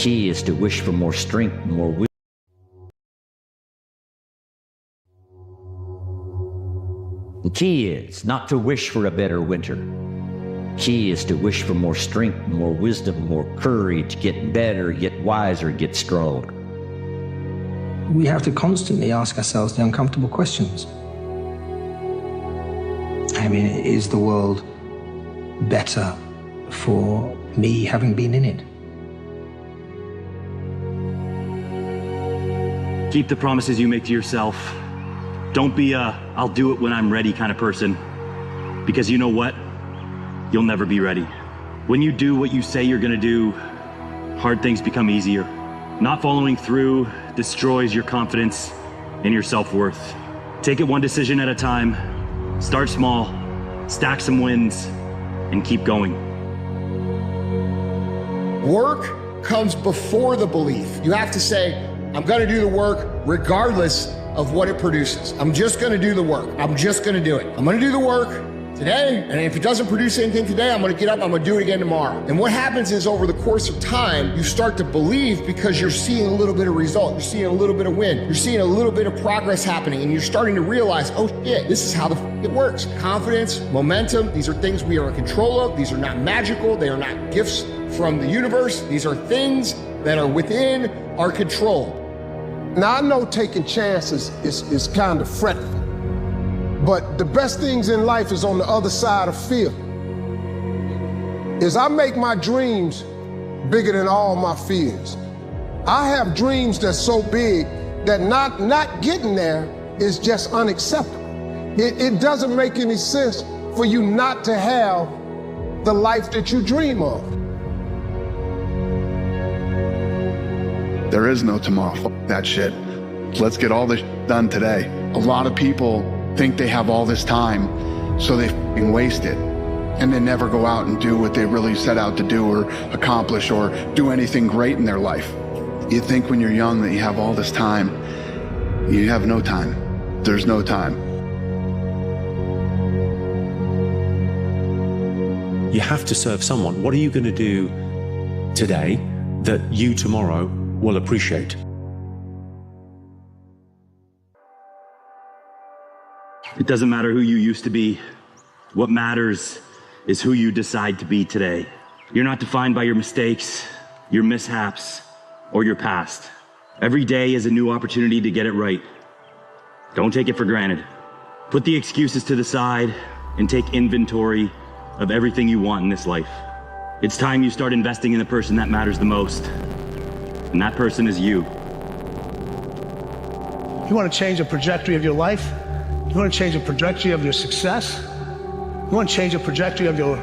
key is to wish for more strength, more wisdom. The key is not to wish for a better winter. Key is to wish for more strength, more wisdom, more courage, get better, get wiser, get stronger. We have to constantly ask ourselves the uncomfortable questions. I mean, is the world better for me having been in it? Keep the promises you make to yourself. Don't be a "I'll do it when I'm ready" kind of person. Because you know what? You'll never be ready. When you do what you say you're gonna do, hard things become easier. Not following through destroys your confidence and your self-worth. Take it one decision at a time. Start small, stack some wins, and keep going. Work comes before the belief. You have to say, I'm gonna do the work regardless of what it produces. I'm just gonna do the work. I'm just gonna do it. I'm gonna do the work today, and if it doesn't produce anything today, I'm gonna get up, I'm gonna do it again tomorrow. And what happens is over the course of time, you start to believe because you're seeing a little bit of result, you're seeing a little bit of win, you're seeing a little bit of progress happening, and you're starting to realize, oh shit, this is how it works. Confidence, momentum, these are things we are in control of. These are not magical, they are not gifts from the universe. These are things that are within our control. Now, I know taking chances is kind of fretful, but the best things in life is on the other side of fear. Is I make my dreams bigger than all my fears. I have dreams that's so big that not getting there is just unacceptable. It doesn't make any sense for you not to have the life that you dream of. There is no tomorrow. Fuck that shit. Let's get all this done today. A lot of people think they have all this time, so they f***ing waste it. And they never go out and do what they really set out to do or accomplish or do anything great in their life. You think when you're young that you have all this time. You have no time. There's no time. You have to serve someone. What are you going to do today that you tomorrow will appreciate? It doesn't matter who you used to be. What matters is who you decide to be today. You're not defined by your mistakes, your mishaps, or your past. Every day is a new opportunity to get it right. Don't take it for granted. Put the excuses to the side and take inventory of everything you want in this life. It's time you start investing in the person that matters the most. And that person is you. You want to change the trajectory of your life? You want to change the trajectory of your success? You want to change the trajectory of your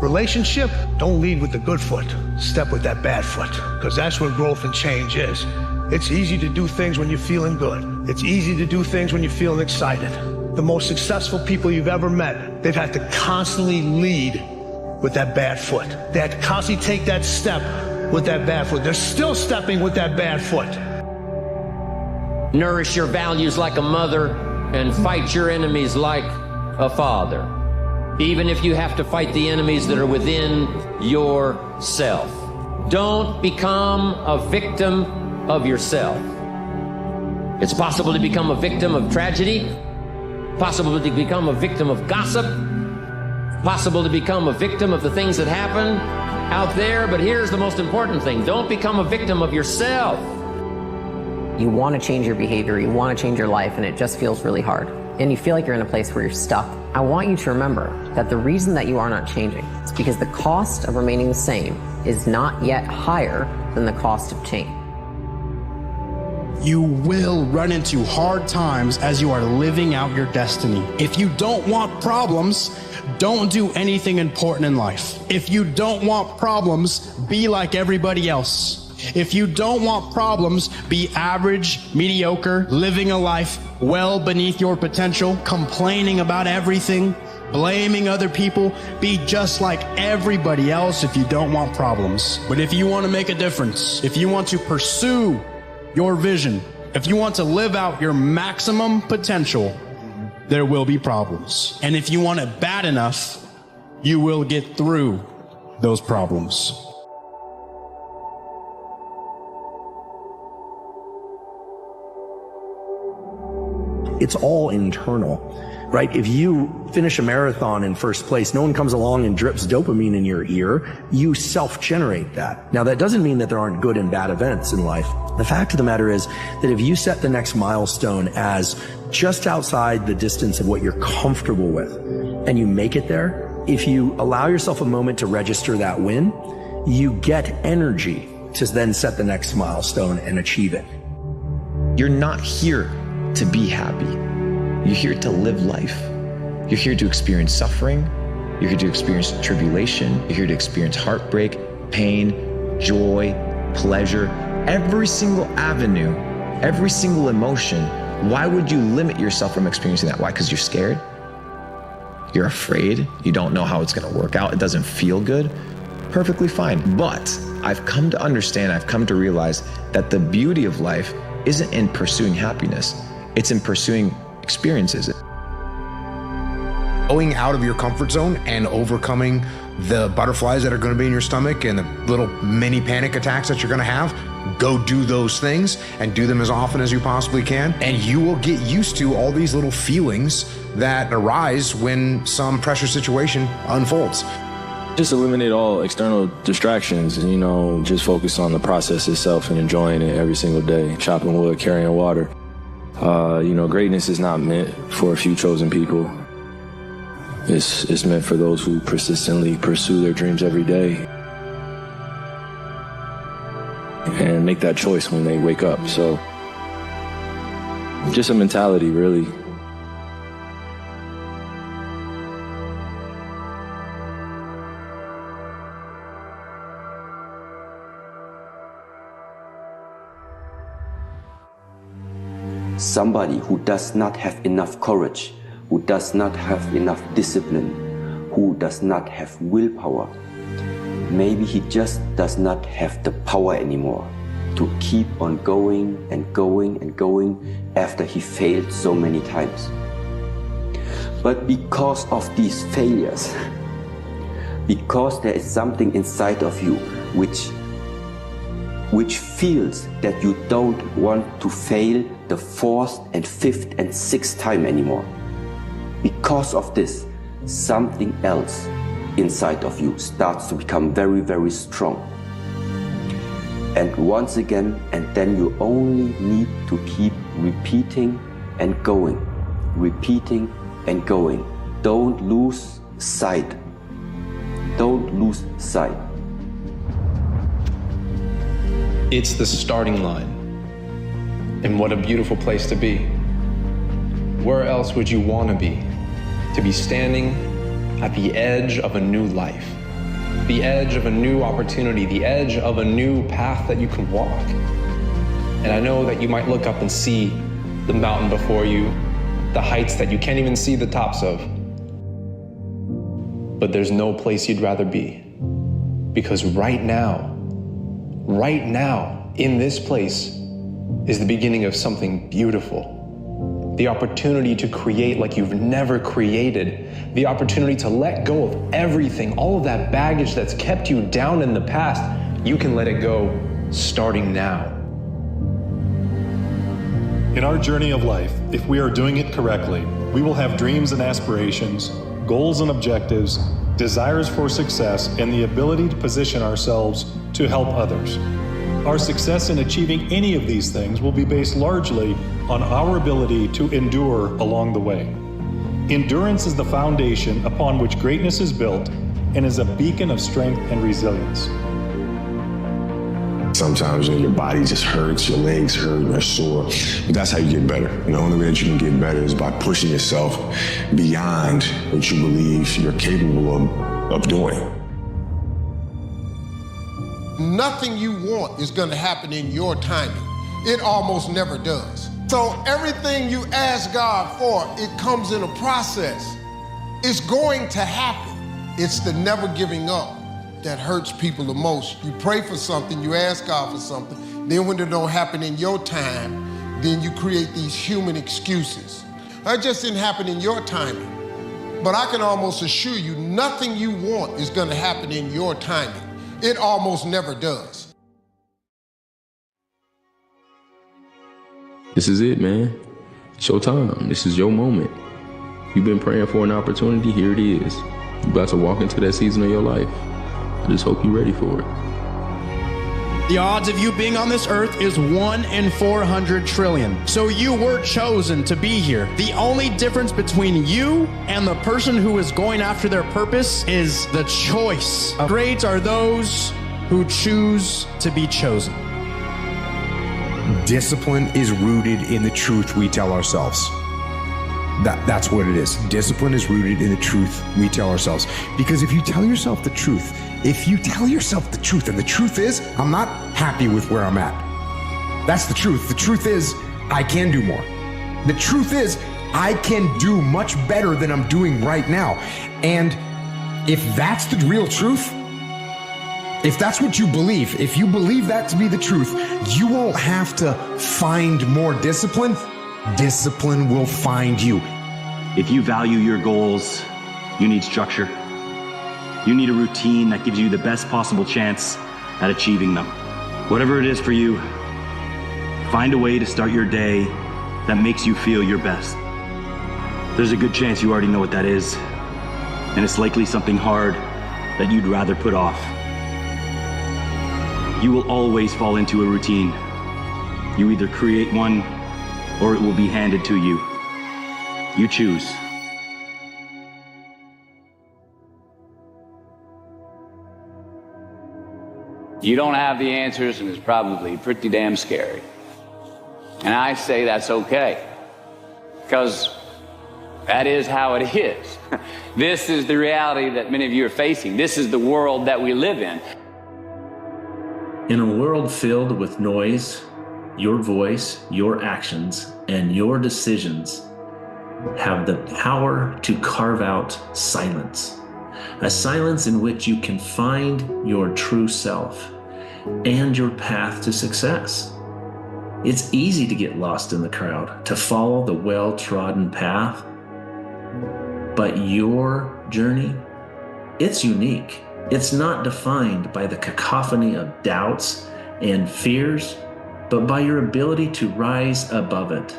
relationship? Don't lead with the good foot. Step with that bad foot, because that's where growth and change is. It's easy to do things when you're feeling good. It's easy to do things when you're feeling excited. The most successful people you've ever met, they've had to constantly lead with that bad foot. They had to constantly take that step with that bad foot. They're still stepping with that bad foot. Nourish your values like a mother and fight your enemies like a father. Even if you have to fight the enemies that are within yourself. Don't become a victim of yourself. It's possible to become a victim of tragedy, possible to become a victim of gossip, possible to become a victim of the things that happen out there, but here's the most important thing. Don't become a victim of yourself. You want to change your behavior, you want to change your life, and it just feels really hard. And you feel like you're in a place where you're stuck. I want you to remember that the reason that you are not changing is because the cost of remaining the same is not yet higher than the cost of change. You will run into hard times as you are living out your destiny. If you don't want problems, don't do anything important in life. If you don't want problems, be like everybody else. If you don't want problems, be average, mediocre, living a life well beneath your potential, complaining about everything, blaming other people. Be just like everybody else if you don't want problems. But if you want to make a difference, if you want to pursue your vision, if you want to live out your maximum potential, there will be problems. And if you want it bad enough, you will get through those problems. It's all internal, right? If you finish a marathon in first place, no one comes along and drips dopamine in your ear. You self-generate that. Now, that doesn't mean that there aren't good and bad events in life. The fact of the matter is that if you set the next milestone as just outside the distance of what you're comfortable with, and you make it there, if you allow yourself a moment to register that win, you get energy to then set the next milestone and achieve it. You're not here to be happy. You're here to live life. You're here to experience suffering. You're here to experience tribulation. You're here to experience heartbreak, pain, joy, pleasure. Every single avenue, every single emotion. Why would you limit yourself from experiencing that? Why? Because you're scared? You're afraid? You don't know how it's going to work out? It doesn't feel good? Perfectly fine. But I've come to understand, I've come to realize that the beauty of life isn't in pursuing happiness. It's in pursuing experiences. Going out of your comfort zone and overcoming the butterflies that are going to be in your stomach and the little mini panic attacks that you're going to have, go do those things and do them as often as you possibly can. And you will get used to all these little feelings that arise when some pressure situation unfolds. Just eliminate all external distractions and, just focus on the process itself and enjoying it every single day. Chopping wood, carrying water. Greatness is not meant for a few chosen people. It's meant for those who persistently pursue their dreams every day and make that choice when they wake up. So, just a mentality, really. Somebody who does not have enough courage, who does not have enough discipline, who does not have willpower. Maybe he just does not have the power anymore to keep on going and going and going after he failed so many times. But because of these failures, because there is something inside of you which feels that you don't want to fail the 4th and 5th and 6th time anymore. Because of this, something else inside of you starts to become very, very strong. And once again, and then you only need to keep repeating and going, repeating and going. Don't lose sight. Don't lose sight. It's the starting line. And what a beautiful place to be. Where else would you want to be? To be standing at the edge of a new life, the edge of a new opportunity, the edge of a new path that you can walk. And I know that you might look up and see the mountain before you, the heights that you can't even see the tops of. But there's no place you'd rather be. Because right now, in this place, is the beginning of something beautiful. The opportunity to create like you've never created. The opportunity to let go of everything, all of that baggage that's kept you down in the past. You can let it go starting now. In our journey of life, if we are doing it correctly, we will have dreams and aspirations, goals and objectives, desires for success, and the ability to position ourselves to help others. Our success in achieving any of these things will be based largely on our ability to endure along the way. Endurance is the foundation upon which greatness is built and is a beacon of strength and resilience. Sometimes your body just hurts, your legs hurt, you're sore, but that's how you get better. And the only way that you can get better is by pushing yourself beyond what you believe you're capable of doing. Nothing you want is going to happen in your timing. It almost never does. So everything you ask God for, it comes in a process. It's going to happen. It's the never giving up that hurts people the most. You pray for something, you ask God for something, then when it don't happen in your time, then you create these human excuses. It just didn't happen in your timing. But I can almost assure you, nothing you want is going to happen in your timing. It almost never does. This is it, man. Showtime. This is your moment. You've been praying for an opportunity. Here it is. You're about to walk into that season of your life. I just hope you're ready for it. The odds of you being on this earth is 1 in 400 trillion. So you were chosen to be here. The only difference between you and the person who is going after their purpose is the choice. Great are those who choose to be chosen. Discipline is rooted in the truth we tell ourselves. That's what it is. Discipline is rooted in the truth we tell ourselves. Because if you tell yourself the truth, and the truth is, I'm not happy with where I'm at. That's the truth. The truth is, I can do more. The truth is, I can do much better than I'm doing right now. And if that's the real truth, if that's what you believe, if you believe that to be the truth, you won't have to find more discipline. Discipline will find you. If you value your goals, you need structure. You need a routine that gives you the best possible chance at achieving them. Whatever it is for you, find a way to start your day that makes you feel your best. There's a good chance you already know what that is, and it's likely something hard that you'd rather put off. You will always fall into a routine. You either create one or it will be handed to you. You choose. You don't have the answers, and it's probably pretty damn scary. And I say that's okay, because that is how it is. This is the reality that many of you are facing. This is the world that we live in. In a world filled with noise, your voice, your actions, and your decisions have the power to carve out silence. A silence in which you can find your true self and your path to success. It's easy to get lost in the crowd, to follow the well-trodden path, but your journey, it's unique. It's not defined by the cacophony of doubts and fears, but by your ability to rise above it.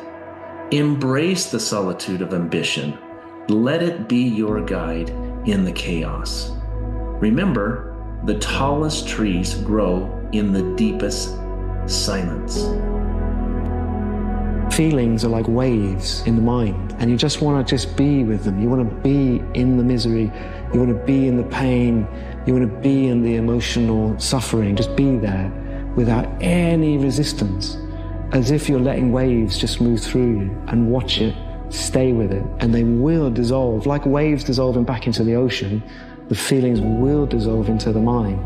Embrace the solitude of ambition. Let it be your guide in the chaos. Remember, the tallest trees grow in the deepest silence. Feelings are like waves in the mind, and you just want to just be with them. You want to be in the misery. You want to be in the pain. You want to be in the emotional suffering. Just be there without any resistance, as if you're letting waves just move through you, and watch it, stay with it, and they will dissolve. Like waves dissolving back into the ocean, the feelings will dissolve into the mind.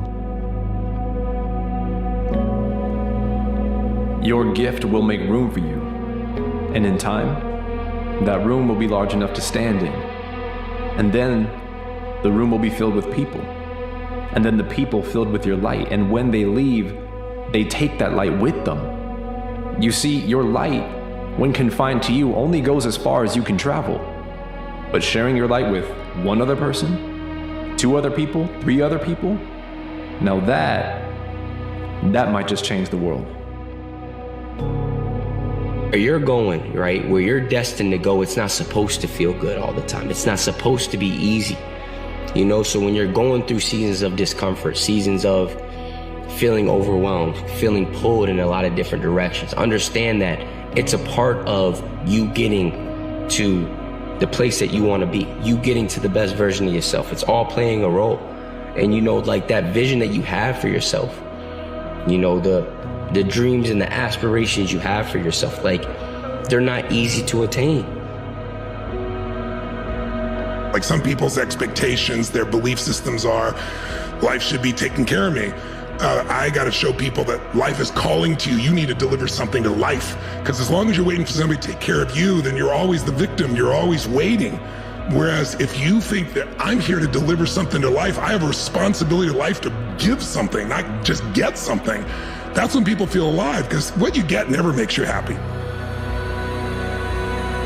Your gift will make room for you. And in time, that room will be large enough to stand in. And then the room will be filled with people. And then the people filled with your light. And when they leave, they take that light with them. You see, your light, when confined to you, only goes as far as you can travel. But sharing your light with one other person, 2 other people, 3 other people, now that might just change the world. Where you're going, right, where you're destined to go, it's not supposed to feel good all the time. It's not supposed to be easy, you know? So when you're going through seasons of discomfort, seasons of feeling overwhelmed, feeling pulled in a lot of different directions, understand that it's a part of you getting to the place that you want to be, you getting to the best version of yourself. It's all playing a role. And you know, like that vision that you have for yourself, you know, the dreams and the aspirations you have for yourself, like, they're not easy to attain. Like some people's expectations, their belief systems are, life should be taking care of me. I got to show people that life is calling to you. You need to deliver something to life. Because as long as you're waiting for somebody to take care of you, then you're always the victim. You're always waiting. Whereas if you think that I'm here to deliver something to life, I have a responsibility to life to give something, not just get something. That's when people feel alive, because what you get never makes you happy.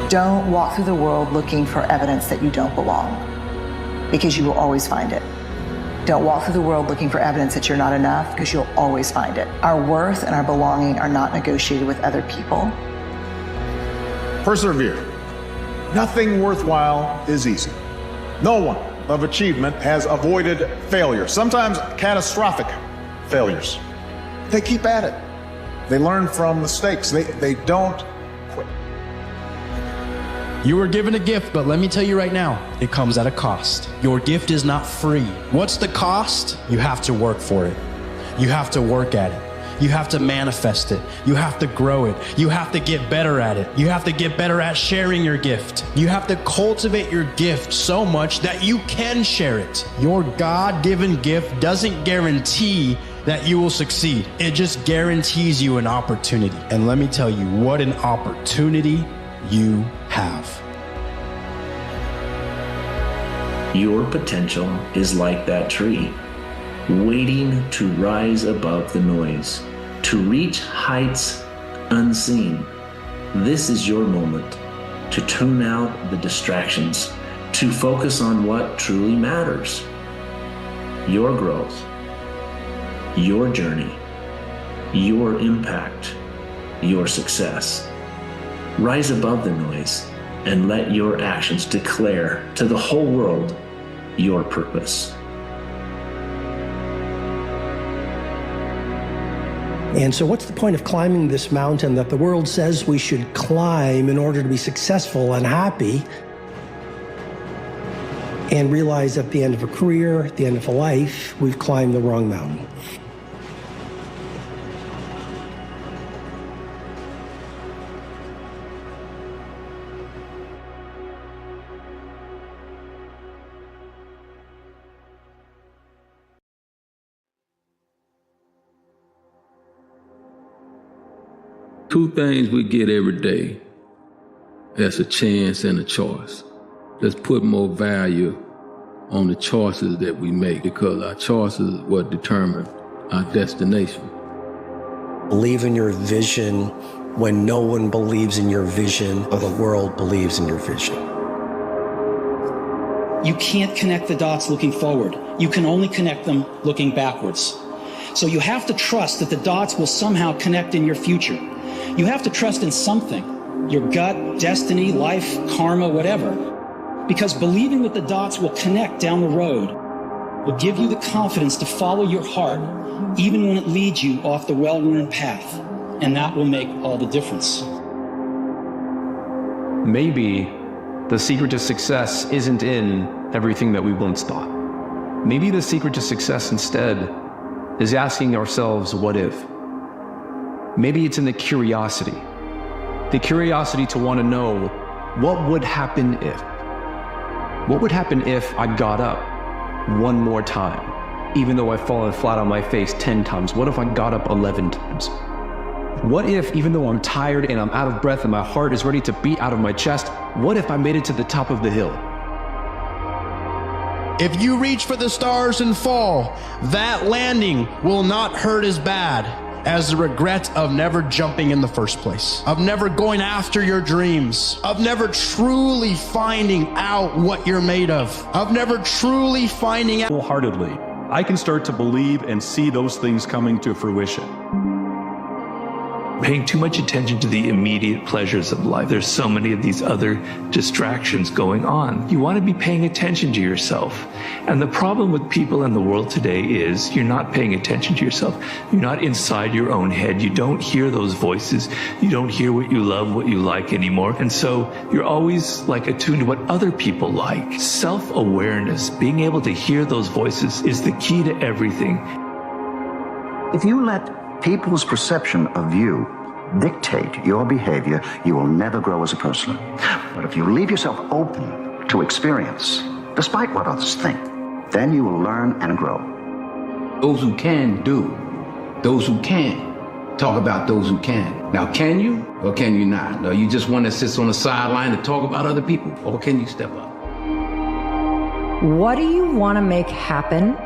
Don't walk through the world looking for evidence that you don't belong, because you will always find it. Don't walk through the world looking for evidence that you're not enough, because you'll always find it. Our worth and our belonging are not negotiated with other people. Persevere. Nothing worthwhile is easy. No one of achievement has avoided failure, sometimes catastrophic failures. They keep at it. They learn from mistakes. They don't quit. You were given a gift, but let me tell you right now, it comes at a cost. Your gift is not free. What's the cost? You have to work for it. You have to work at it. You have to manifest it. You have to grow it. You have to get better at it. You have to get better at sharing your gift. You have to cultivate your gift so much that you can share it. Your God-given gift doesn't guarantee that you will succeed. It just guarantees you an opportunity. And let me tell you what an opportunity you have. Your potential is like that tree, waiting to rise above the noise, to reach heights unseen. This is your moment to tune out the distractions, to focus on what truly matters. Your growth, your journey, your impact, your success. Rise above the noise and let your actions declare to the whole world your purpose. And so what's the point of climbing this mountain that the world says we should climb in order to be successful and happy, and realize at the end of a career, at the end of a life, we've climbed the wrong mountain? Two things we get every day. That's a chance and a choice. Let's put more value on the choices that we make, because our choices are what determine our destination. Believe in your vision when no one believes in your vision or the world believes in your vision. You can't connect the dots looking forward. You can only connect them looking backwards. So you have to trust that the dots will somehow connect in your future. You have to trust in something, your gut, destiny, life, karma, whatever. Because believing that the dots will connect down the road will give you the confidence to follow your heart, even when it leads you off the well-worn path. And that will make all the difference. Maybe the secret to success isn't in everything that we once thought. Maybe the secret to success instead is asking ourselves, what if? Maybe it's in the curiosity to want to know, what would happen if? What would happen if I got up one more time, even though I've fallen flat on my face 10 times? What if I got up 11 times? What if, even though I'm tired and I'm out of breath and my heart is ready to beat out of my chest, what if I made it to the top of the hill? If you reach for the stars and fall, that landing will not hurt as bad as the regret of never jumping in the first place, of never going after your dreams, of never truly finding out what you're made of never truly finding out. Wholeheartedly, I can start to believe and see those things coming to fruition. Paying too much attention to the immediate pleasures of life. There's so many of these other distractions going on. You want to be paying attention to yourself. And the problem with people in the world today is you're not paying attention to yourself. You're not inside your own head. You don't hear those voices. You don't hear what you love, what you like anymore. And so you're always like attuned to what other people like. Self-awareness, being able to hear those voices, is the key to everything. If you let people's perception of you dictate your behavior, you will never grow as a person. But if you leave yourself open to experience, despite what others think, then you will learn and grow. Those who can do, those who can talk about those who can. Now, can you or can you not? Are you just one that sits on the sideline to talk about other people, or can you step up? What do you want to make happen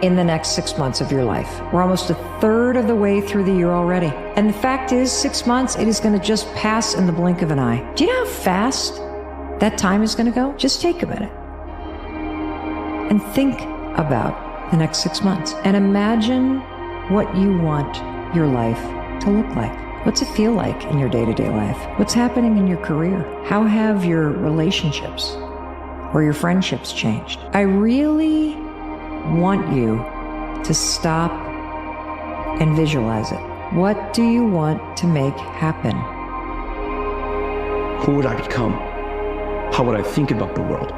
in the next 6 months of your life? We're almost a third of the way through the year already. And the fact is, 6 months, it is going to just pass in the blink of an eye. Do you know how fast that time is going to go? Just take a minute and think about the next 6 months and imagine what you want your life to look like. What's it feel like in your day-to-day life? What's happening in your career? How have your relationships or your friendships changed? I really want you to stop and visualize it. What do you want to make happen? Who would I become? How would I think about the world?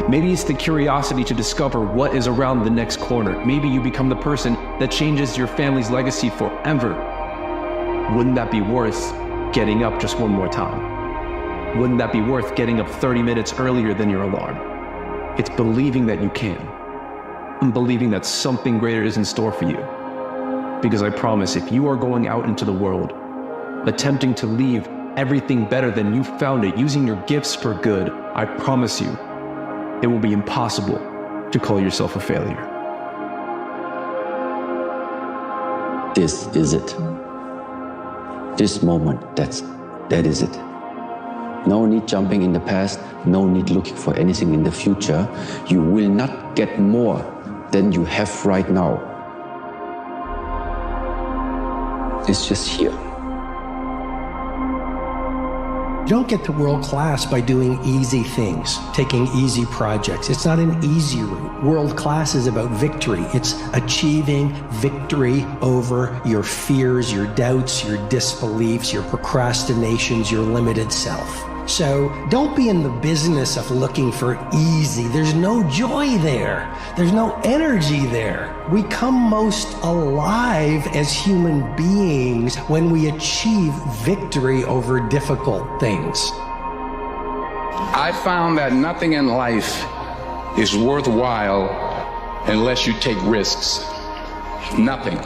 Maybe it's the curiosity to discover what is around the next corner. Maybe you become the person that changes your family's legacy forever. Wouldn't that be worth getting up just one more time? Wouldn't that be worth getting up 30 minutes earlier than your alarm? It's believing that you can, and believing that something greater is in store for you. Because I promise, if you are going out into the world, attempting to leave everything better than you found it, using your gifts for good, I promise you, it will be impossible to call yourself a failure. This is it. This moment, that is it. No need jumping in the past, no need looking for anything in the future. You will not get more than you have right now. It's just here. You don't get to world class by doing easy things, taking easy projects. It's not an easy route. World class is about victory. It's achieving victory over your fears, your doubts, your disbeliefs, your procrastinations, your limited self. So don't be in the business of looking for easy. There's no joy there. There's no energy there. We come most alive as human beings when we achieve victory over difficult things. I found that nothing in life is worthwhile unless you take risks. Nothing.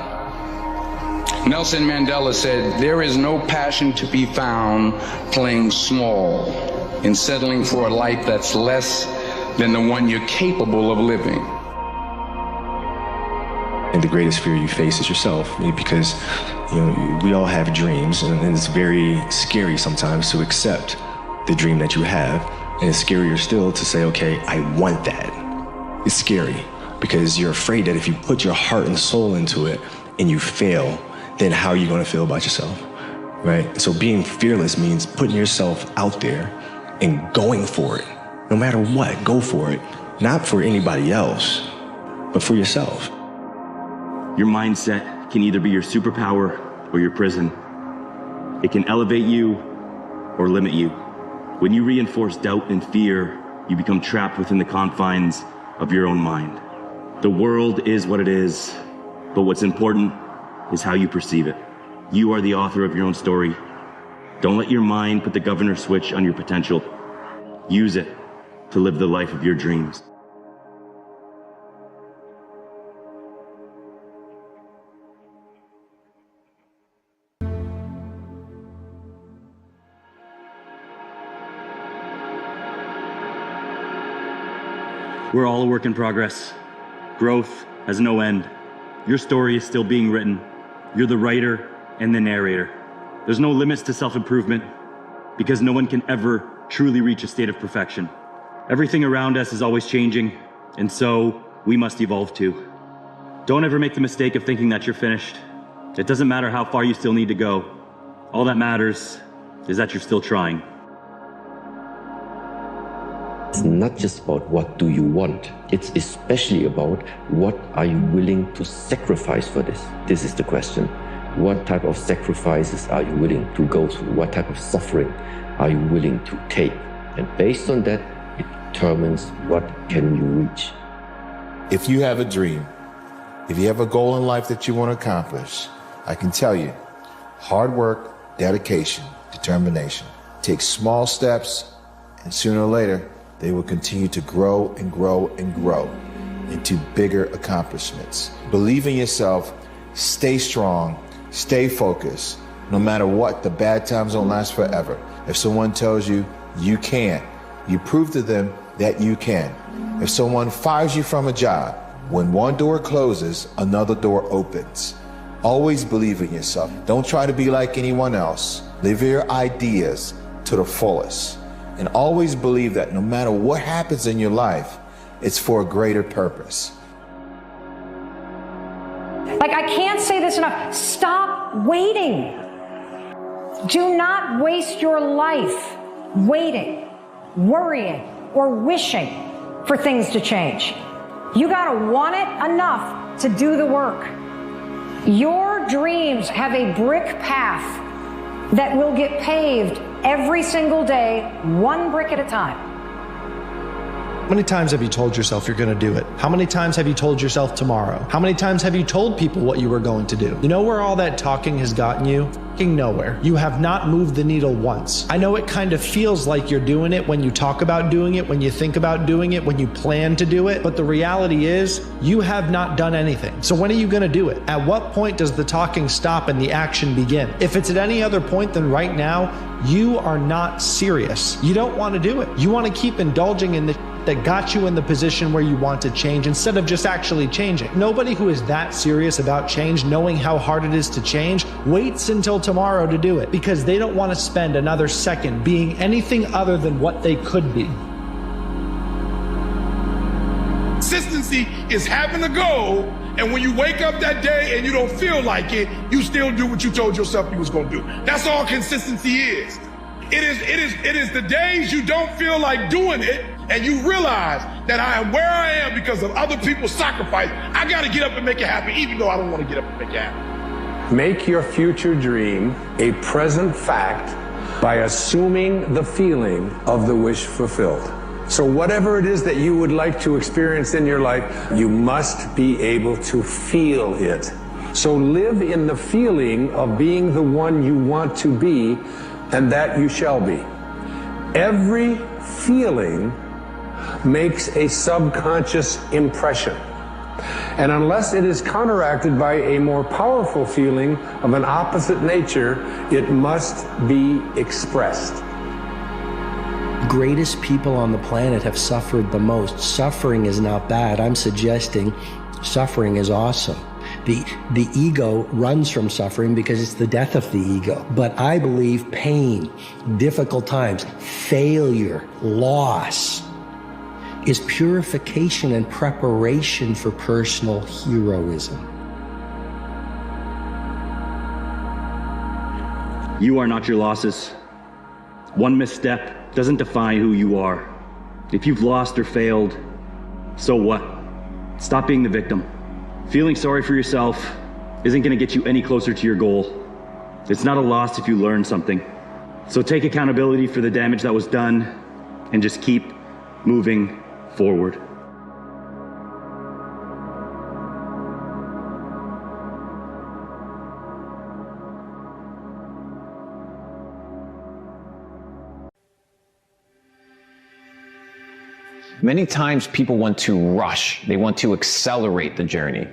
Nelson Mandela said, "There is no passion to be found playing small and settling for a life that's less than the one you're capable of living." And the greatest fear you face is yourself, because we all have dreams, and it's very scary sometimes to accept the dream that you have, and it's scarier still to say, okay, I want that. It's scary because you're afraid that if you put your heart and soul into it and you fail, then how are you going to feel about yourself, right? So being fearless means putting yourself out there and going for it. No matter what, go for it. Not for anybody else, but for yourself. Your mindset can either be your superpower or your prison. It can elevate you or limit you. When you reinforce doubt and fear, you become trapped within the confines of your own mind. The world is what it is, but what's important is how you perceive it. You are the author of your own story. Don't let your mind put the governor switch on your potential. Use it to live the life of your dreams. We're all a work in progress. Growth has no end. Your story is still being written. You're the writer and the narrator. There's no limits to self-improvement because no one can ever truly reach a state of perfection. Everything around us is always changing, and so we must evolve too. Don't ever make the mistake of thinking that you're finished. It doesn't matter how far you still need to go. All that matters is that you're still trying. It's not just about what do you want. It's especially about what are you willing to sacrifice for this. This is the question. What type of sacrifices are you willing to go through? What type of suffering are you willing to take? And based on that, it determines what can you reach. If you have a dream, if you have a goal in life that you want to accomplish, I can tell you, hard work, dedication, determination. Take small steps, and sooner or later, they will continue to grow and grow and grow into bigger accomplishments. Believe in yourself, stay strong, stay focused. No matter what, the bad times don't last forever. If someone tells you you can't, you prove to them that you can. If someone fires you from a job, when one door closes, another door opens. Always believe in yourself. Don't try to be like anyone else. Live your ideas to the fullest. And always believe that no matter what happens in your life, it's for a greater purpose. Like, I can't say this enough. Stop waiting. Do not waste your life waiting, worrying, or wishing for things to change. You gotta want it enough to do the work. Your dreams have a brick path that will get paved every single day, one brick at a time. How many times have you told yourself you're going to do it? How many times have you told yourself tomorrow? How many times have you told people what you were going to do? You know where all that talking has gotten you? Fucking nowhere. You have not moved the needle once. I know it kind of feels like you're doing it when you talk about doing it, when you think about doing it, when you plan to do it, but the reality is you have not done anything. So when are you going to do it? At what point does the talking stop and the action begin? If it's at any other point than right now, you are not serious. You don't want to do it. You want to keep indulging in the that got you in the position where you want to change instead of just actually changing. Nobody who is that serious about change, knowing how hard it is to change, waits until tomorrow to do it because they don't want to spend another second being anything other than what they could be. Consistency is having a goal, and when you wake up that day and you don't feel like it, you still do what you told yourself you was gonna do. That's all consistency is. It is the days you don't feel like doing it, and you realize that I am where I am because of other people's sacrifice. I gotta get up and make it happen, even though I don't want to get up and make it happen. Make your future dream a present fact by assuming the feeling of the wish fulfilled. So whatever it is that you would like to experience in your life, you must be able to feel it. So live in the feeling of being the one you want to be, and that you shall be. Every feeling makes a subconscious impression. And unless it is counteracted by a more powerful feeling of an opposite nature, it must be expressed. Greatest people on the planet have suffered the most. Suffering is not bad. I'm suggesting suffering is awesome. The ego runs from suffering because it's the death of the ego. But I believe pain, difficult times, failure, loss is purification and preparation for personal heroism. You are not your losses. One misstep doesn't define who you are. If you've lost or failed, so what? Stop being the victim. Feeling sorry for yourself isn't going to get you any closer to your goal. It's not a loss if you learn something. So take accountability for the damage that was done and just keep moving forward. Many times people want to rush, they want to accelerate the journey,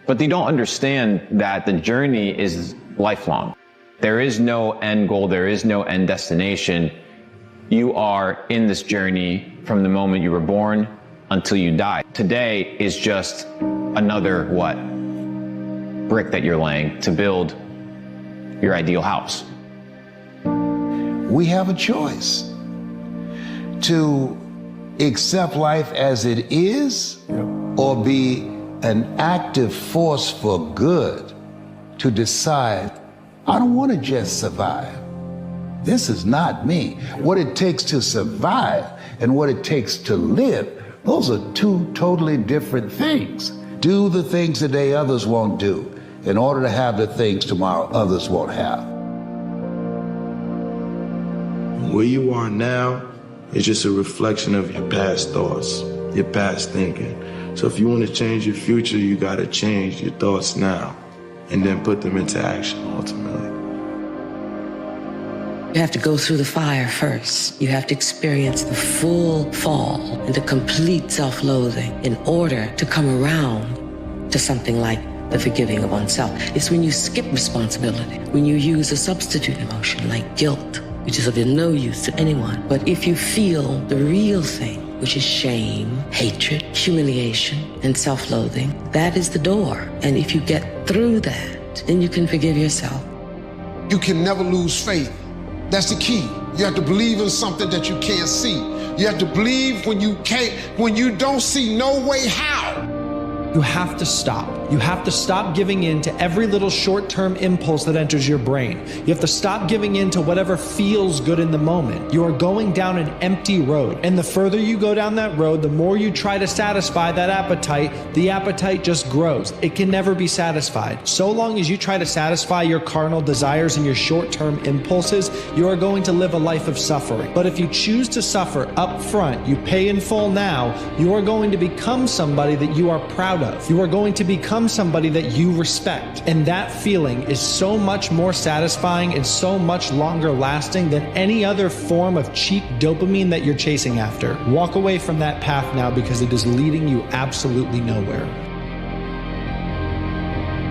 but they don't understand that the journey is lifelong. There is no end goal, there is no end destination. You are in this journey from the moment you were born until you die. Today is just another brick that you're laying to build your ideal house. We have a choice to accept life as it is or be an active force for good, to decide, I don't want to just survive. This is not me. What it takes to survive and what it takes to live, those are two totally different things. Do the things today others won't do in order to have the things tomorrow others won't have. Where you are now is just a reflection of your past thoughts, your past thinking. So if you want to change your future, you got to change your thoughts now and then put them into action ultimately. You have to go through the fire first. You have to experience the full fall and the complete self-loathing in order to come around to something like the forgiving of oneself. It's when you skip responsibility, when you use a substitute emotion like guilt, which is of no use to anyone. But if you feel the real thing, which is shame, hatred, humiliation, and self-loathing, that is the door. And if you get through that, then you can forgive yourself. You can never lose faith. That's the key. You have to believe in something that you can't see. You have to believe when you don't see no way how. You have to stop You have to stop giving in to every little short-term impulse that enters your brain. You have to stop giving in to whatever feels good in the moment. You are going down an empty road. And the further you go down that road, the more you try to satisfy that appetite, the appetite just grows. It can never be satisfied. So long as you try to satisfy your carnal desires and your short-term impulses, you are going to live a life of suffering. But if you choose to suffer up front, you pay in full now, you are going to become somebody that you are proud of. You are going to become somebody that you respect. And that feeling is so much more satisfying and so much longer lasting than any other form of cheap dopamine that you're chasing after. Walk away from that path now because it is leading you absolutely nowhere.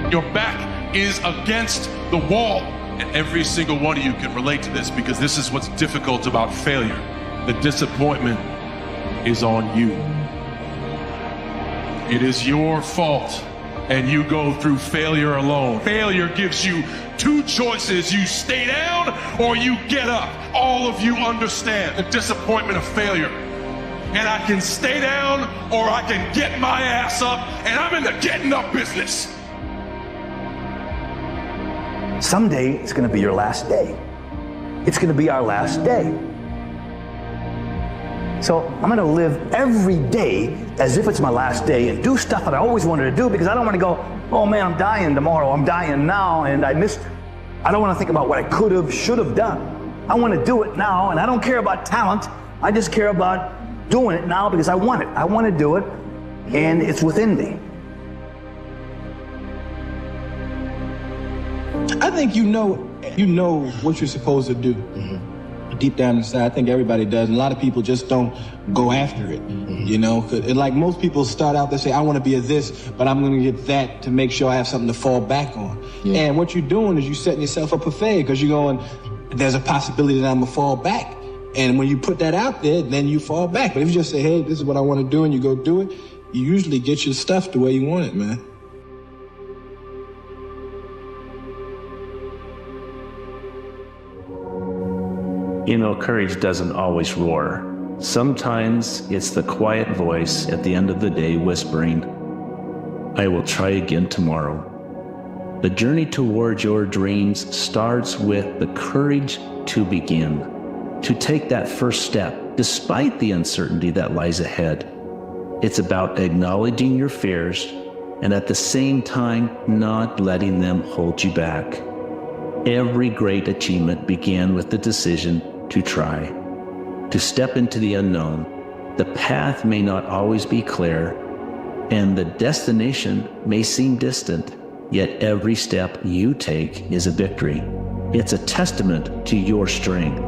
Your back is against the wall. And every single one of you can relate to this because this is what's difficult about failure. The disappointment is on you. It is your fault, and you go through failure alone. Failure gives you two choices. You stay down or you get up. All of you understand the disappointment of failure. And I can stay down or I can get my ass up, and I'm in the getting up business. Someday it's going to be your last day. It's going to be our last day. So I'm going to live every day as if it's my last day and do stuff that I always wanted to do because I don't want to go, oh man, I'm dying tomorrow. I'm dying now and I missed. I don't want to think about what I could have, should have done. I want to do it now, and I don't care about talent. I just care about doing it now because I want it. I want to do it, and it's within me. I think you know what you're supposed to do. Deep down inside, I think everybody does. And a lot of people just don't go after it, you know? And like most people start out, they say, I want to be a this, but I'm going to get that to make sure I have something to fall back on. Yeah. And what you're doing is you're setting yourself up for failure because you're going, there's a possibility that I'm going to fall back. And when you put that out there, then you fall back. But if you just say, hey, this is what I want to do, and you go do it, you usually get your stuff the way you want it, man. You know, courage doesn't always roar. Sometimes it's the quiet voice at the end of the day whispering, I will try again tomorrow. The journey towards your dreams starts with the courage to begin, to take that first step, despite the uncertainty that lies ahead. It's about acknowledging your fears and at the same time not letting them hold you back. Every great achievement began with the decision to try, to step into the unknown. The path may not always be clear, and the destination may seem distant, yet every step you take is a victory. It's a testament to your strength,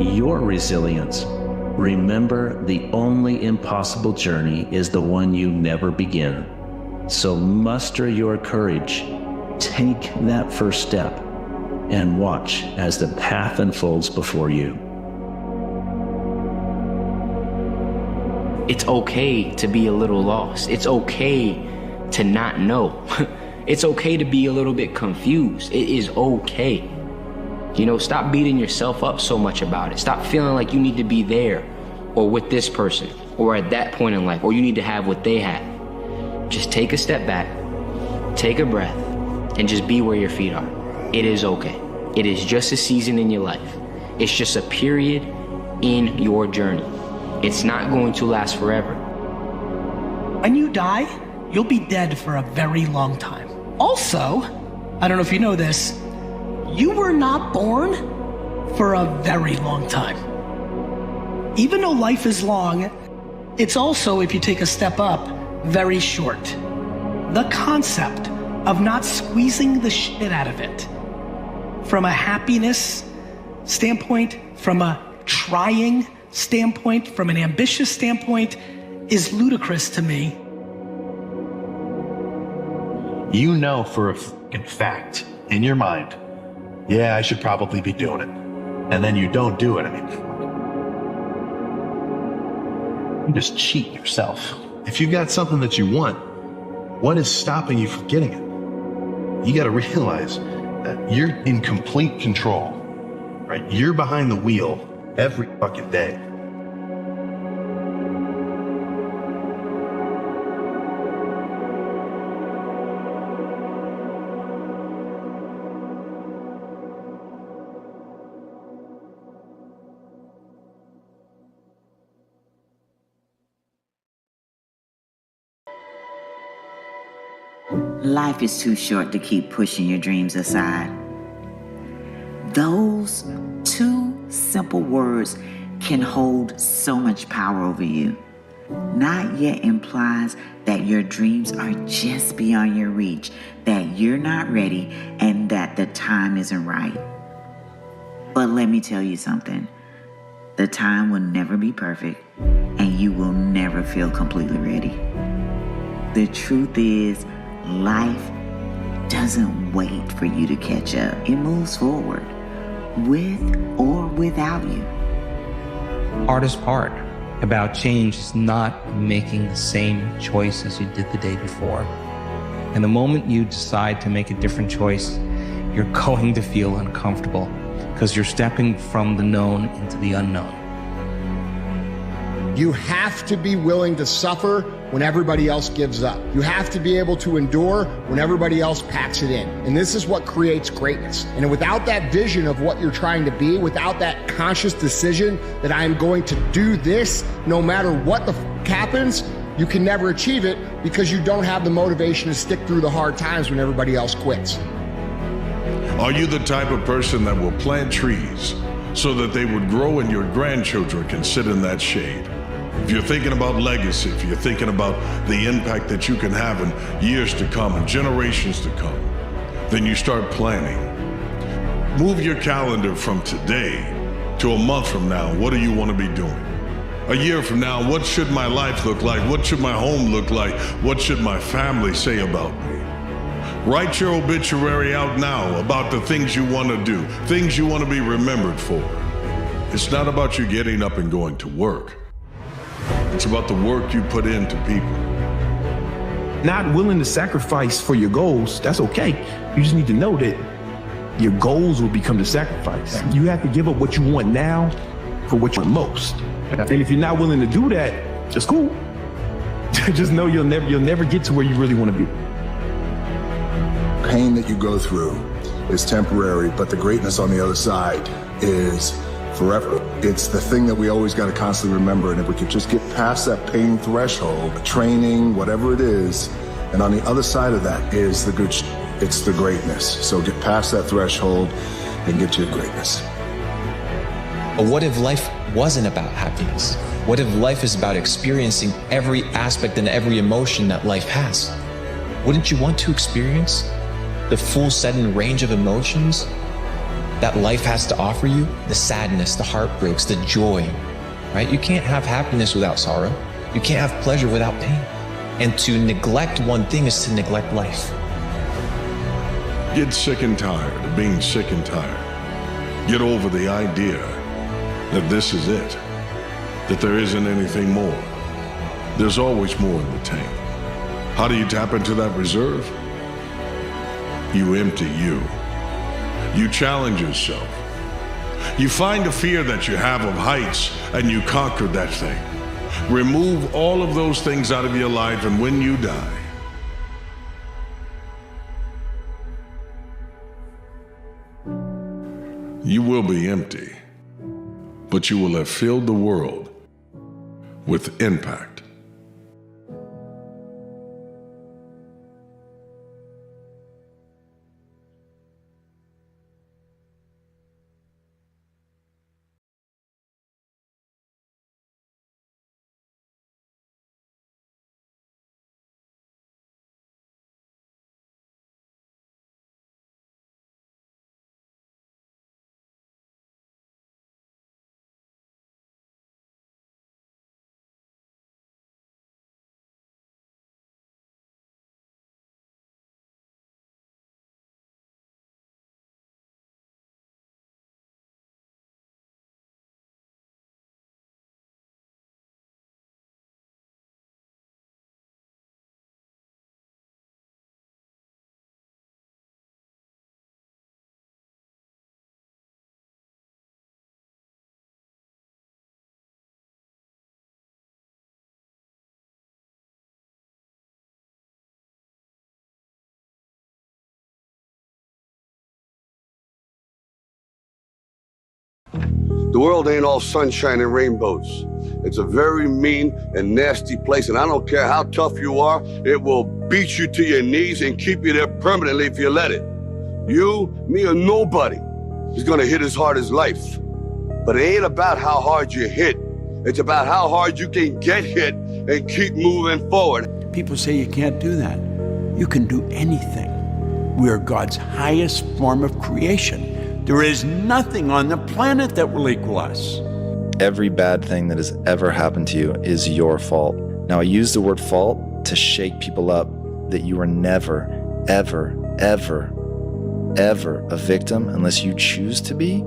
your resilience. Remember, the only impossible journey is the one you never begin. So muster your courage, take that first step, and watch as the path unfolds before you. It's okay to be a little lost. It's okay to not know. It's okay to be a little bit confused. It is okay. You know, stop beating yourself up so much about it. Stop feeling like you need to be there or with this person or at that point in life, or you need to have what they have. Just take a step back, take a breath, and just be where your feet are. It is okay. It is just a season in your life. It's just a period in your journey. It's not going to last forever. When you die, you'll be dead for a very long time. Also, I don't know if you know this, you were not born for a very long time. Even though life is long, it's also, if you take a step up, very short. The concept of not squeezing the shit out of it, from a happiness standpoint, from a trying standpoint, from an ambitious standpoint, is ludicrous to me. You know for a fact, in your mind, yeah, I should probably be doing it. And then you don't do it. I mean, you just cheat yourself. If you got something that you want, what is stopping you from getting it? You got to realize that you're in complete control, right? You're behind the wheel every fucking day. Life is too short to keep pushing your dreams aside. Those two simple words can hold so much power over you. Not yet implies that your dreams are just beyond your reach, that you're not ready, and that the time isn't right. But let me tell you something. The time will never be perfect, and you will never feel completely ready. The truth is, life doesn't wait for you to catch up. It moves forward, with or without you. Hardest part about change is not making the same choice as you did the day before. And the moment you decide to make a different choice, you're going to feel uncomfortable because you're stepping from the known into the unknown. You have to be willing to suffer when everybody else gives up. You have to be able to endure when everybody else packs it in. And this is what creates greatness. And without that vision of what you're trying to be, without that conscious decision that I am going to do this no matter what the happens, you can never achieve it because you don't have the motivation to stick through the hard times when everybody else quits. Are you the type of person that will plant trees so that they would grow and your grandchildren can sit in that shade? If you're thinking about legacy, if you're thinking about the impact that you can have in years to come and generations to come, then you start planning. Move your calendar from today to a month from now. What do you want to be doing? A year from now, what should my life look like? What should my home look like? What should my family say about me? Write your obituary out now about the things you want to do, things you want to be remembered for. It's not about you getting up and going to work. It's about the work you put into people. Not willing to sacrifice for your goals, that's okay. You just need to know that your goals will become the sacrifice. You have to give up what you want now for what you want most. And if you're not willing to do that, just cool. Just know you'll never get to where you really want to be. Pain that you go through is temporary, but the greatness on the other side is forever. It's the thing that we always got to constantly remember. And if we could just get past that pain threshold, training, whatever it is, and on the other side of that is the good, it's the greatness. So get past that threshold and get to your greatness. But what if life wasn't about happiness? What if life is about experiencing every aspect and every emotion that life has? Wouldn't you want to experience the full set and range of emotions that life has to offer you? The sadness, the heartbreaks, the joy, right? You can't have happiness without sorrow. You can't have pleasure without pain. And to neglect one thing is to neglect life. Get sick and tired of being sick and tired. Get over the idea that this is it, that there isn't anything more. There's always more in the tank. How do you tap into that reserve? You empty you. You challenge yourself. You find a fear that you have of heights and you conquer that thing. Remove all of those things out of your life, and when you die, you will be empty, but you will have filled the world with impact. The world ain't all sunshine and rainbows. It's a very mean and nasty place, and I don't care how tough you are, it will beat you to your knees and keep you there permanently if you let it. You, me, or nobody is gonna hit as hard as life. But it ain't about how hard you hit. It's about how hard you can get hit and keep moving forward. People say you can't do that. You can do anything. We are God's highest form of creation. There is nothing on the planet that will equal us. Every bad thing that has ever happened to you is your fault. Now, I use the word fault to shake people up that you are never, ever, ever, ever a victim unless you choose to be.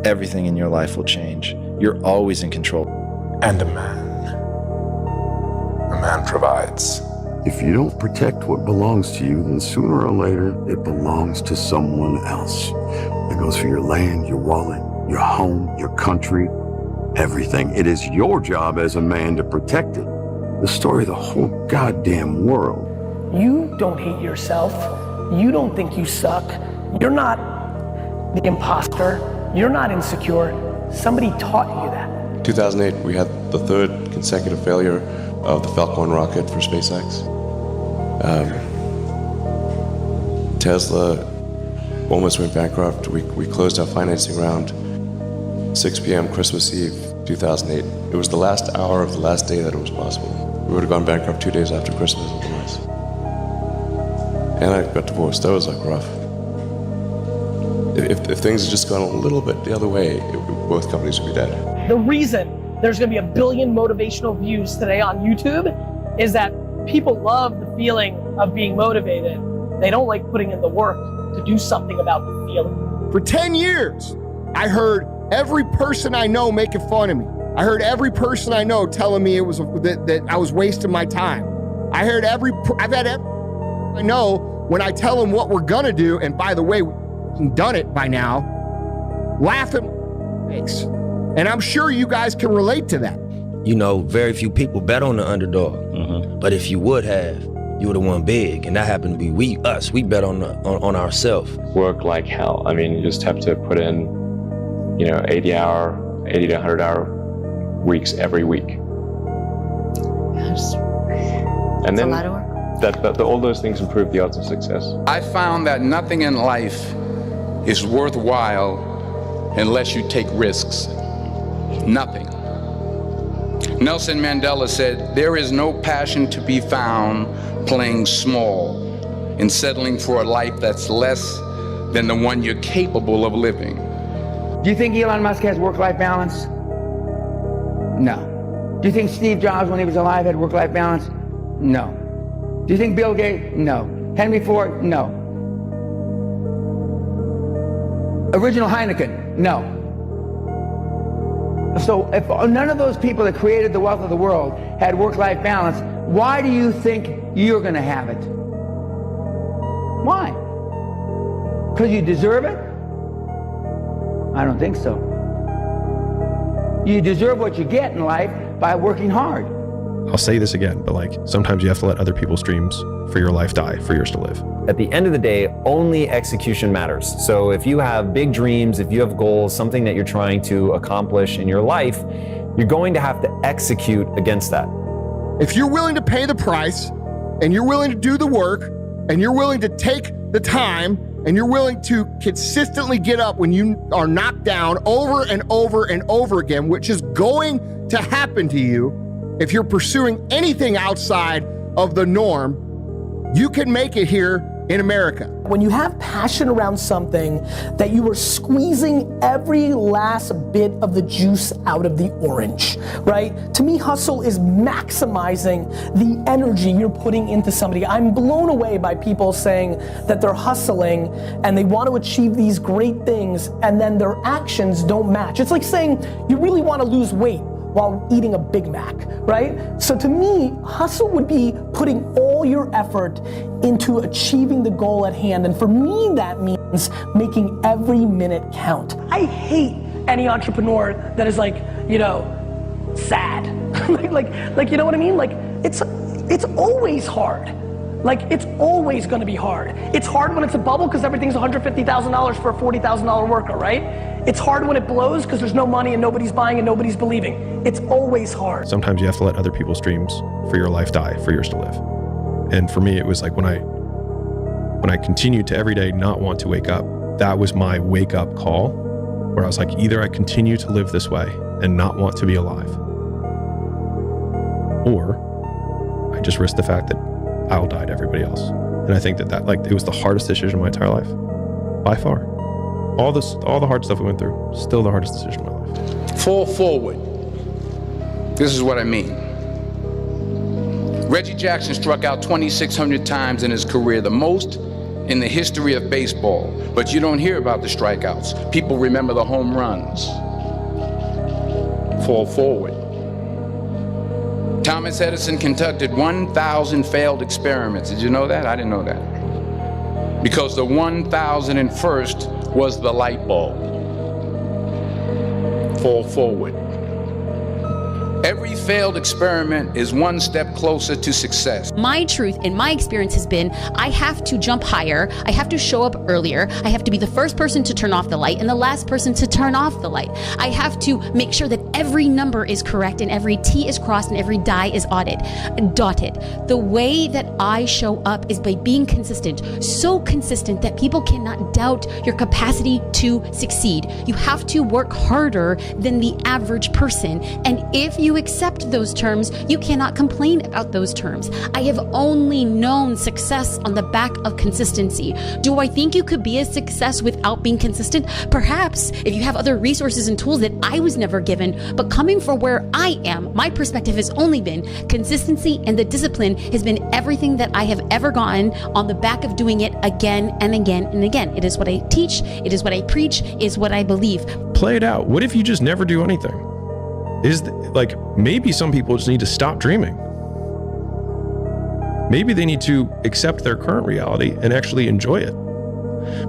Everything in your life will change. You're always in control. And a man provides. If you don't protect what belongs to you, then sooner or later, it belongs to someone else. It goes for your land, your wallet, your home, your country, everything. It is your job as a man to protect it. The story of the whole goddamn world. You don't hate yourself. You don't think you suck. You're not the imposter. You're not insecure. Somebody taught you that. 2008, we had the third consecutive failure of the Falcon rocket for SpaceX. Tesla almost went bankrupt. We closed our financing round 6 p.m. Christmas Eve, 2008. It was the last hour of the last day that it was possible. We would have gone bankrupt 2 days after Christmas otherwise. And I got divorced. That was like rough. If things had just gone a little bit the other way, both companies would be dead. The reason there's gonna be 1 billion motivational views today on YouTube is that people love the feeling of being motivated. They don't like putting in the work to do something about the feeling. For 10 years, I heard every person I know making fun of me. I heard every person I know telling me it was that I was wasting my time. I've had every I know when I tell them what we're gonna do, and by the way, we've done it by now, laugh at mistakes. And I'm sure you guys can relate to that. You know, very few people bet on the underdog. But if you would have, you would have won big. And that happened to be we bet on ourselves. Work like hell. I mean, you just have to put in, 80 to 100 hour weeks every week. And then a lot of work. All those things improve the odds of success. I found that nothing in life is worthwhile unless you take risks. Nothing. Nelson Mandela said, "There is no passion to be found playing small and settling for a life that's less than the one you're capable of living." Do you think Elon Musk has work-life balance? No. Do you think Steve Jobs, when he was alive, had work-life balance? No. Do you think Bill Gates? No. Henry Ford? No. Original Heineken? No. So if none of those people that created the wealth of the world had work-life balance, why do you think you're going to have it? Why? Because you deserve it? I don't think so. You deserve what you get in life by working hard. I'll say this again, but sometimes you have to let other people's dreams for your life die for yours to live. At the end of the day, only execution matters. So if you have big dreams, if you have goals, something that you're trying to accomplish in your life, you're going to have to execute against that. If you're willing to pay the price, and you're willing to do the work, and you're willing to take the time, and you're willing to consistently get up when you are knocked down over and over and over again, which is going to happen to you if you're pursuing anything outside of the norm, you can make it here in America. When you have passion around something that you are squeezing every last bit of the juice out of the orange, right? To me, hustle is maximizing the energy you're putting into somebody. I'm blown away by people saying that they're hustling and they want to achieve these great things and then their actions don't match. It's like saying you really want to lose weight while eating a Big Mac, right? So to me, hustle would be putting all your effort into achieving the goal at hand. And for me, that means making every minute count. I hate any entrepreneur that is sad. like, you know what I mean? It's always hard. Like, it's always gonna be hard. It's hard when it's a bubble because everything's $150,000 for a $40,000 worker, right? It's hard when it blows because there's no money and nobody's buying and nobody's believing. It's always hard. Sometimes you have to let other people's dreams for your life die for yours to live. And for me, it was like when I continued to every day not want to wake up, that was my wake up call, where I was like, either I continue to live this way and not want to be alive, or I just risk the fact that I'll die to everybody else. And I think that like, it was the hardest decision of my entire life, by far. All the hard stuff we went through, still the hardest decision of my life. Fall forward. This is what I mean. Reggie Jackson struck out 2,600 times in his career, the most in the history of baseball. But you don't hear about the strikeouts. People remember the home runs. Fall forward. Thomas Edison conducted 1,000 failed experiments. Did you know that? I didn't know that. Because the 1,001st was the light bulb. Fall forward. Every failed experiment is one step closer to success. My truth in my experience has been, I have to jump higher, I have to show up earlier, I have to be the first person to turn off the light and the last person to turn off the light. I have to make sure that every number is correct and every T is crossed and every die is dotted. The way that I show up is by being consistent, so consistent that people cannot doubt your capacity to succeed. You have to work harder than the average person, and if you accept those terms, you cannot complain about those terms. I have only known success on the back of consistency. Do I think you could be a success without being consistent? Perhaps, if you have other resources and tools that I was never given, but coming from where I am, my perspective has only been consistency, and the discipline has been everything that I have ever gotten on the back of doing it again and again and again. It is what I teach, it is what I preach, it is what I believe. Play it out. What if you just never do anything? Like, maybe some people just need to stop dreaming. Maybe they need to accept their current reality and actually enjoy it.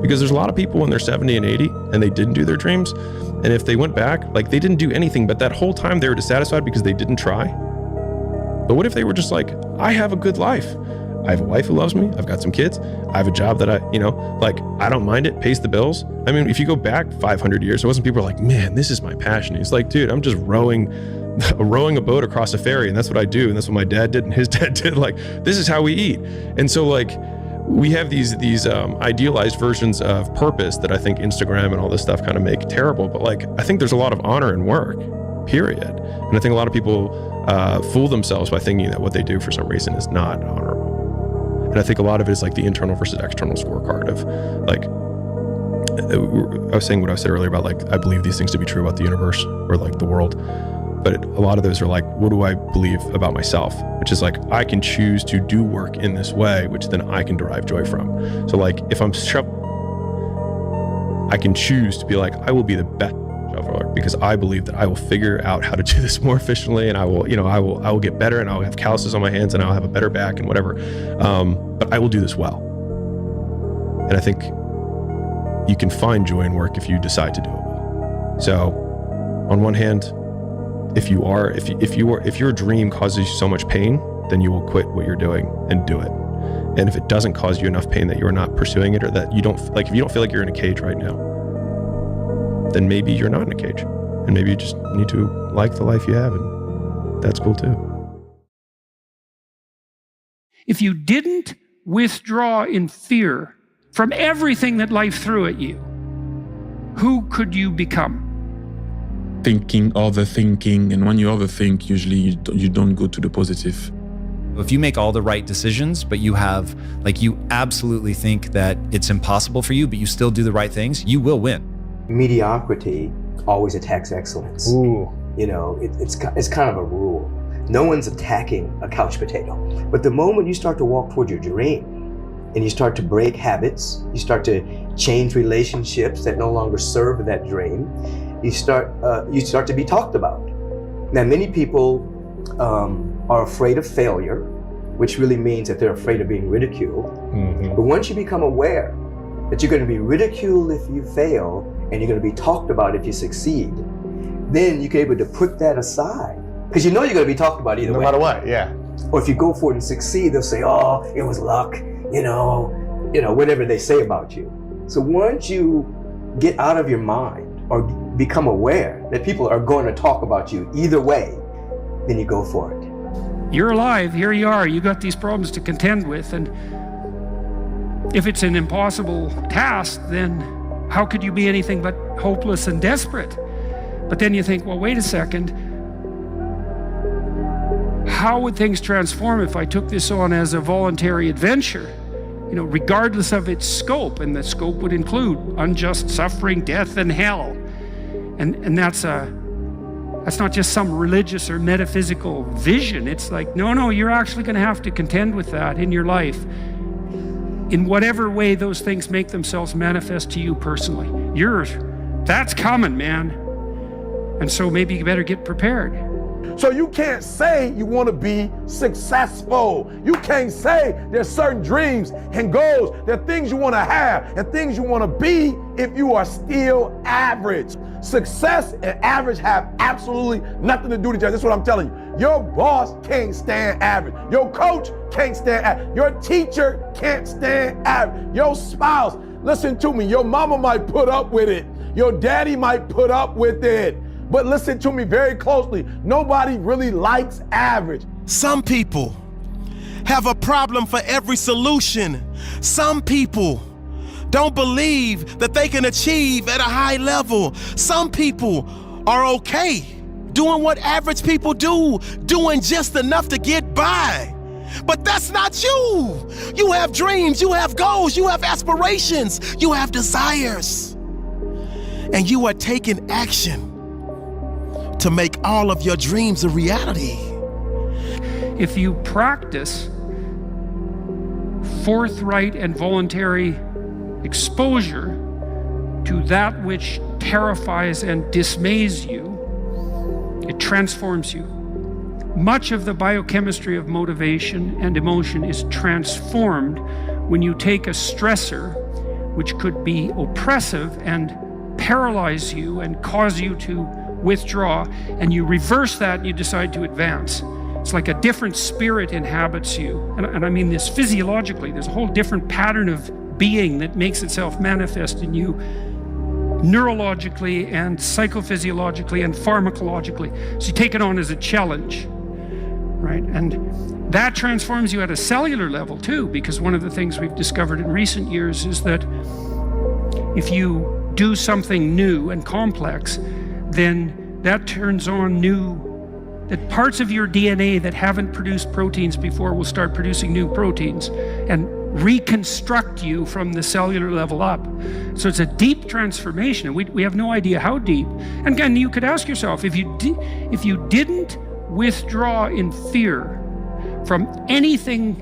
Because there's a lot of people when they're 70 and 80 and they didn't do their dreams. And if they went back, like, they didn't do anything, but that whole time they were dissatisfied because they didn't try. But what if they were just like, I have a good life. I have a wife who loves me. I've got some kids. I have a job that I don't mind it, pays the bills. I mean, if you go back 500 years, it wasn't people were like, man, this is my passion. He's like, dude, I'm just rowing a boat across a ferry, and that's what I do. And that's what my dad did and his dad did. Like, this is how we eat. And so, like, we have these idealized versions of purpose that I think Instagram and all this stuff kind of make terrible. But like, I think there's a lot of honor in work, period. And I think a lot of people fool themselves by thinking that what they do for some reason is not honorable. And I think a lot of it is like the internal versus external scorecard of, like, I was saying what I said earlier about, like, I believe these things to be true about the universe or like the world. But a lot of those are like, what do I believe about myself? Which is like, I can choose to do work in this way, which then I can derive joy from. So like, if I'm I can choose to be like, I will be the best shoveler because I believe that I will figure out how to do this more efficiently, and I will get better, and I'll have calluses on my hands, and I'll have a better back and whatever. But I will do this well. And I think you can find joy in work if you decide to do it well. So on one hand, if your dream causes you so much pain, then you will quit what you're doing and do it. And if it doesn't cause you enough pain that you're not pursuing it, or that you don't, like, if you don't feel like you're in a cage right now, then maybe you're not in a cage, and maybe you just need to like the life you have, and that's cool too. If you didn't withdraw in fear from everything that life threw at you, who could you become? Overthinking, and when you overthink, usually you don't go to the positive. If you make all the right decisions, but you have, like, you absolutely think that it's impossible for you, but you still do the right things, you will win. Mediocrity always attacks excellence. Ooh. You know, it's kind of a rule. No one's attacking a couch potato. But the moment you start to walk toward your dream, and you start to break habits, you start to change relationships that no longer serve that dream, you start to be talked about. Now, many people are afraid of failure, which really means that they're afraid of being ridiculed. Mm-hmm. But once you become aware that you're going to be ridiculed if you fail, and you're going to be talked about if you succeed, then you're able to put that aside. Because you know you're going to be talked about either way. No matter what, yeah. Or if you go for it and succeed, they'll say, oh, it was luck, whatever they say about you. So once you get out of your mind or become aware that people are going to talk about you either way, then you go for it. You're alive, here you are, you got these problems to contend with, and if it's an impossible task, then how could you be anything but hopeless and desperate? But then you think, well, wait a second, how would things transform if I took this on as a voluntary adventure? Regardless of its scope, and the scope would include unjust suffering, death, and hell. And that's not just some religious or metaphysical vision. It's like, no, you're actually going to have to contend with that in your life, in whatever way those things make themselves manifest to you personally. That's coming, man. And so maybe you better get prepared. So you can't say you want to be successful. You can't say there's certain dreams and goals, there are things you want to have and things you want to be if you are still average. Success and average have absolutely nothing to do with each other. That's what I'm telling you. Your boss can't stand average. Your coach can't stand average. Your teacher can't stand average. Your spouse, listen to me, your mama might put up with it. Your daddy might put up with it. But listen to me very closely. Nobody really likes average. Some people have a problem for every solution. Some people don't believe that they can achieve at a high level. Some people are okay doing what average people do, doing just enough to get by. But that's not you. You have dreams, you have goals, you have aspirations, you have desires. And you are taking action to make all of your dreams a reality. If you practice forthright and voluntary exposure to that which terrifies and dismays you, it transforms you. Much of the biochemistry of motivation and emotion is transformed when you take a stressor, which could be oppressive and paralyze you and cause you to withdraw, and you reverse that and you decide to advance. It's like a different spirit inhabits you. And I mean this physiologically. There's a whole different pattern of being that makes itself manifest in you neurologically and psychophysiologically and pharmacologically. So you take it on as a challenge, right? And that transforms you at a cellular level too, because one of the things we've discovered in recent years is that if you do something new and complex, then that turns on that parts of your DNA that haven't produced proteins before will start producing new proteins and reconstruct you from the cellular level up. So it's a deep transformation, and we have no idea how deep. And again, you could ask yourself, if you didn't withdraw in fear from anything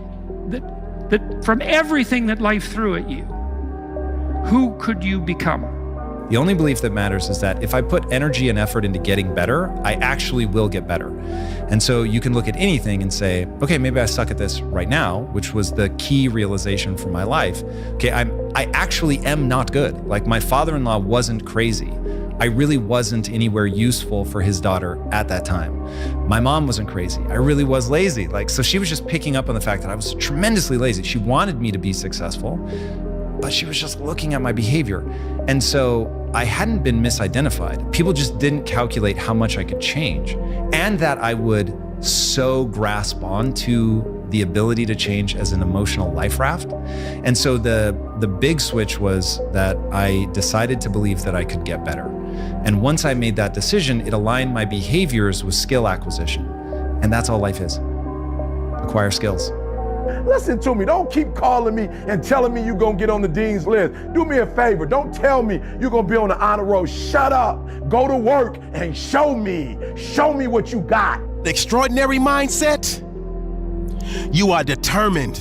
from everything that life threw at you, who could you become? The only belief that matters is that if I put energy and effort into getting better, I actually will get better. And so you can look at anything and say, okay, maybe I suck at this right now, which was the key realization for my life. Okay, I actually am not good. Like, my father-in-law wasn't crazy. I really wasn't anywhere useful for his daughter at that time. My mom wasn't crazy. I really was lazy. So she was just picking up on the fact that I was tremendously lazy. She wanted me to be successful, but she was just looking at my behavior. And so I hadn't been misidentified. People just didn't calculate how much I could change, and that I would so grasp onto the ability to change as an emotional life raft. And so the big switch was that I decided to believe that I could get better. And once I made that decision, it aligned my behaviors with skill acquisition. And that's all life is. Acquire skills. Listen to me, don't keep calling me and telling me you're gonna get on the dean's list. Do me a favor, don't tell me you're gonna be on the honor roll. Shut up, go to work and show me what you got. The extraordinary mindset, you are determined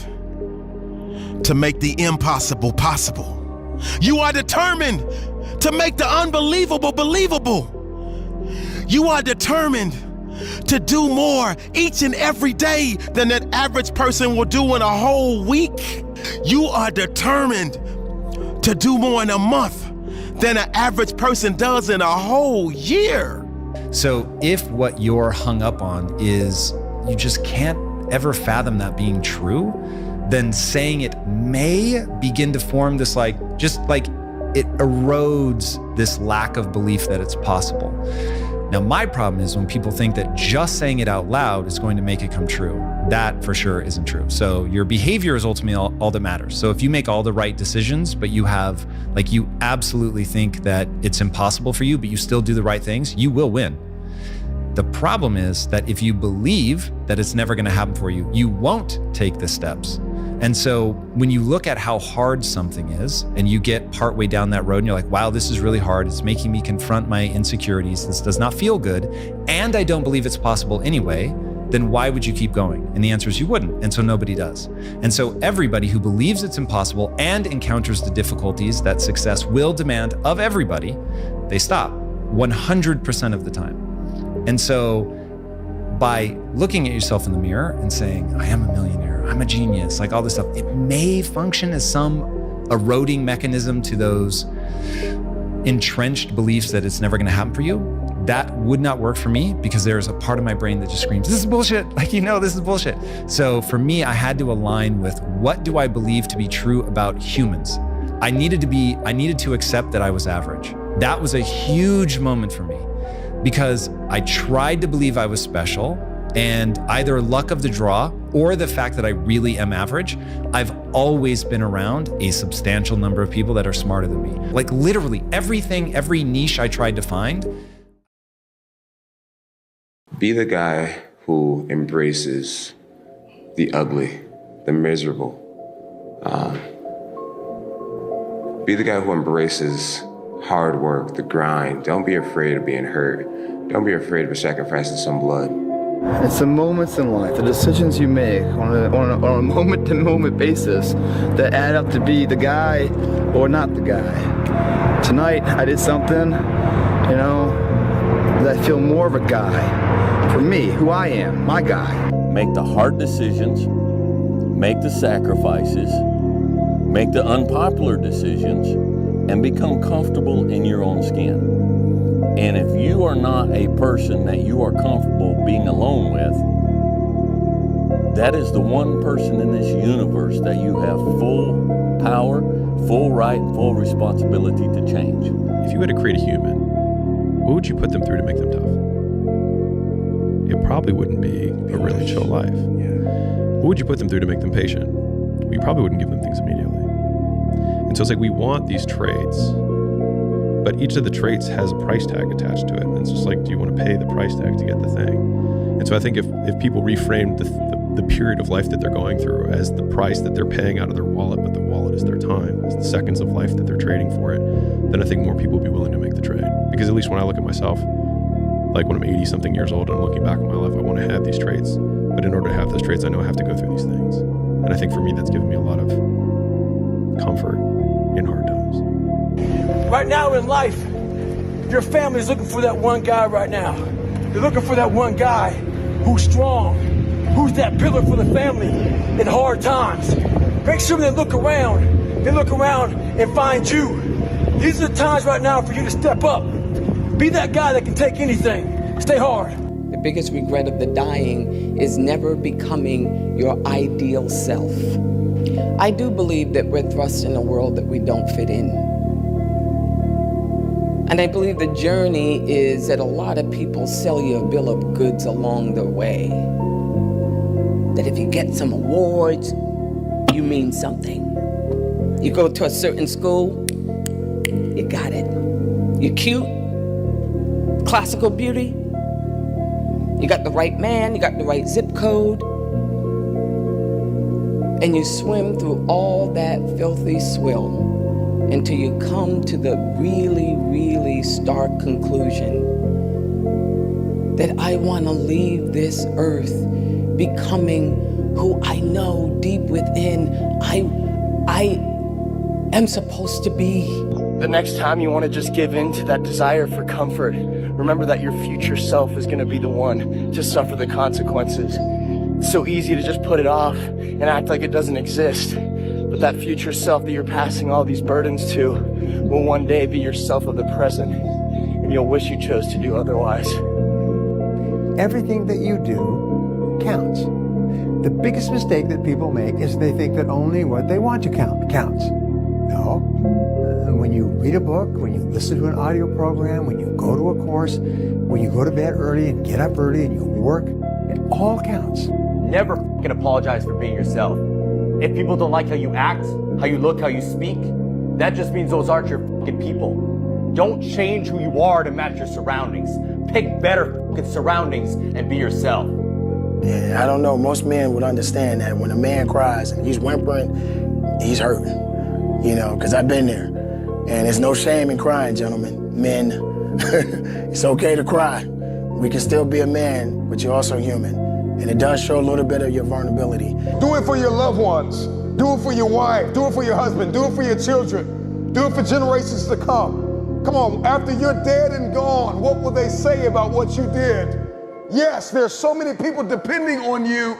to make the impossible possible. You are determined to make the unbelievable believable. You are determined to do more each and every day than that average person will do in a whole week. You are determined to do more in a month than an average person does in a whole year. So if what you're hung up on is you just can't ever fathom that being true, then saying it may begin to form this it erodes this lack of belief that it's possible. Now, my problem is when people think that just saying it out loud is going to make it come true. That for sure isn't true. So your behavior is ultimately all that matters. So if you make all the right decisions, but you have, you absolutely think that it's impossible for you, but you still do the right things, you will win. The problem is that if you believe that it's never going to happen for you, you won't take the steps. And so when you look at how hard something is and you get partway down that road and you're like, wow, this is really hard. It's making me confront my insecurities. This does not feel good. And I don't believe it's possible anyway. Then why would you keep going? And the answer is you wouldn't. And so nobody does. And so everybody who believes it's impossible and encounters the difficulties that success will demand of everybody, they stop 100% of the time. And so by looking at yourself in the mirror and saying, I am a millionaire, I'm a genius, all this stuff, it may function as some eroding mechanism to those entrenched beliefs that it's never going to happen for you. That would not work for me because there's a part of my brain that just screams, this is bullshit. This is bullshit. So for me, I had to align with what do I believe to be true about humans? I needed to accept that I was average. That was a huge moment for me because I tried to believe I was special, and either luck of the draw or the fact that I really am average, I've always been around a substantial number of people that are smarter than me. Literally everything, every niche I tried to find. Be the guy who embraces the ugly, the miserable. Be the guy who embraces hard work, the grind. Don't be afraid of being hurt. Don't be afraid of sacrificing some blood. It's the moments in life, the decisions you make on a moment-to-moment basis that add up to be the guy or not the guy. Tonight, I did something, that I feel more of a guy. For me, who I am, my guy. Make the hard decisions, make the sacrifices, make the unpopular decisions, and become comfortable in your own skin. And if you are not a person that you are comfortable being alone with, that is the one person in this universe that you have full power, full right, full responsibility to change. If you had to create a human, what would you put them through to make them tough? It probably wouldn't be a really chill life. What would you put them through to make them patient? Well, you probably wouldn't give them things immediately. And so it's we want these traits, but each of the traits has a price tag attached to it. And it's just do you want to pay the price tag to get the thing? And so I think if people reframed the period of life that they're going through as the price that they're paying out of their wallet, but the wallet is their time, is the seconds of life that they're trading for it, then I think more people will be willing to make the trade. Because at least when I look at myself, when I'm 80 something years old and I'm looking back on my life, I want to have these traits. But in order to have those traits, I know I have to go through these things. And I think for me, that's given me a lot of comfort in hard times. Right now in life, your family's looking for that one guy right now. They're looking for that one guy who's strong, who's that pillar for the family in hard times. Make sure they look around and find you. These are the times right now for you to step up. Be that guy that can take anything. Stay hard. The biggest regret of the dying is never becoming your ideal self. I do believe that we're thrust in a world that we don't fit in. And I believe the journey is that a lot of people sell you a bill of goods along the way. That if you get some awards, you mean something. You go to a certain school, you got it. You're cute, classical beauty, you got the right man, you got the right zip code, and you swim through all that filthy swill until you come to the really, really stark conclusion that I want to leave this earth becoming who I know deep within I am supposed to be. The next time you want to just give in to that desire for comfort, remember that your future self is going to be the one to suffer the consequences. It's so easy to just put it off and act like it doesn't exist. But that future self that you're passing all these burdens to will one day be yourself of the present, and you'll wish you chose to do otherwise. Everything that you do counts. The biggest mistake that people make is they think that only what they want to count counts. No. When you read a book, when you listen to an audio program, when you go to a course, when you go to bed early and get up early and you work, it all counts. Never fucking apologize for being yourself. If people don't like how you act, how you look, how you speak, that just means those aren't your fucking people. Don't change who you are to match your surroundings. Pick better fucking surroundings and be yourself. Yeah, I don't know. Most men would understand that when a man cries and he's whimpering, he's hurting. You know, because I've been there. And there's no shame in crying, gentlemen. Men, it's okay to cry. We can still be a man, but you're also human. And it does show a little bit of your vulnerability. Do it for your loved ones. Do it for your wife. Do it for your husband. Do it for your children. Do it for generations to come. Come on, after you're dead and gone, what will they say about what you did? Yes, there's so many people depending on you,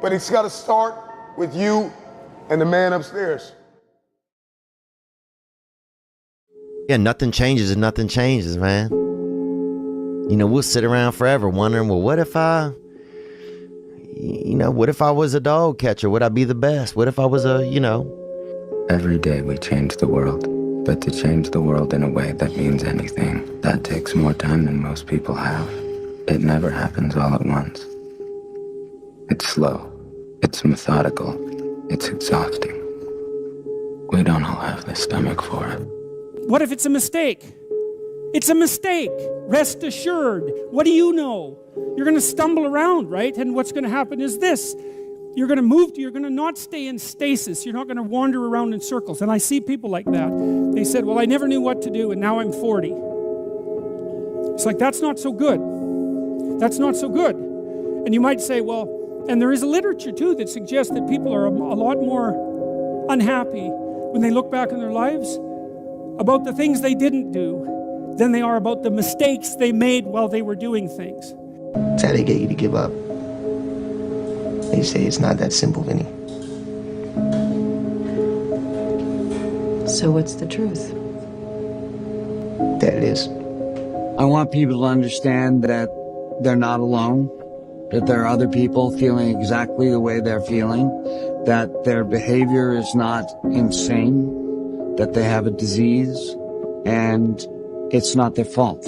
but it's got to start with you and the man upstairs. Yeah, nothing changes and nothing changes, man. You know, we'll sit around forever wondering, well, what if I was a dog catcher? Would I be the best? What if I was Every day we change the world, but to change the world in a way that means anything, that takes more time than most people have. It never happens all at once. It's slow, it's methodical, it's exhausting. We don't all have the stomach for it. What if it's a mistake? It's a mistake. Rest assured. What do you know? You're going to stumble around, right? And what's going to happen is this. You're going to not stay in stasis. You're not going to wander around in circles. And I see people like that. They said, well, I never knew what to do, and now I'm 40. It's like, that's not so good. That's not so good. And you might say, well, and there is a literature, too, that suggests that people are a lot more unhappy when they look back in their lives about the things they didn't do than they are about the mistakes they made while they were doing things. That's how they get you to give up. They say it's not that simple, Vinny. So what's the truth? That it is. I want people to understand that they're not alone, that there are other people feeling exactly the way they're feeling, that their behavior is not insane, that they have a disease, and it's not their fault.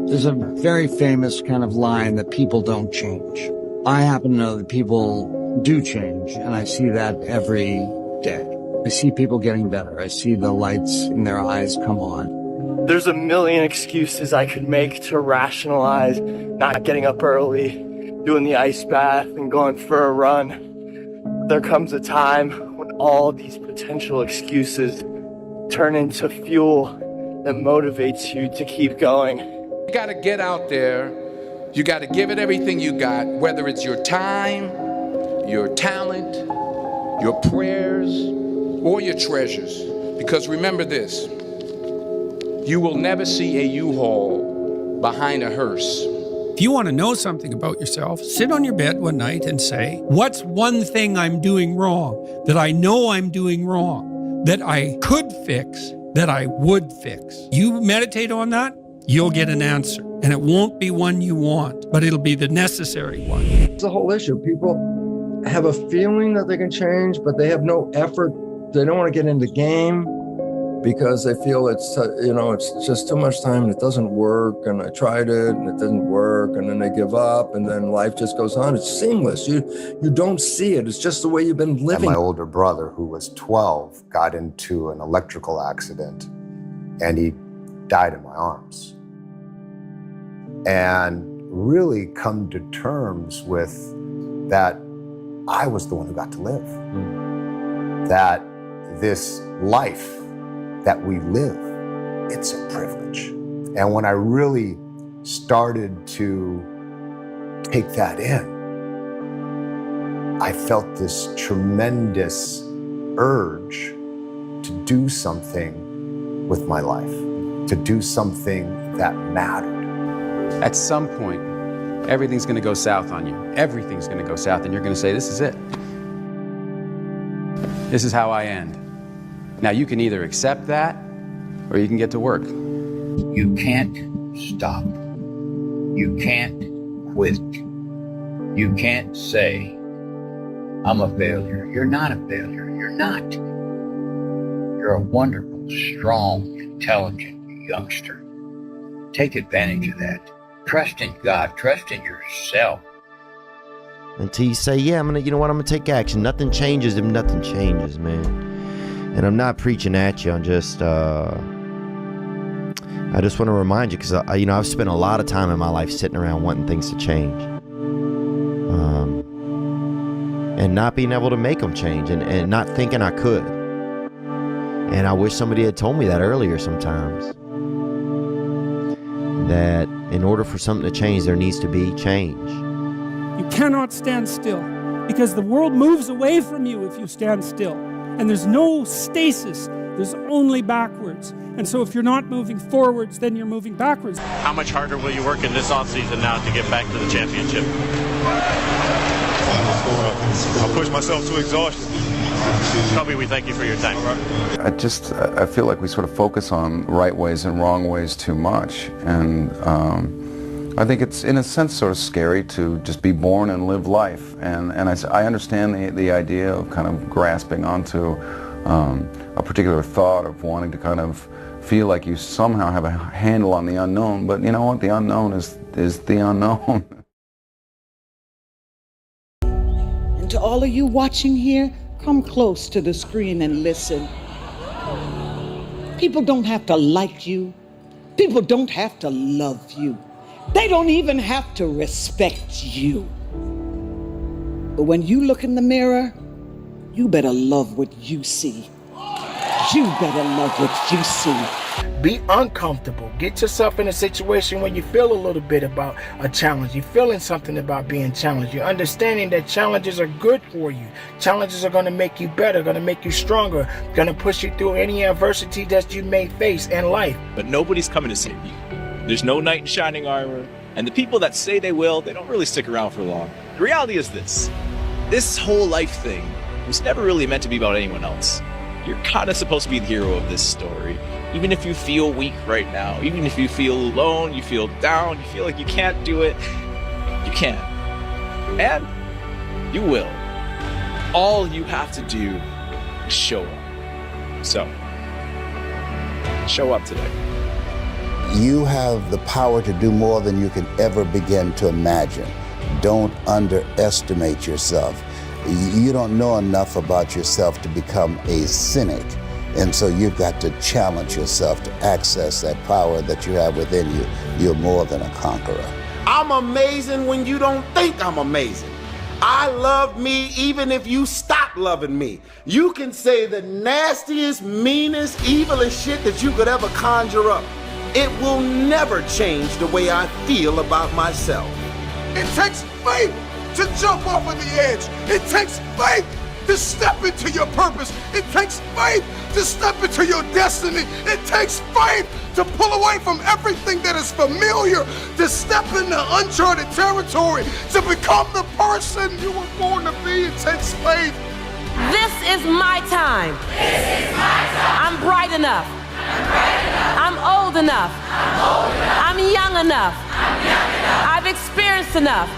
There's a very famous kind of line that people don't change. I happen to know that people do change, and I see that every day. I see people getting better. I see the lights in their eyes come on. There's a million excuses I could make to rationalize not getting up early, doing the ice bath, and going for a run. There comes a time when all these potential excuses turn into fuel that motivates you to keep going. You gotta get out there. You gotta give it everything you got, whether it's your time, your talent, your prayers, or your treasures. Because remember this, you will never see a U-Haul behind a hearse. If you want to know something about yourself, sit on your bed one night and say, what's one thing I'm doing wrong, that I know I'm doing wrong, that I could fix, that I would fix? You meditate on that, you'll get an answer. And it won't be one you want, but it'll be the necessary one. It's a whole issue. People have a feeling that they can change, but they have no effort. They don't want to get in the game because they feel it's just too much time and it doesn't work. And I tried it and it didn't work. And then they give up and then life just goes on. It's seamless. You don't see it. It's just the way you've been living. And my older brother, who was 12, got into an electrical accident and he died in my arms. And really come to terms with that I was the one who got to live. That this life that we live, it's a privilege. And when I really started to take that in, I felt this tremendous urge to do something with my life, to do something that mattered. At some point, everything's going to go south on you. Everything's going to go south, and you're going to say, this is it. This is how I end. Now, you can either accept that, or you can get to work. You can't stop. You can't quit. You can't say, I'm a failure. You're not a failure. You're not. You're a wonderful, strong, intelligent youngster. Take advantage of that. Trust in God. Trust in yourself. Until you say, yeah, I'm gonna take action. Nothing changes if nothing changes, man. And I'm not preaching at you. I'm just, I just want to remind you, because I've spent a lot of time in my life sitting around wanting things to change, and not being able to make them change, and not thinking I could. And I wish somebody had told me that earlier sometimes, that in order for something to change, there needs to be change. You cannot stand still, because the world moves away from you if you stand still. And there's no stasis, there's only backwards. And so if you're not moving forwards, then you're moving backwards. How much harder will you work in this offseason now to get back to the championship? I'll push myself to exhaustion. Kobe, we thank you for your time. I feel like we sort of focus on right ways and wrong ways too much. And I think it's, in a sense, sort of scary to just be born and live life. And I understand the idea of kind of grasping onto a particular thought of wanting to kind of feel like you somehow have a handle on the unknown. But you know what? The unknown is the unknown. And to all of you watching here, come close to the screen and listen. People don't have to like you. People don't have to love you. They don't even have to respect you. But when you look in the mirror, you better love what you see. You better love what you see. Be uncomfortable. Get yourself in a situation where you feel a little bit about a challenge. You're feeling something about being challenged. You're understanding that challenges are good for you. Challenges are going to make you better, going to make you stronger, going to push you through any adversity that you may face in life. But nobody's coming to save you. There's no knight in shining armor, and the people that say they will, they don't really stick around for long. The reality is this whole life thing was never really meant to be about anyone else. You're kind of supposed to be the hero of this story. Even if you feel weak right now, even if you feel alone, you feel down, you feel like you can't do it, you can. And you will. All you have to do is show up. So, show up today. You have the power to do more than you can ever begin to imagine. Don't underestimate yourself. You don't know enough about yourself to become a cynic. And so you've got to challenge yourself to access that power that you have within you. You're more than a conqueror. I'm amazing when you don't think I'm amazing. I love me even if you stop loving me. You can say the nastiest, meanest, evilest shit that you could ever conjure up. It will never change the way I feel about myself. It takes faith to jump off of the edge. It takes faith to step into your purpose. It takes faith to step into your destiny. It takes faith to pull away from everything that is familiar, to step into uncharted territory, to become the person you were born to be. It takes faith. This is my time. This is my time. I'm bright enough. I'm old enough. I'm young enough. I've experienced enough.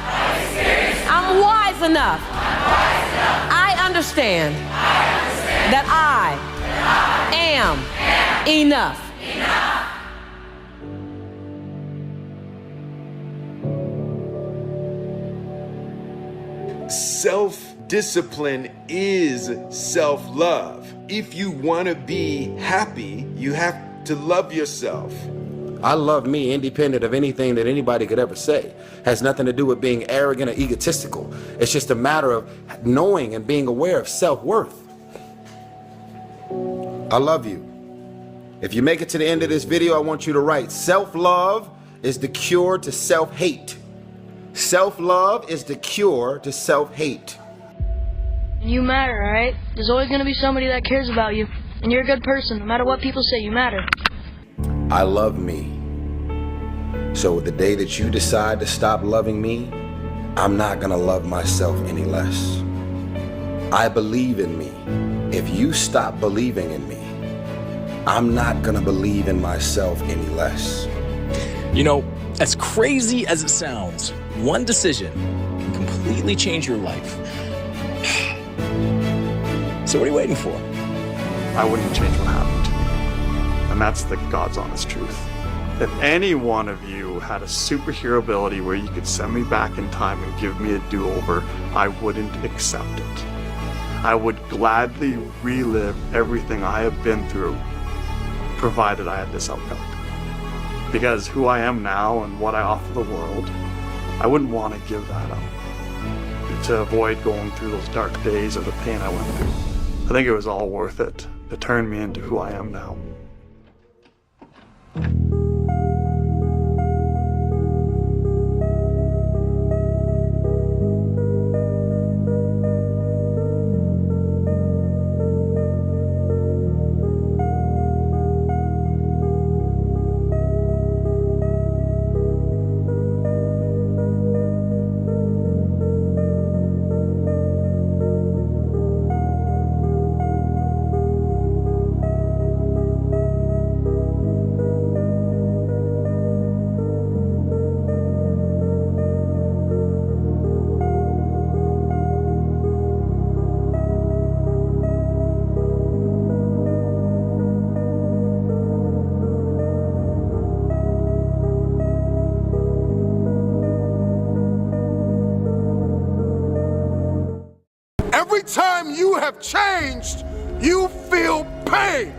I'm wise enough. I understand that I am enough. Self-discipline is self-love. If you want to be happy, you have to love yourself. I love me independent of anything that anybody could ever say. Has nothing to do with being arrogant or egotistical. It's just a matter of knowing and being aware of self-worth. I love you. If you make it to the end of this video, I want you to write, self-love is the cure to self-hate. Self-love is the cure to self-hate. You matter, right? There's always going to be somebody that cares about you. And you're a good person. No matter what people say, you matter. I love me. So the day that you decide to stop loving me, I'm not gonna love myself any less. I believe in me. If you stop believing in me, I'm not gonna believe in myself any less. You know, as crazy as it sounds, one decision can completely change your life. So what are you waiting for? I wouldn't change what happened to me. And that's the God's honest truth. If any one of you had a superhero ability where you could send me back in time and give me a do-over, I wouldn't accept it. I would gladly relive everything I have been through, provided I had this outcome. Because who I am now and what I offer the world, I wouldn't want to give that up to avoid going through those dark days or the pain I went through. I think it was all worth it to turn me into who I am now. Every time you have changed, you feel pain.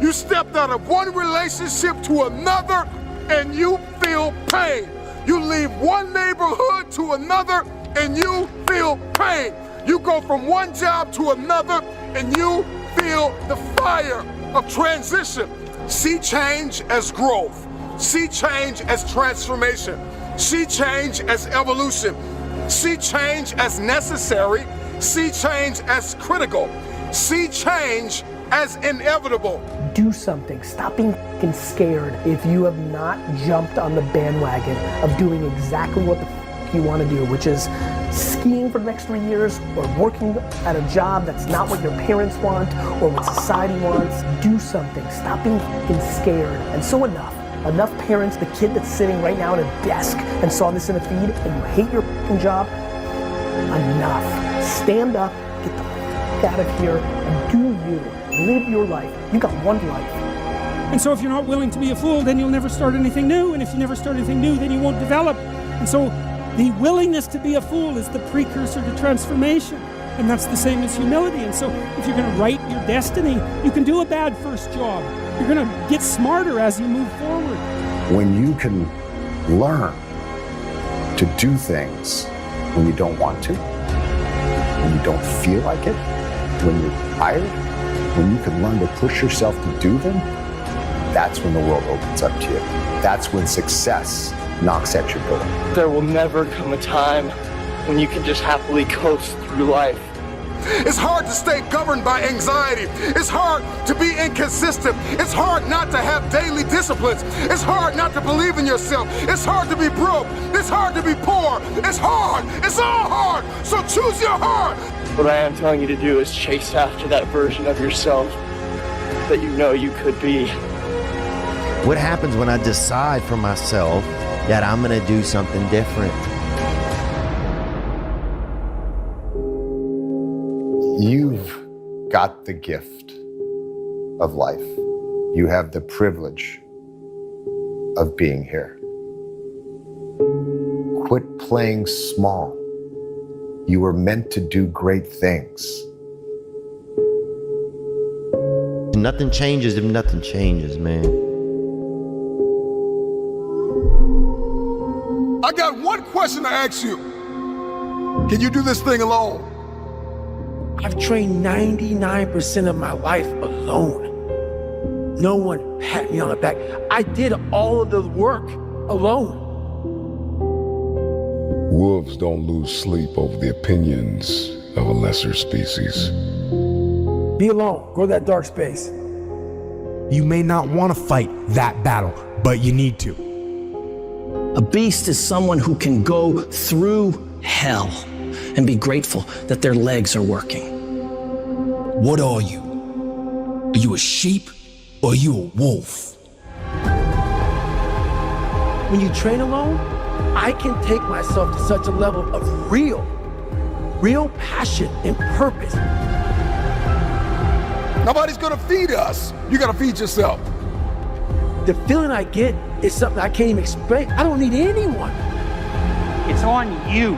You stepped out of one relationship to another and you feel pain. You leave one neighborhood to another and you feel pain. You go from one job to another and you feel the fire of transition. See change as growth. See change as transformation. See change as evolution. See change as necessary. See change as critical. See change as inevitable. Do something. Stop being f***ing scared if you have not jumped on the bandwagon of doing exactly what the f*** you want to do, which is skiing for the next 3 years or working at a job that's not what your parents want or what society wants. Do something. Stop being f***ing scared. And so enough parents, the kid that's sitting right now at a desk and saw this in a feed and you hate your f***ing job, enough. Stand up, get the f*** out of here, and do you. Live your life. You got one life. And so if you're not willing to be a fool, then you'll never start anything new. And if you never start anything new, then you won't develop. And so the willingness to be a fool is the precursor to transformation. And that's the same as humility. And so if you're going to write your destiny, you can do a bad first job. You're going to get smarter as you move forward. When you can learn to do things when you don't want to, when you don't feel like it, when you're tired, when you can learn to push yourself to do them, that's when the world opens up to you. That's when success knocks at your door. There will never come a time when you can just happily coast through life. It's hard to stay governed by anxiety. It's hard to be inconsistent. It's hard not to have daily disciplines. It's hard not to believe in yourself. It's hard to be broke. It's hard to be poor. It's hard. It's all hard. So choose your heart. What I am telling you to do is chase after that version of yourself that you know you could be. What happens when I decide for myself that I'm going to do something different? You've got the gift of life. You have the privilege of being here. Quit playing small. You were meant to do great things. Nothing changes if nothing changes, man. I got one question to ask you. Can you do this thing alone? I've trained 99% of my life alone. No one pat me on the back. I did all of the work alone. Wolves don't lose sleep over the opinions of a lesser species. Be alone. Go to that dark space. You may not want to fight that battle, but you need to. A beast is someone who can go through hell and be grateful that their legs are working. What are you? Are you a sheep or are you a wolf? When you train alone, I can take myself to such a level of real passion and purpose. Nobody's gonna feed us. You gotta feed yourself. The feeling I get is something I can't even explain. I don't need anyone. It's on you.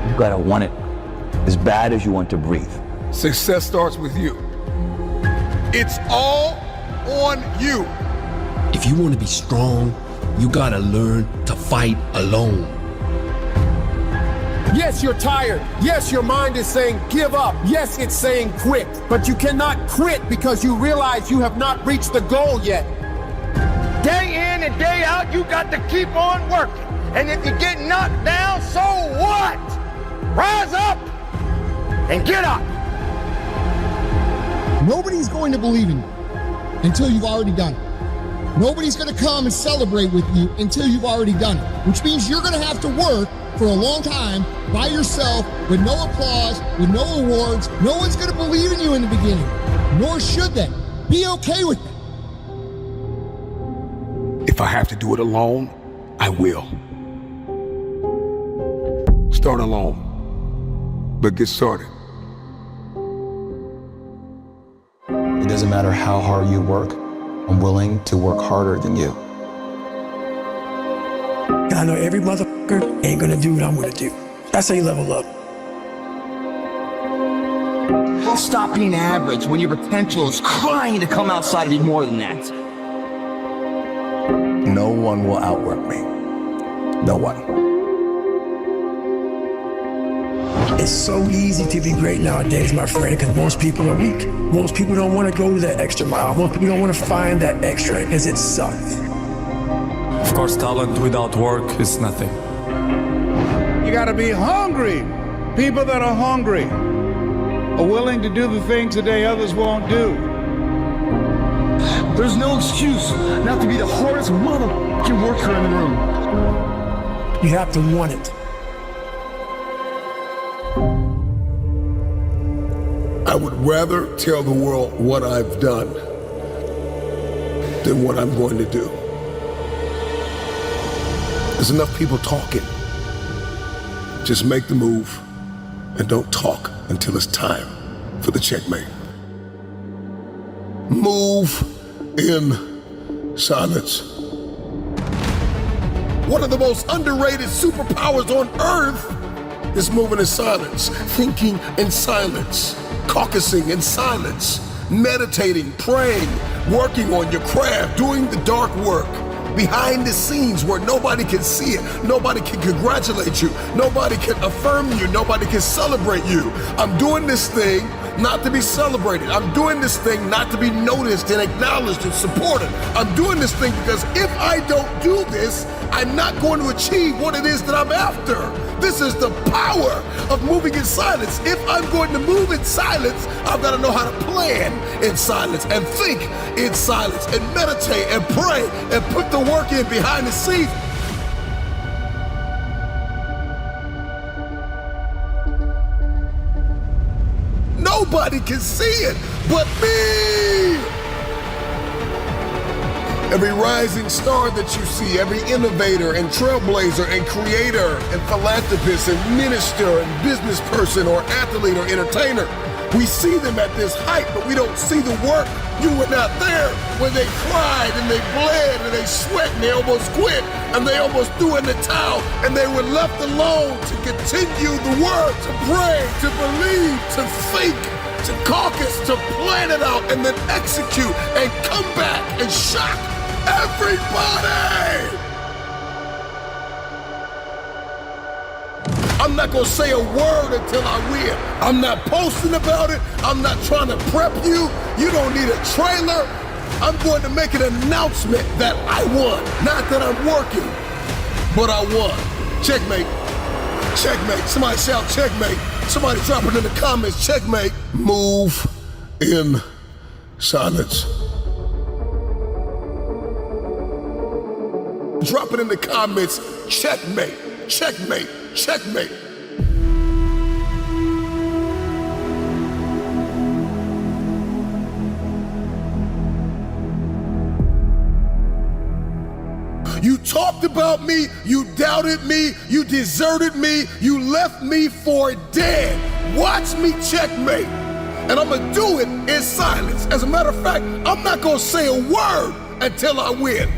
You gotta want it as bad as you want to breathe. Success starts with you. It's all on you. If you want to be strong, you gotta learn to fight alone. Yes, you're tired. Yes, your mind is saying give up. Yes, it's saying quit. But you cannot quit because you realize you have not reached the goal yet. Day in and day out, you got to keep on working. And if you get knocked down, so what? Rise up and get up. Nobody's going to believe in you until you've already done it. Nobody's going to come and celebrate with you until you've already done it, which means you're going to have to work for a long time by yourself with no applause, with no awards. No one's going to believe in you in the beginning, nor should they. Be okay with it. If I have to do it alone, I will. Start alone, but get started. It doesn't matter how hard you work, I'm willing to work harder than you. And I know every motherfucker ain't gonna do what I'm gonna do. That's how you level up. Stop being average when your potential is crying to come outside and be more than that. No one will outwork me. No one. It's so easy to be great nowadays, my friend, because most people are weak. Most people don't want to go that extra mile. Most people don't want to find that extra because it sucks. Of course, talent without work is nothing. You gotta be hungry. People that are hungry are willing to do the things today others won't do. There's no excuse not to be the hardest motherfucking worker in the room. You have to want it. I would rather tell the world what I've done than what I'm going to do. There's enough people talking. Just make the move and don't talk until it's time for the checkmate. Move in silence. One of the most underrated superpowers on earth is moving in silence, thinking in silence, caucusing in silence, meditating, praying, working on your craft, doing the dark work, behind the scenes where nobody can see it, nobody can congratulate you, nobody can affirm you, nobody can celebrate you. I'm doing this thing not to be celebrated. I'm doing this thing not to be noticed and acknowledged and supported. I'm doing this thing because if I don't do this, I'm not going to achieve what it is that I'm after. This is the power of moving in silence. If I'm going to move in silence, I've got to know how to plan in silence and think in silence and meditate and pray and put the work in behind the scenes. Nobody can see it but me. Every rising star that you see, every innovator and trailblazer and creator and philanthropist and minister and business person or athlete or entertainer, we see them at this height, but we don't see the work. You were not there when they cried and they bled and they sweat and they almost quit and they almost threw in the towel and they were left alone to continue the work, to pray, to believe, to think, to caucus, to plan it out and then execute and come back and shock everybody! I'm not gonna say a word until I win. I'm not posting about it. I'm not trying to prep you. You don't need a trailer. I'm going to make an announcement that I won. Not that I'm working, but I won. Checkmate. Checkmate. Somebody shout checkmate. Somebody drop it in the comments. Checkmate. Move in silence. Drop it in the comments. Checkmate. Checkmate. Checkmate. You talked about me, you doubted me, you deserted me, you left me for dead. Watch me checkmate. and I'm gonna do it in silence. As a matter of fact, I'm not gonna say a word until I win.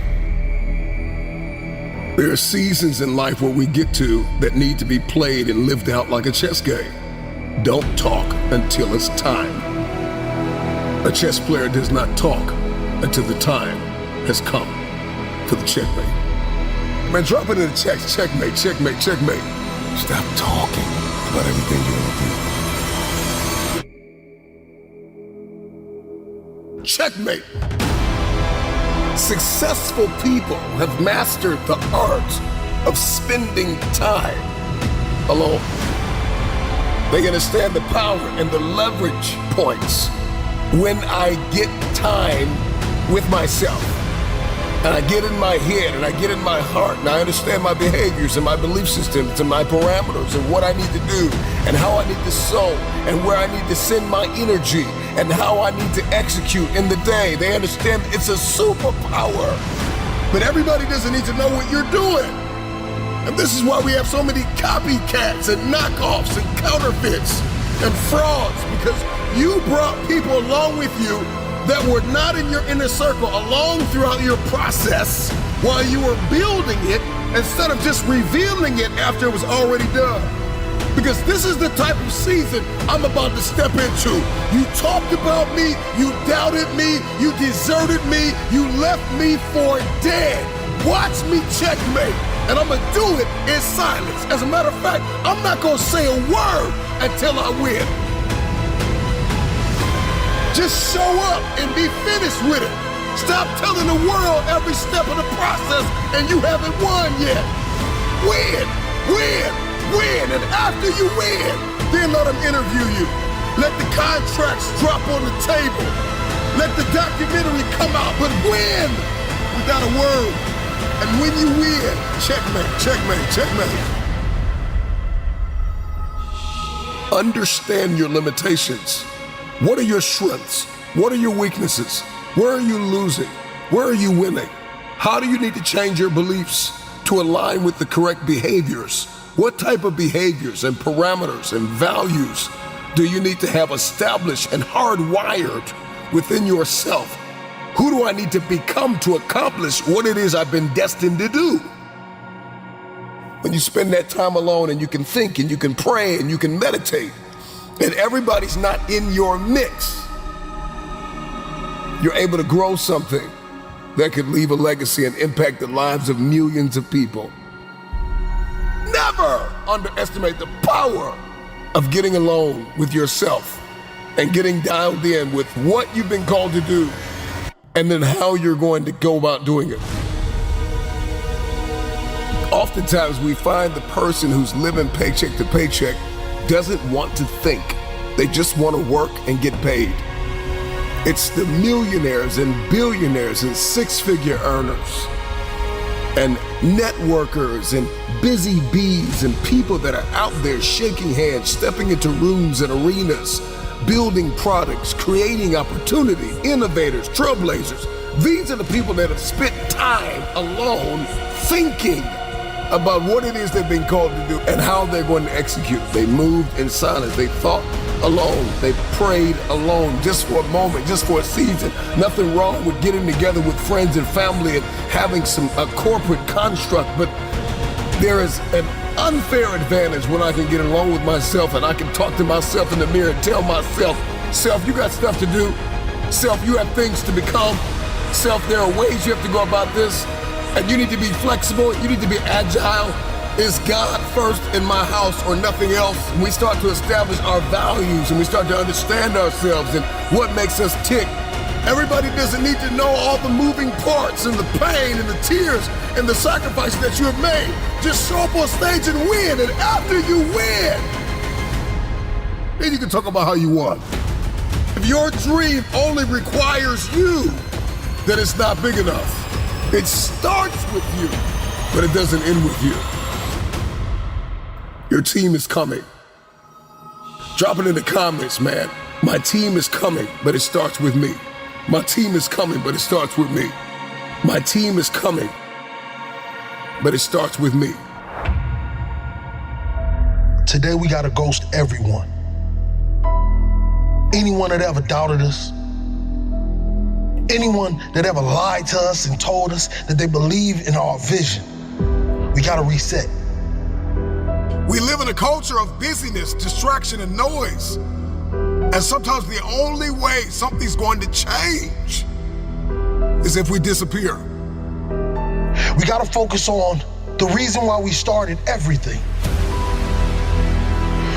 There are seasons in life where we get to that need to be played and lived out like a chess game. Don't talk until it's time. A chess player does not talk until the time has come for the checkmate. Man, drop it in the check. Checkmate, checkmate, checkmate. Stop talking about everything you want to do. Checkmate. Successful people have mastered the art of spending time alone. They understand the power and the leverage points when I get time with myself. And I get in my head and I get in my heart and I understand my behaviors and my belief systems and my parameters and what I need to do and how I need to sow and where I need to send my energy and how I need to execute in the day. They understand it's a superpower. But everybody doesn't need to know what you're doing. And this is why we have so many copycats and knockoffs and counterfeits and frauds, because you brought people along with you that were not in your inner circle along throughout your process while you were building it instead of just revealing it after it was already done. Because this is the type of season I'm about to step into. You talked about me, you doubted me, you deserted me, you left me for dead. Watch me checkmate, and I'm gonna do it in silence. As a matter of fact, I'm not gonna say a word until I win. Just show up and be finished with it. Stop telling the world every step of the process and you haven't won yet. Win, win, win, and after you win, then let them interview you. Let the contracts drop on the table. Let the documentary come out, but win without a word. And when you win, checkmate, checkmate, checkmate. Understand your limitations. What are your strengths? What are your weaknesses? Where are you losing? Where are you winning? How do you need to change your beliefs to align with the correct behaviors? What type of behaviors and parameters and values do you need to have established and hardwired within yourself? Who do I need to become to accomplish what it is I've been destined to do? When you spend that time alone and you can think and you can pray and you can meditate, and everybody's not in your mix, you're able to grow something that could leave a legacy and impact the lives of millions of people. Never underestimate the power of getting alone with yourself and getting dialed in with what you've been called to do and then how you're going to go about doing it. Oftentimes we find the person who's living paycheck to paycheck doesn't want to think. They just want to work and get paid. It's the millionaires and billionaires and six-figure earners and networkers and busy bees and people that are out there shaking hands, stepping into rooms and arenas, building products, creating opportunity, innovators, trailblazers. These are the people that have spent time alone thinking about what it is they've been called to do and how they're going to execute. They moved in silence. They thought alone. They prayed alone, just for a moment, just for a season. Nothing wrong with getting together with friends and family and having a corporate construct, but there is an unfair advantage when I can get along with myself and I can talk to myself in the mirror and tell myself, self, you got stuff to do. Self, you have things to become. Self, there are ways you have to go about this. And you need to be flexible, you need to be agile. Is God first in my house or nothing else? And we start to establish our values and we start to understand ourselves and what makes us tick. Everybody doesn't need to know all the moving parts and the pain and the tears and the sacrifice that you have made. Just show up on stage and win, and after you win, then you can talk about how you won. If your dream only requires you, then it's not big enough. It starts with you, but it doesn't end with you. Your team is coming. Drop it in the comments, man. My team is coming, but it starts with me. My team is coming, but it starts with me. My team is coming, but it starts with me. Today we gotta ghost everyone. anyone that ever doubted us, anyone that ever lied to us and told us that they believe in our vision, we gotta reset. We live in a culture of busyness, distraction, and noise. And sometimes the only way something's going to change is if we disappear. We gotta focus on the reason why we started everything.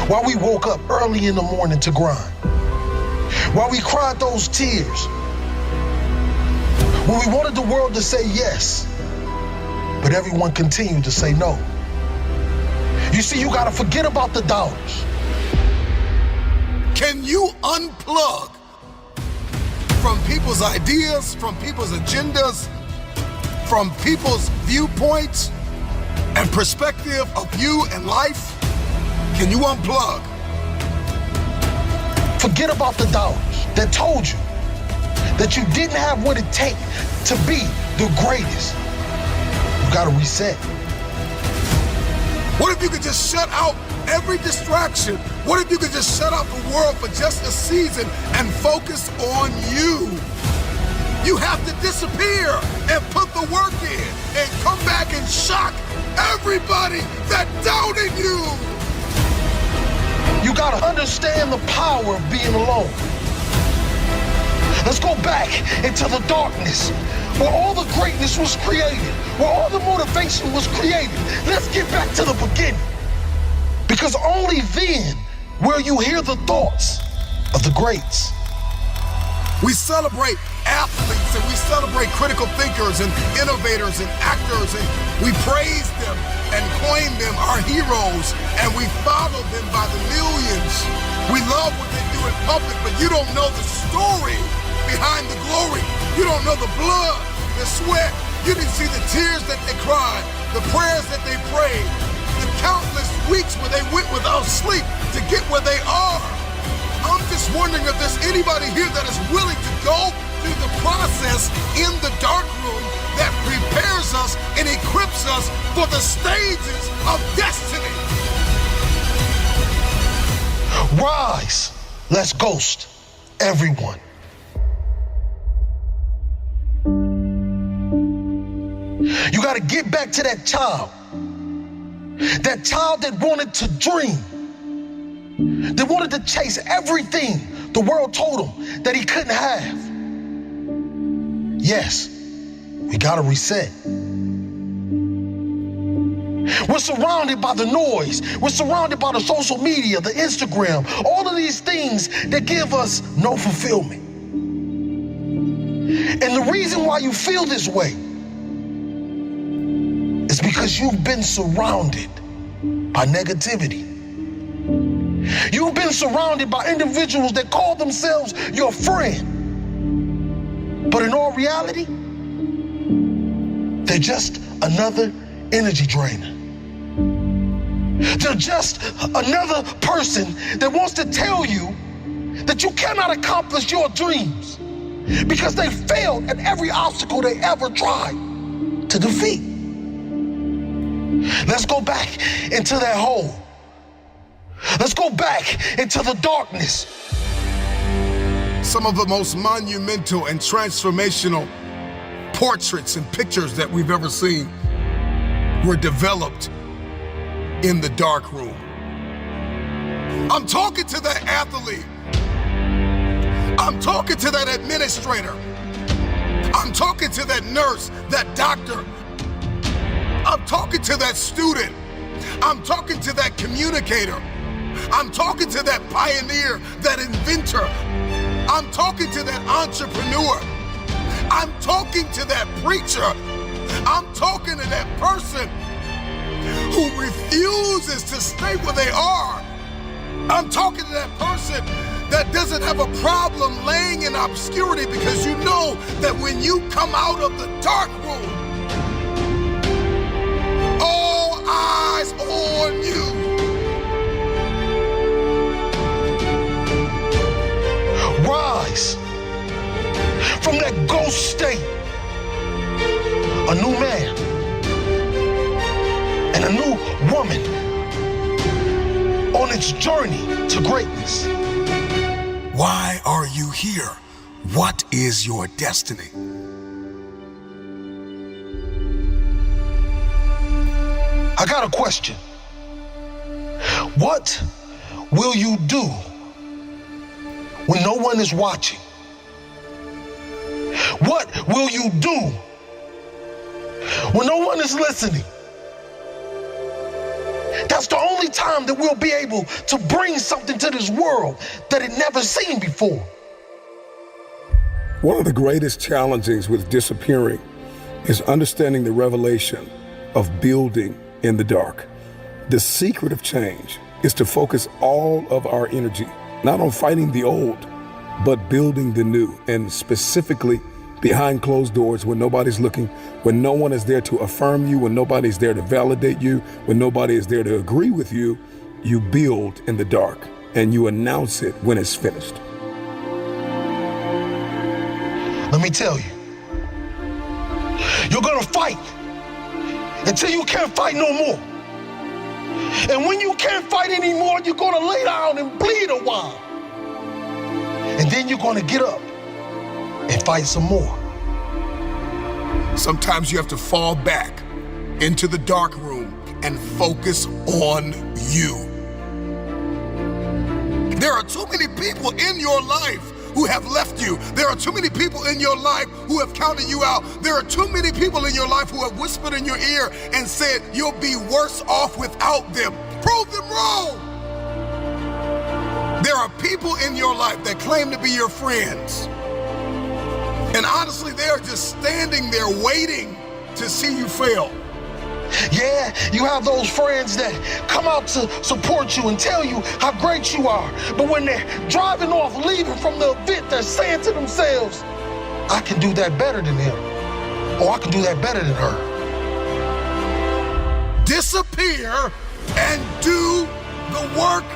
Why we woke up early in the morning to grind. Why we cried those tears. When we wanted the world to say yes, but everyone continued to say no. You see, you gotta forget about the doubters. Can you unplug from people's ideas, from people's agendas, from people's viewpoints and perspective of you and life? Can you unplug? Forget about the doubters that told you that you didn't have what it takes to be the greatest. You gotta reset. What if you could just shut out every distraction? What if you could just shut out the world for just a season and focus on you? You have to disappear and put the work in and come back and shock everybody that doubted you. You gotta understand the power of being alone. Let's go back into the darkness where all the greatness was created, where all the motivation was created. Let's get back to the beginning. Because only then will you hear the thoughts of the greats. We celebrate athletes and we celebrate critical thinkers and innovators and actors, and we praise them and claim them our heroes, and we follow them by the millions. We love what they do in public, but you don't know the story behind the glory. You don't know the blood, the sweat. You didn't see the tears that they cried, the prayers that they prayed, the countless weeks where they went without sleep to get where they are. I'm just wondering if there's anybody here that is willing to go through the process in the dark room that prepares us and equips us for the stages of destiny. Rise, let's ghost everyone. You gotta get back to that child that wanted to dream, that wanted to chase everything the world told him that he couldn't have. Yes, we gotta reset. We're surrounded by the noise. We're surrounded by the social media, the Instagram, all of these things that give us no fulfillment. And the reason why you feel this way is because you've been surrounded by negativity. You've been surrounded by individuals that call themselves your friend. But in all reality, they're just another energy drainer. They're just another person that wants to tell you that you cannot accomplish your dreams because they failed at every obstacle they ever tried to defeat. Let's go back into that hole. Let's go back into the darkness. Some of the most monumental and transformational portraits and pictures that we've ever seen were developed in the dark room. I'm talking to that athlete. I'm talking to that administrator. I'm talking to that nurse, that doctor. I'm talking to that student. I'm talking to that communicator. I'm talking to that pioneer, that inventor. I'm talking to that entrepreneur. I'm talking to that preacher. I'm talking to that person who refuses to stay where they are. I'm talking to that person that doesn't have a problem laying in obscurity because you know that when you come out of the dark room, all eyes on you. Rise from that ghost state, a new man and a new woman on its journey to greatness. Why are you here? What is your destiny? I got a question. What will you do when no one is watching? What will you do when no one is listening? That's the only time that we'll be able to bring something to this world that it never seen before. One of the greatest challenges with disappearing is understanding the revelation of building in the dark. The secret of change is to focus all of our energy, not on fighting the old, but building the new, and specifically behind closed doors when nobody's looking, when no one is there to affirm you, when nobody's there to validate you, when nobody is there to agree with you, you build in the dark and you announce it when it's finished. Let me tell you, you're gonna fight until you can't fight no more. And when you can't fight anymore, you're gonna lay down and bleed a while. And then you're gonna get up and fight some more. Sometimes you have to fall back into the dark room and focus on you. There are too many people in your life who have left you. There are too many people in your life who have counted you out. There are too many people in your life who have whispered in your ear and said you'll be worse off without them. Prove them wrong. There are people in your life that claim to be your friends. And honestly, they're just standing there waiting to see you fail. Yeah, you have those friends that come out to support you and tell you how great you are. But when they're driving off, leaving from the event, they're saying to themselves, I can do that better than him. Or I can do that better than her. Disappear and do the work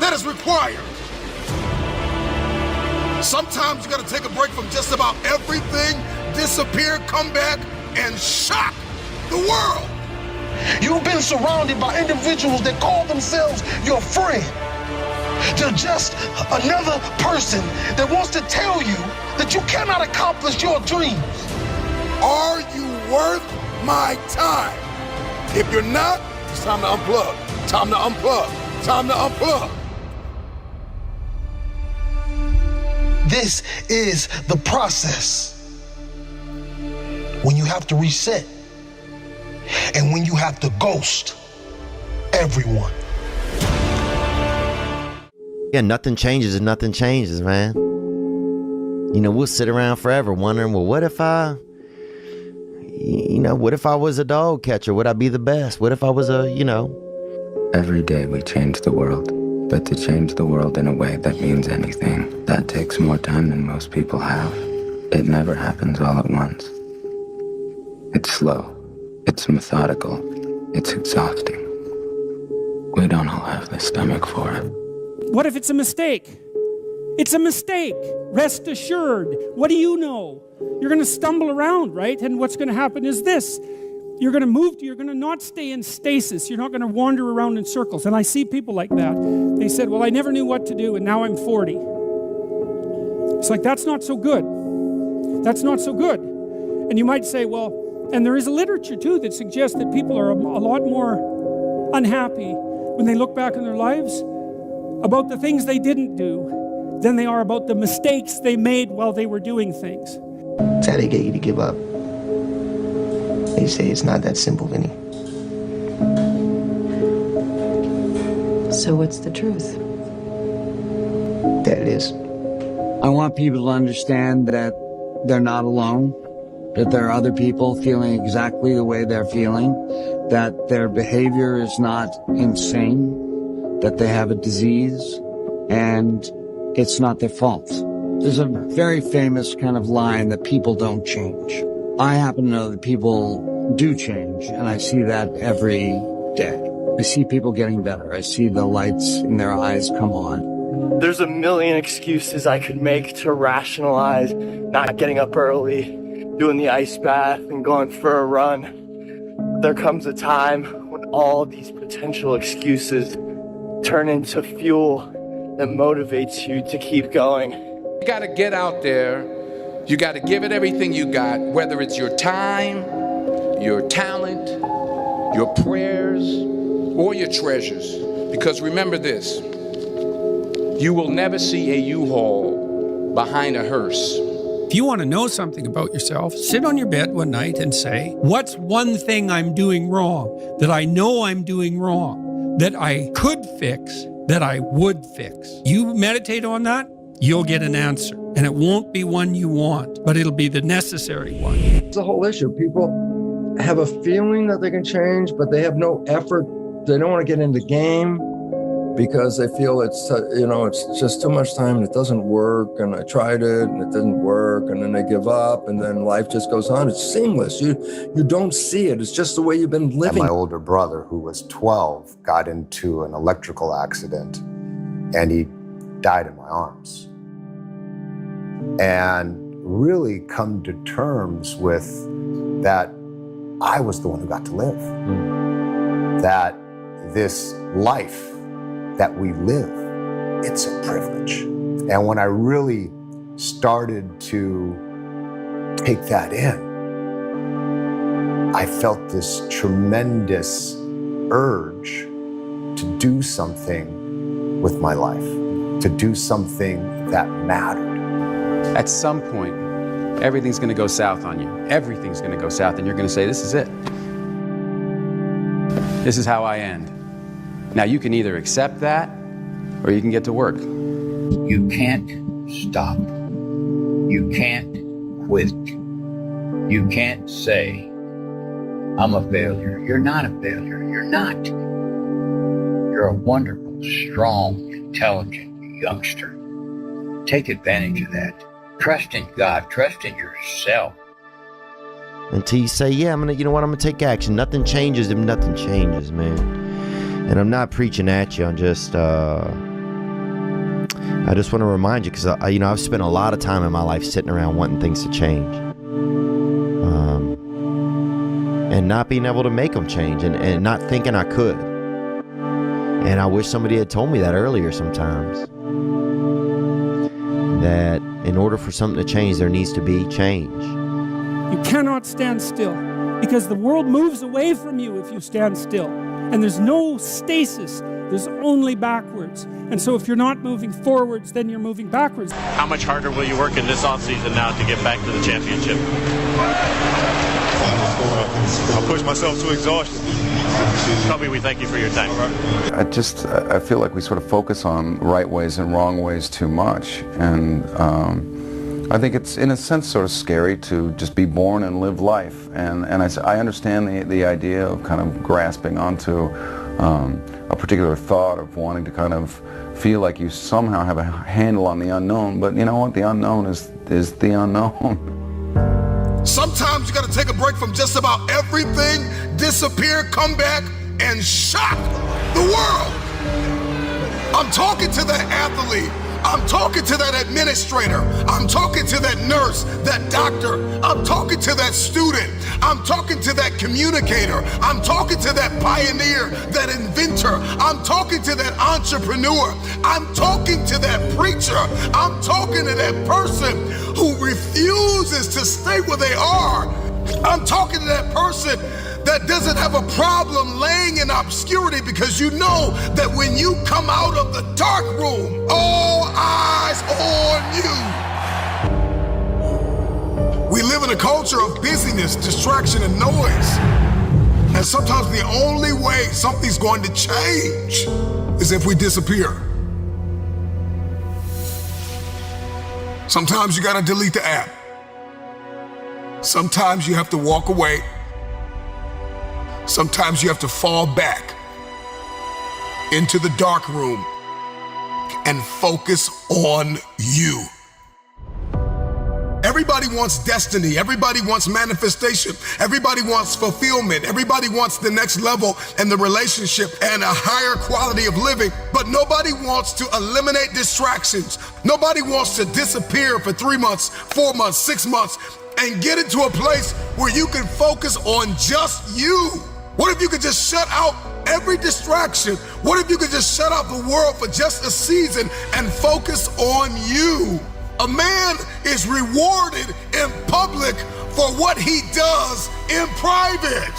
that is required. Sometimes you gotta take a break from just about everything, disappear, come back, and shock the world. You've been surrounded by individuals that call themselves your friend. They're just another person that wants to tell you that you cannot accomplish your dreams. Are you worth my time? If you're not, it's time to unplug. Time to unplug. Time to unplug. This is the process. When you have to reset. And when you have to ghost everyone. Yeah, nothing changes and nothing changes, man. You know, we'll sit around forever wondering, well, what if I was a dog catcher? Would I be the best? What if I was Every day we change the world. But to change the world in a way that means anything, that takes more time than most people have. It never happens all at once. It's slow. It's methodical. It's exhausting. We don't all have the stomach for it. What if it's a mistake? It's a mistake. Rest assured. What do you know? You're going to stumble around, right? And what's going to happen is this. You're going to not stay in stasis. You're not going to wander around in circles. And I see people like that. They said, well, I never knew what to do, and now I'm 40. It's like, that's not so good. That's not so good. And you might say, well, and there is a literature, too, that suggests that people are a lot more unhappy when they look back in their lives about the things they didn't do than they are about the mistakes they made while they were doing things. That's how they get you to give up. They say it's not that simple, Vinny. So what's the truth? That it is. I want people to understand that they're not alone, that there are other people feeling exactly the way they're feeling, that their behavior is not insane, that they have a disease, and it's not their fault. There's a very famous kind of line that people don't change. I happen to know that people do change, and I see that every day. I see people getting better. I see the lights in their eyes come on. There's a million excuses I could make to rationalize not getting up early, doing the ice bath, and going for a run. There comes a time when all these potential excuses turn into fuel that motivates you to keep going. You got to get out there. You got to give it everything you got, whether it's your time, your talent, your prayers, or your treasures. Because remember this, you will never see a U-Haul behind a hearse. If you want to know something about yourself, sit on your bed one night and say, what's one thing I'm doing wrong, that I know I'm doing wrong, that I could fix, that I would fix? You meditate on that, you'll get an answer. And it won't be one you want, but it'll be the necessary one. It's a whole issue. People have a feeling that they can change, but they have no effort. They don't want to get in the game because they feel it's just too much time and it doesn't work. And I tried it and it didn't work. And then they give up and then life just goes on. It's seamless. You don't see it. It's just the way you've been living. And my older brother, who was 12, got into an electrical accident and he died in my arms. And really come to terms with that I was the one who got to live. That this life that we live, it's a privilege. And when I really started to take that in, I felt this tremendous urge to do something with my life, to do something that mattered. At some point, everything's going to go south on you. Everything's going to go south, and you're going to say, this is it. This is how I end. Now, you can either accept that, or you can get to work. You can't stop. You can't quit. You can't say, I'm a failure. You're not a failure. You're not. You're a wonderful, strong, intelligent youngster. Take advantage of that. Trust in God. Trust in yourself. Until you say, yeah, I'm gonna take action. Nothing changes if nothing changes, man. And I'm not preaching at you. I'm just, I just want to remind you, because I've spent a lot of time in my life sitting around wanting things to change, and not being able to make them change, and not thinking I could. And I wish somebody had told me that earlier sometimes. That in order for something to change, there needs to be change. You cannot stand still, because the world moves away from you if you stand still. And there's no stasis, there's only backwards. And so if you're not moving forwards, then you're moving backwards. How much harder will you work in this offseason now to get back to the championship? I'll push myself to exhaustion. Kobe, we thank you for your time. I feel like we sort of focus on right ways and wrong ways too much. And I think it's, in a sense, sort of scary to just be born and live life. And I understand the idea of kind of grasping onto a particular thought of wanting to kind of feel like you somehow have a handle on the unknown. But you know what? The unknown is the unknown. Sometimes you got to take a break from just about everything, disappear, come back, and shock the world. I'm talking to that athlete. I'm talking to that administrator. I'm talking to that nurse, that doctor. I'm talking to that student. I'm talking to that communicator. I'm talking to that pioneer, that inventor. I'm talking to that entrepreneur. I'm talking to that preacher. I'm talking to that person who refuses to stay where they are. I'm talking to that person that doesn't have a problem laying in obscurity, because you know that when you come out of the dark room, all eyes on you. We live in a culture of busyness, distraction, and noise. And sometimes the only way something's going to change is if we disappear. Sometimes you gotta delete the app. Sometimes you have to walk away. Sometimes you have to fall back into the dark room and focus on you. Everybody wants destiny. Everybody wants manifestation. Everybody wants fulfillment. Everybody wants the next level and the relationship and a higher quality of living. But nobody wants to eliminate distractions. Nobody wants to disappear for 3 months, 4 months, 6 months, and get into a place where you can focus on just you. What if you could just shut out every distraction? What if you could just shut out the world for just a season and focus on you? A man is rewarded in public for what he does in private.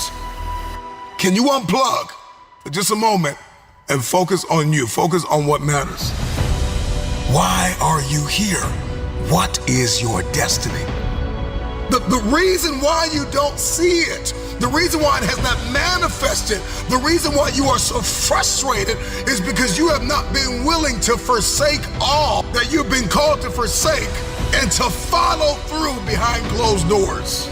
Can you unplug for just a moment and focus on you? Focus on what matters. Why are you here? What is your destiny? The reason why you don't see it, the reason why it has not manifested, the reason why you are so frustrated is because you have not been willing to forsake all that you've been called to forsake and to follow through behind closed doors.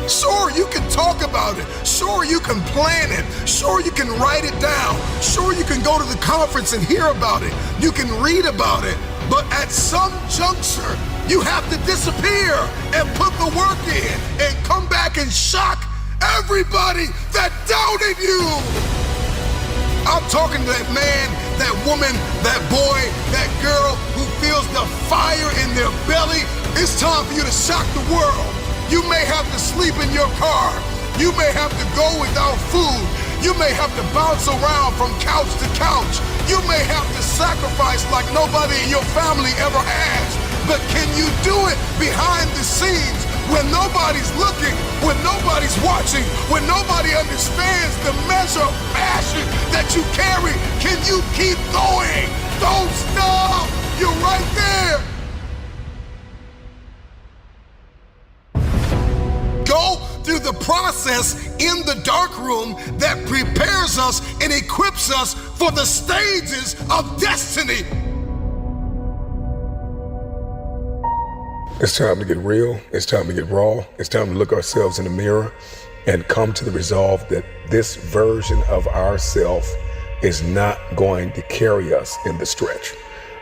Sure, you can talk about it. Sure, you can plan it. Sure, you can write it down. Sure, you can go to the conference and hear about it. You can read about it. But at some juncture, you have to disappear and put the work in and come back and shock everybody that doubted you. I'm talking to that man, that woman, that boy, that girl who feels the fire in their belly. It's time for you to shock the world. You may have to sleep in your car. You may have to go without food. You may have to bounce around from couch to couch. You may have to sacrifice like nobody in your family ever has. But can you do it behind the scenes when nobody's looking, when nobody's watching, when nobody understands the measure of passion that you carry? Can you keep going? Don't stop. You're right there. Go through the process in the dark room that prepares us and equips us for the stages of destiny. It's time to get real. It's time to get raw. It's time to look ourselves in the mirror and come to the resolve that this version of ourself is not going to carry us in the stretch.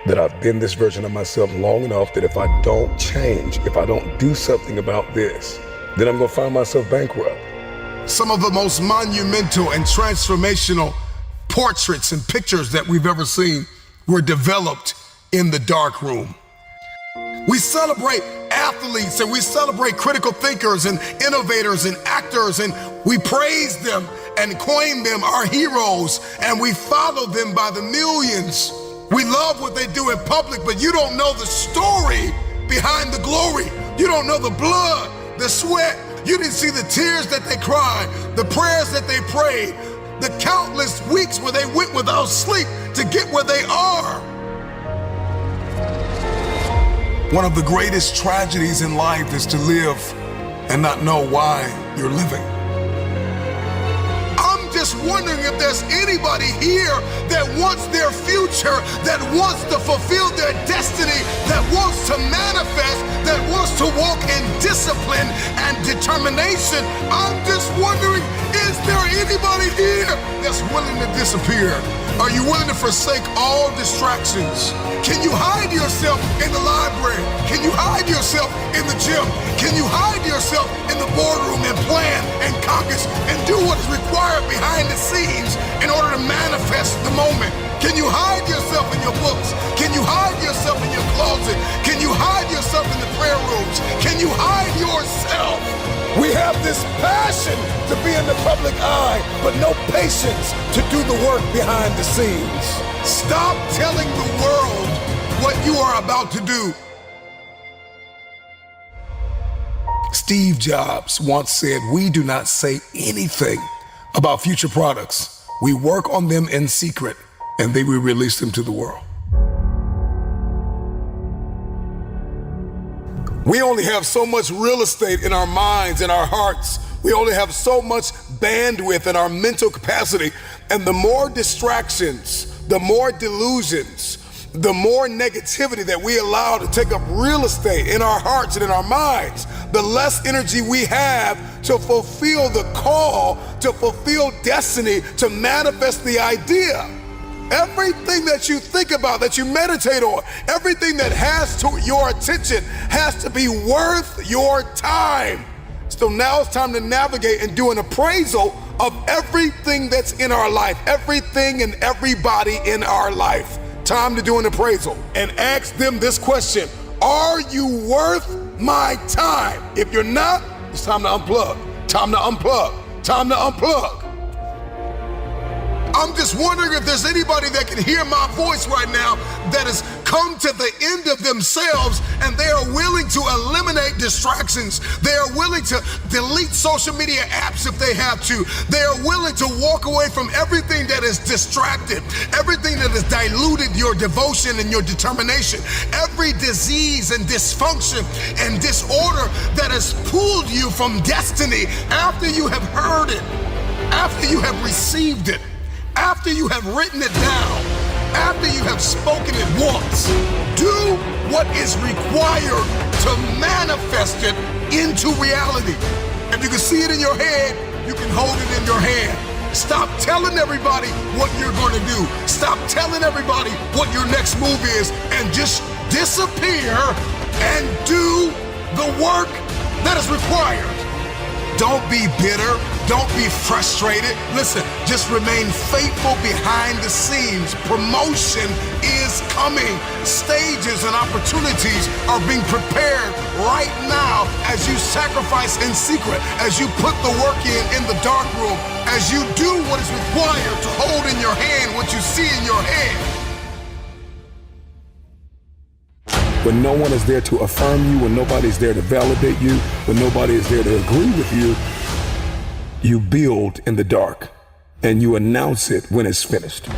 That I've been this version of myself long enough that if I don't change, if I don't do something about this, then I'm gonna find myself bankrupt. Some of the most monumental and transformational portraits and pictures that we've ever seen were developed in the dark room. We celebrate athletes and we celebrate critical thinkers and innovators and actors, and we praise them and coin them our heroes, and we follow them by the millions. We love what they do in public, but you don't know the story behind the glory. You don't know the blood, the sweat. You didn't see the tears that they cried, the prayers that they prayed, the countless weeks where they went without sleep to get where they are. One of the greatest tragedies in life is to live and not know why you're living. I'm just wondering if there's anybody here that wants their future, that wants to fulfill their destiny, that wants to manifest, that wants to walk in discipline and determination. I'm just wondering, is there anybody here that's willing to disappear? Are you willing to forsake all distractions? Can you hide yourself in the library? Can you hide yourself in the gym? Can you hide yourself in the boardroom and plan and caucus and do what is required behind the scenes in order to manifest the moment? Can you hide yourself in your books? Can you hide yourself in your closet? Can you hide yourself in the prayer rooms? Can you hide yourself? We have this passion to be in the public eye, but no patience to do the work behind the scenes. Stop telling the world what you are about to do. Steve Jobs once said, "We do not say anything about future products. We work on them in secret, and then we release them to the world." We only have so much real estate in our minds and our hearts. We only have so much bandwidth in our mental capacity. And the more distractions, the more delusions, the more negativity that we allow to take up real estate in our hearts and in our minds, the less energy we have to fulfill the call, to fulfill destiny, to manifest the idea. Everything that you think about, that you meditate on, everything that has to your attention has to be worth your time. So now it's time to navigate and do an appraisal of everything that's in our life, everything and everybody in our life. Time to do an appraisal and ask them this question: are you worth my time? If you're not, it's time to unplug. Time to unplug. Time to unplug. I'm just wondering if there's anybody that can hear my voice right now that has come to the end of themselves and they are willing to eliminate distractions. They are willing to delete social media apps if they have to. They are willing to walk away from everything that is distracted, everything that has diluted your devotion and your determination, every disease and dysfunction and disorder that has pulled you from destiny after you have heard it, after you have received it, after you have written it down, after you have spoken it once. Do what is required to manifest it into reality. If you can see it in your head, you can hold it in your hand. Stop telling everybody what you're going to do. Stop telling everybody what your next move is, and just disappear and do the work that is required. Don't be bitter. Don't be frustrated. Listen, just remain faithful behind the scenes. Promotion is coming. Stages and opportunities are being prepared right now as you sacrifice in secret, as you put the work in the dark room, as you do what is required to hold in your hand what you see in your head. When no one is there to affirm you, when nobody's there to validate you, when nobody is there to agree with you, you build in the dark and you announce it when it's finished.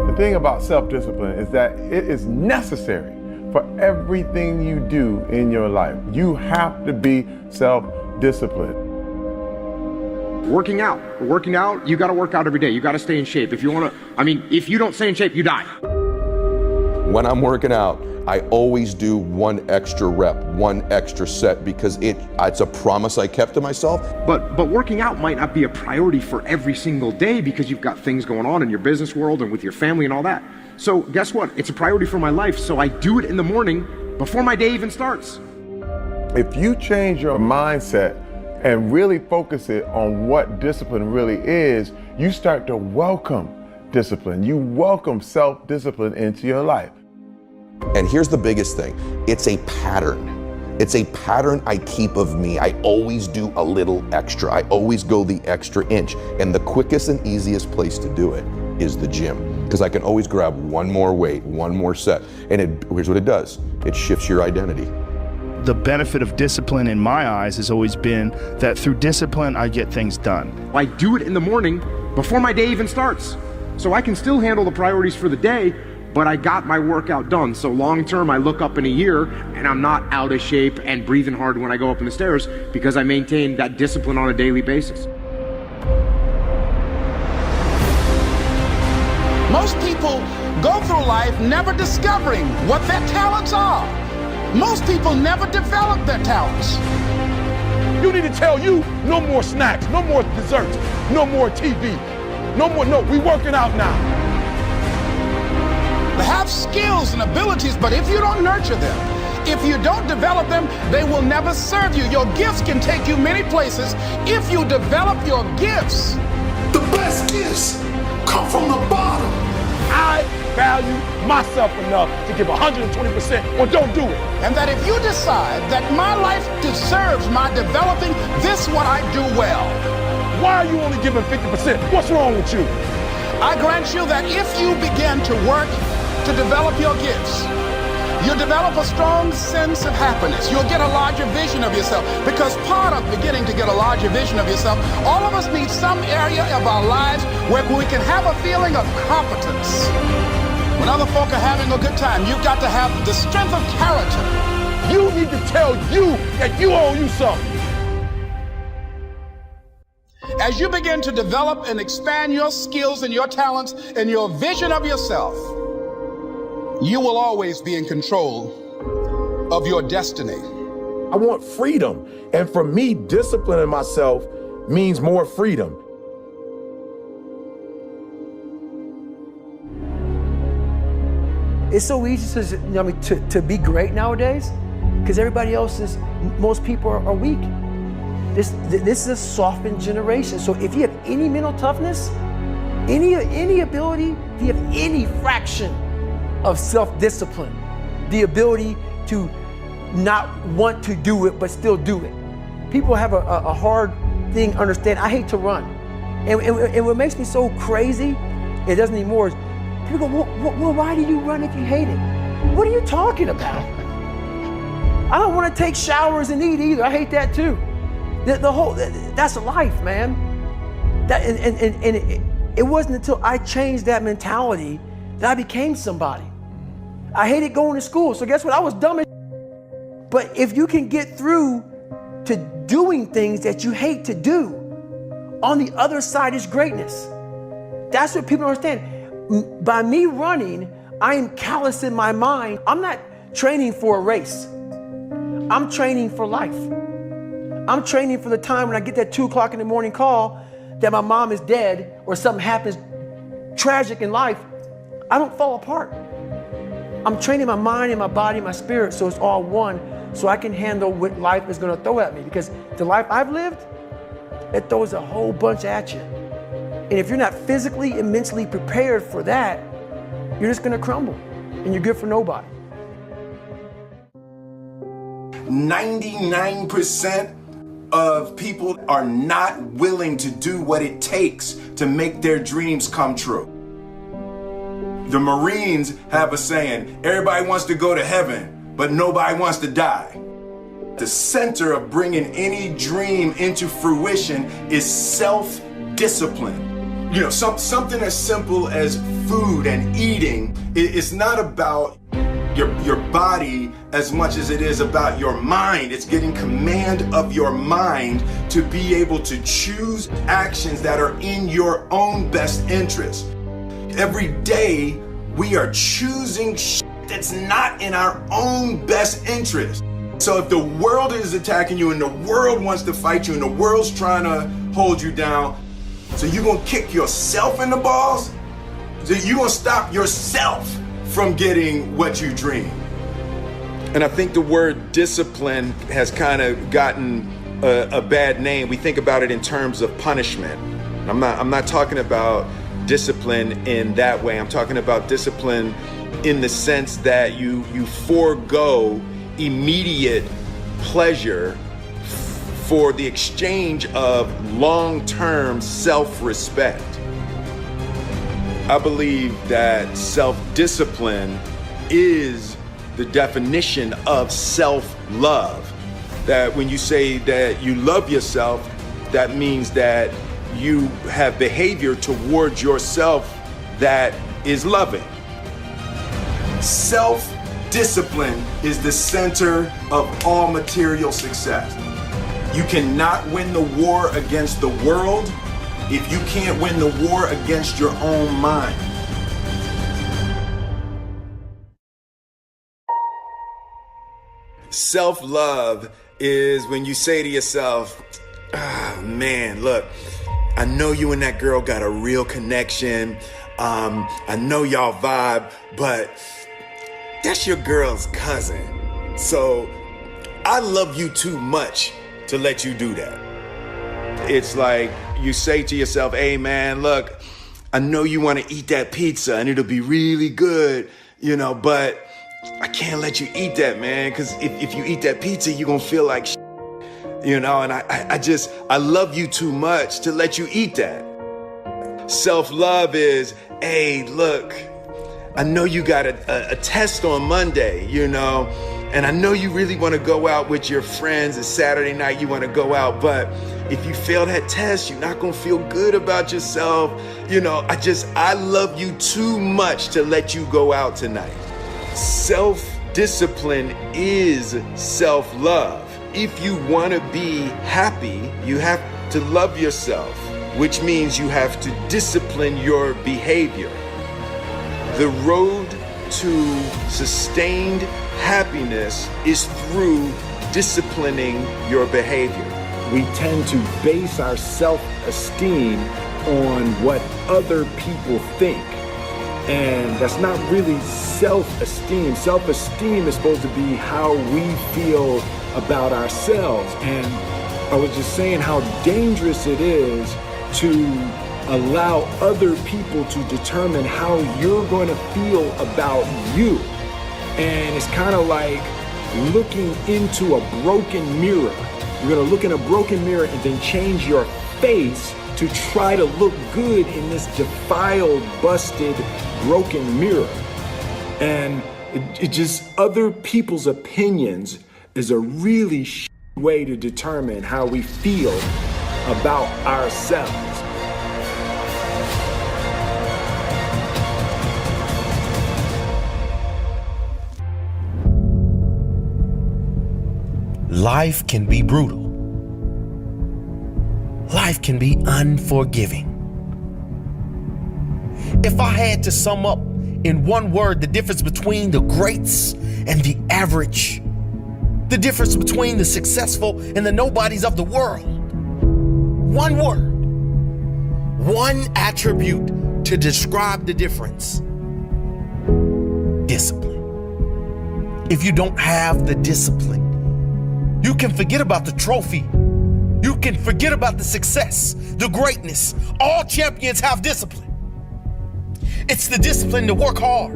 The thing about self-discipline is that it is necessary for everything you do in your life. You have to be self-disciplined. Working out, you got to work out every day. You got to stay in shape. If you want to, if you don't stay in shape, you die. When I'm working out, I always do one extra rep, one extra set, because it's a promise I kept to myself. But working out might not be a priority for every single day because you've got things going on in your business world and with your family and all that. So guess what? It's a priority for my life, so I do it in the morning before my day even starts. If you change your mindset and really focus it on what discipline really is, you start to welcome discipline. You welcome self-discipline into your life. And here's the biggest thing. It's a pattern. It's a pattern I keep of me. I always do a little extra. I always go the extra inch. And the quickest and easiest place to do it is the gym, because I can always grab one more weight, one more set. And here's what it does. It shifts your identity. The benefit of discipline in my eyes has always been that through discipline, I get things done. I do it in the morning before my day even starts. So I can still handle the priorities for the day, but I got my workout done. So long term, I look up in a year and I'm not out of shape and breathing hard when I go up in the stairs because I maintain that discipline on a daily basis. Most people go through life never discovering what their talents are. Most people never develop their talents. You need to tell you, no more snacks, no more desserts, no more TV, we working out now. They have skills and abilities, but if you don't nurture them, if you don't develop them, they will never serve you. Your gifts can take you many places if you develop your gifts. The best gifts come from the bottom. I value myself enough to give 120% or don't do it. And that if you decide that my life deserves my developing this what I do well. Why are you only giving 50%? What's wrong with you? I grant you that if you begin to work to develop your gifts, you'll develop a strong sense of happiness. You'll get a larger vision of yourself, because part of beginning to get a larger vision of yourself, all of us need some area of our lives where we can have a feeling of competence. When other folk are having a good time, you've got to have the strength of character. You need to tell you that you owe you something. As you begin to develop and expand your skills and your talents and your vision of yourself, you will always be in control of your destiny. I want freedom. And for me, disciplining myself means more freedom. It's so easy to be great nowadays because most people are weak. This is a softened generation. So if you have any mental toughness, any ability, if you have any fraction of self-discipline, the ability to not want to do it but still do it. People have a hard thing understand. I hate to run. And what makes me so crazy, it doesn't anymore, is people go, well, why do you run if you hate it? What are you talking about? I don't want to take showers and eat either. I hate that too. That's life, man. It wasn't until I changed that mentality that I became somebody. I hated going to school, so guess what? I was dumb as But if you can get through to doing things that you hate to do, on the other side is greatness. That's what people don't understand. By me running, I am callous in my mind. I'm not training for a race. I'm training for life. I'm training for the time when I get that 2 o'clock in the morning call that my mom is dead or something happens tragic in life. I don't fall apart. I'm training my mind and my body and my spirit so it's all one, so I can handle what life is going to throw at me. Because the life I've lived, it throws a whole bunch at you. And if you're not physically and mentally prepared for that, you're just going to crumble and you're good for nobody. 99% of people are not willing to do what it takes to make their dreams come true. The Marines have a saying, everybody wants to go to heaven, but nobody wants to die. The center of bringing any dream into fruition is self-discipline. You know, something as simple as food and eating. It's not about your body as much as it is about your mind. It's getting command of your mind to be able to choose actions that are in your own best interest. Every day we are choosing that's not in our own best interest. So if the world is attacking you and the world wants to fight you and the world's trying to hold you down, so you're gonna kick yourself in the balls? So you're gonna stop yourself from getting what you dream. And I think the word discipline has kind of gotten a bad name. We think about it in terms of punishment. I'm not talking about discipline in that way. I'm talking about discipline in the sense that you forego immediate pleasure for the exchange of long-term self-respect. I believe that self-discipline is the definition of self-love. That when you say that you love yourself, that means that you have behavior towards yourself that is loving. Self-discipline is the center of all material success. You cannot win the war against the world if you can't win the war against your own mind. Self-love is when you say to yourself, oh, man, look, I know you and that girl got a real connection. I know y'all vibe, but that's your girl's cousin. So I love you too much to let you do that. It's like you say to yourself, hey man, look, I know you want to eat that pizza and it'll be really good, you know, but I can't let you eat that, man, because if you eat that pizza, you're going to feel like shit, you know, and I love you too much to let you eat that. Self-love is, hey, look, I know you got a test on Monday, you know, and I know you really want to go out with your friends. It's Saturday night, you want to go out, but if you fail that test, you're not going to feel good about yourself. You know, I love you too much to let you go out tonight. Self-discipline is self-love. If you want to be happy, you have to love yourself, which means you have to discipline your behavior. The road to sustained happiness is through disciplining your behavior. We tend to base our self-esteem on what other people think. And that's not really self-esteem. Self-esteem is supposed to be how we feel about ourselves. And I was just saying how dangerous it is to allow other people to determine how you're going to feel about you. And it's kind of like looking into a broken mirror. You're going to look in a broken mirror and then change your face to try to look good in this defiled, busted, broken mirror. And it just, other people's opinions is a really way to determine how we feel about ourselves. Life can be brutal. Life can be unforgiving. If I had to sum up in one word the difference between the greats and the average, the difference between the successful and the nobodies of the world, one word, one attribute to describe the difference: discipline. If you don't have the discipline, you can forget about the trophy. You can forget about the success, the greatness. All champions have discipline. It's the discipline to work hard.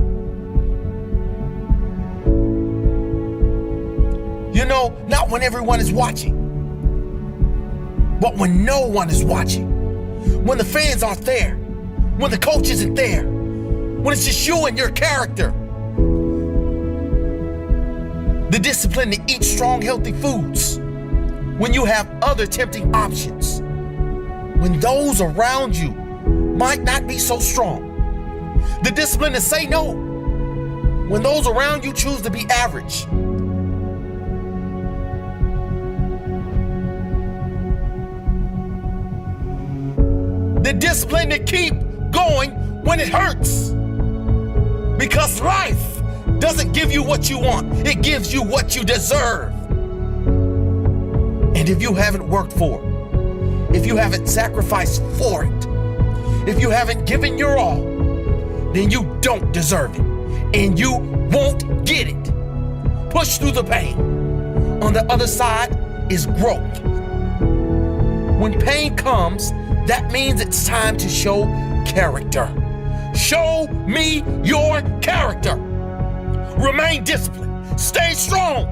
You know, not when everyone is watching, but when no one is watching. When the fans aren't there, when the coach isn't there, when it's just you and your character. The discipline to eat strong, healthy foods when you have other tempting options. When those around you might not be so strong. The discipline to say no when those around you choose to be average. The discipline to keep going when it hurts. Because life doesn't give you what you want, it gives you what you deserve. And if you haven't worked for it, if you haven't sacrificed for it, if you haven't given your all, then you don't deserve it, and you won't get it. Push through the pain. On the other side is growth. When pain comes, that means it's time to show character. Show me your character. Remain disciplined. Stay strong.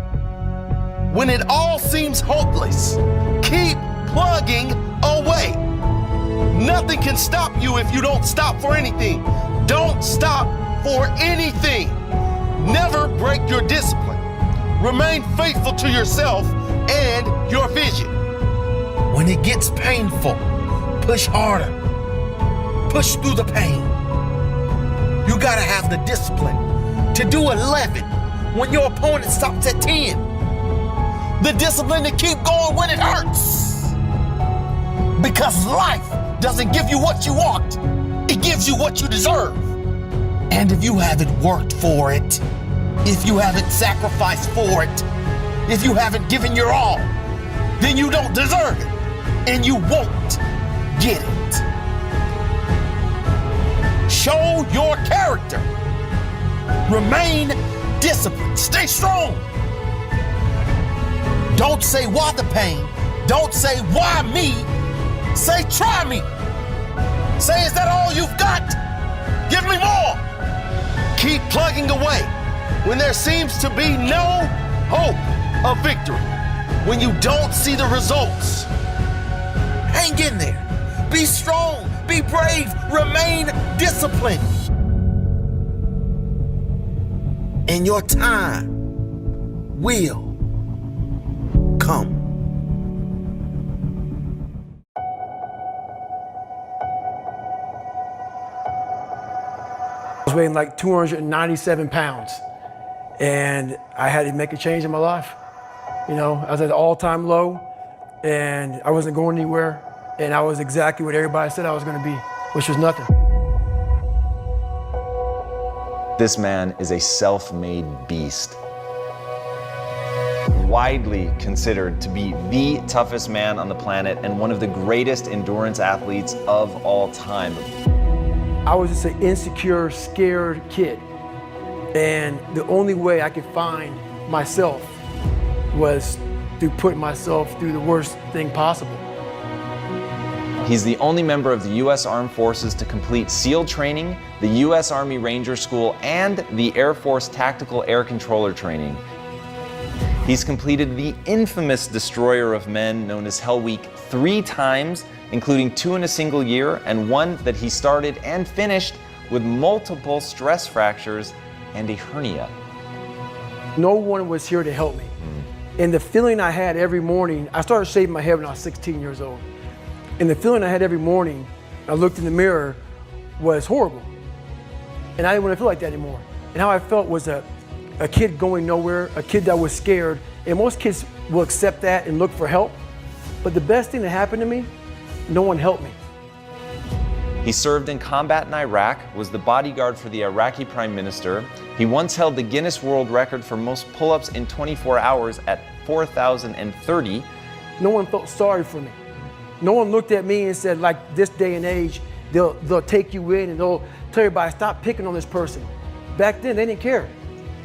When it all seems hopeless, keep plugging away. Nothing can stop you if you don't stop for anything. Don't stop for anything. Never break your discipline. Remain faithful to yourself and your vision. When it gets painful, push harder. Push through the pain. You gotta have the discipline to do 11 when your opponent stops at 10. The discipline to keep going when it hurts. Because life doesn't give you what you want, it gives you what you deserve. And if you haven't worked for it, if you haven't sacrificed for it, if you haven't given your all, then you don't deserve it, and you won't get it. Show your character. Remain disciplined. Stay strong. Don't say why the pain. Don't say why me. Say try me. Say, is that all you've got? Give me more. Keep plugging away when there seems to be no hope of victory. When you don't see the results, hang in there. Be strong. Be brave. Remain disciplined. And your time will come. I was weighing like 297 pounds, and I had to make a change in my life. You know, I was at an all-time low, and I wasn't going anywhere, and I was exactly what everybody said I was going to be, which was nothing. This man is a self-made beast. widely considered to be the toughest man on the planet and one of the greatest endurance athletes of all time. I was just an insecure, scared kid. And the only way I could find myself was through putting myself through the worst thing possible. He's the only member of the U.S. Armed Forces to complete SEAL training, the U.S. Army Ranger School, and the Air Force Tactical Air Controller training. He's completed the infamous Destroyer of Men, known as Hell Week, 3 times, including 2 in a single year, and 1 that he started and finished with multiple stress fractures and a hernia. No one was here to help me. And the feeling I had every morning, I started shaving my head when I was 16 years old. And the feeling I had every morning, I looked in the mirror, was horrible. And I didn't want to feel like that anymore. And how I felt was a kid going nowhere, a kid that was scared. And most kids will accept that and look for help. But the best thing that happened to me, no one helped me. He served in combat in Iraq, was the bodyguard for the Iraqi Prime Minister. He once held the Guinness World Record for most pull-ups in 24 hours at 4,030. No one felt sorry for me. No one looked at me and said, like this day and age, they'll take you in and they'll tell everybody, stop picking on this person. Back then, they didn't care.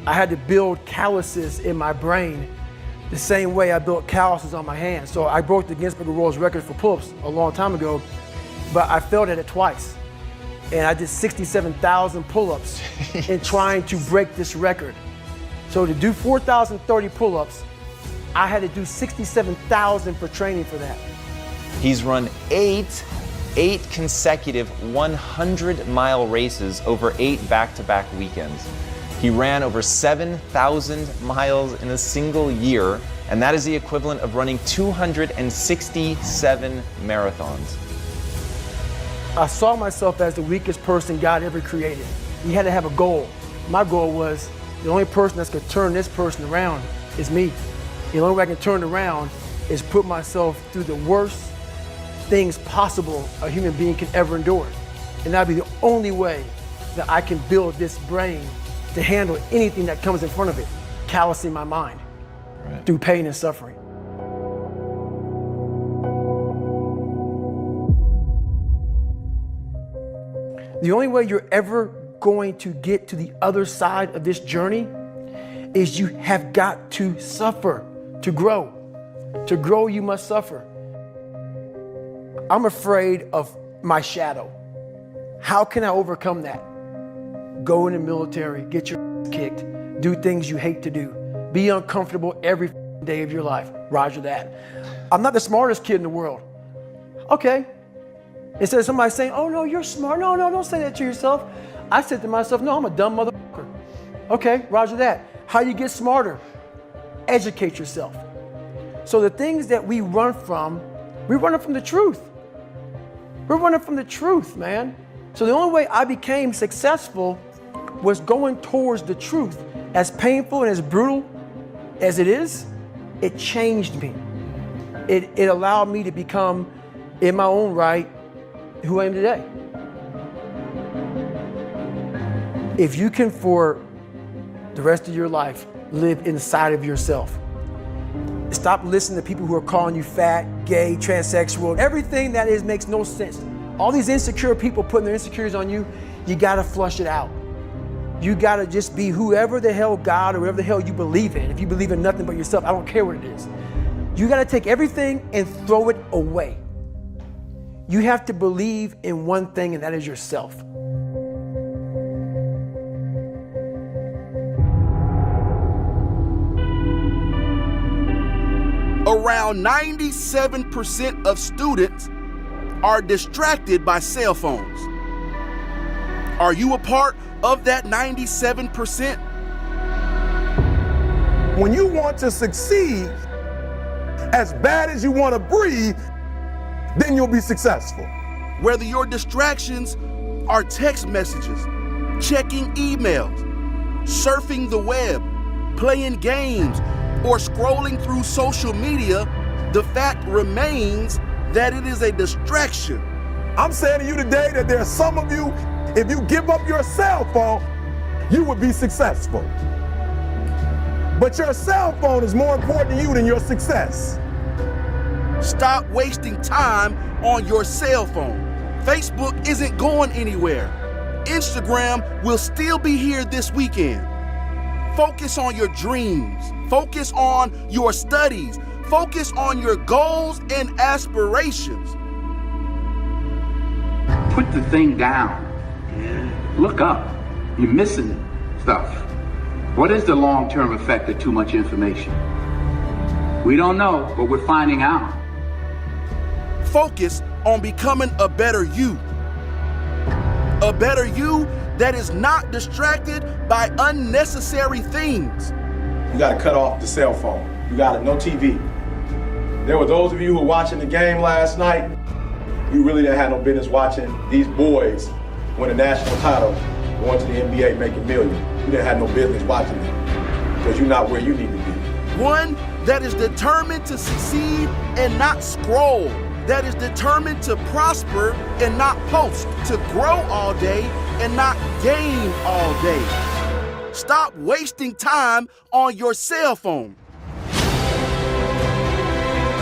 I had to build calluses in my brain the same way I built calluses on my hands. So I broke the Guinness Book of World Records for pull-ups a long time ago, but I failed at it twice. And I did 67,000 pull-ups in trying to break this record. So to do 4,030 pull-ups, I had to do 67,000 for training for that. He's run 8 consecutive 100-mile races over 8 back-to-back weekends. He ran over 7,000 miles in a single year, and that is the equivalent of running 267 marathons. I saw myself as the weakest person God ever created. You had to have a goal. My goal was the only person that's gonna turn this person around is me. The only way I can turn it around is put myself through the worst things possible a human being can ever endure. And that'd be the only way that I can build this brain to handle anything that comes in front of it, callousing my mind through pain and suffering. The only way you're ever going to get to the other side of this journey is you have got to suffer to grow. To grow, you must suffer. I'm afraid of my shadow. How can I overcome that? Go in the military, get your ass kicked, do things you hate to do, be uncomfortable every day of your life. Roger that. I'm not the smartest kid in the world. Okay. Instead of somebody saying, oh no, you're smart. No, don't say that to yourself. I said to myself, no, I'm a dumb motherfucker. Okay, roger that. How you get smarter? Educate yourself. So the things that we run from the truth. We're running from the truth, man. So the only way I became successful was going towards the truth. As painful and as brutal as it is, it changed me. It allowed me to become, in my own right, who I am today. If you can, for the rest of your life, live inside of yourself, stop listening to people who are calling you fat, gay, transsexual. Everything that is makes no sense. All these insecure people putting their insecurities on you, you gotta flush it out. You gotta just be whoever the hell God or whatever the hell you believe in. If you believe in nothing but yourself, I don't care what it is. You gotta take everything and throw it away. You have to believe in one thing, and that is yourself. Around 97% of students are distracted by cell phones. Are you a part of that 97%? When you want to succeed as bad as you want to breathe, then you'll be successful. Whether your distractions are text messages, checking emails, surfing the web, playing games, or scrolling through social media, the fact remains that it is a distraction. I'm saying to you today that there are some of you, if you give up your cell phone, you would be successful. But your cell phone is more important to you than your success. Stop wasting time on your cell phone. Facebook isn't going anywhere. Instagram will still be here this weekend. Focus on your dreams. Focus on your studies. Focus on your goals and aspirations. Put the thing down. Look up. You're missing stuff. What is the long-term effect of too much information? We don't know, but we're finding out. Focus on becoming a better you. A better you that is not distracted by unnecessary things. You gotta cut off the cell phone. You gotta, no TV. There were those of you who were watching the game last night, you really didn't have no business watching these boys win a national title, going to the NBA making millions. You didn't have no business watching them because you're not where you need to be. One that is determined to succeed and not scroll. That is determined to prosper and not post, to grow all day and not game all day. Stop wasting time on your cell phone.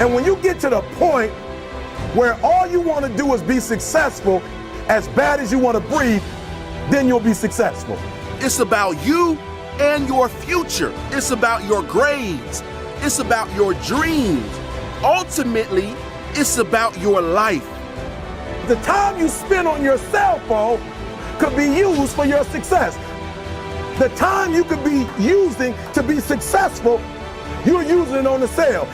And when you get to the point where all you want to do is be successful, as bad as you want to breathe, then you'll be successful. It's about you and your future. It's about your grades. It's about your dreams. Ultimately, it's about your life. The time you spend on your cell phone could be used for your success. The time you could be using to be successful, you're using it on the cell.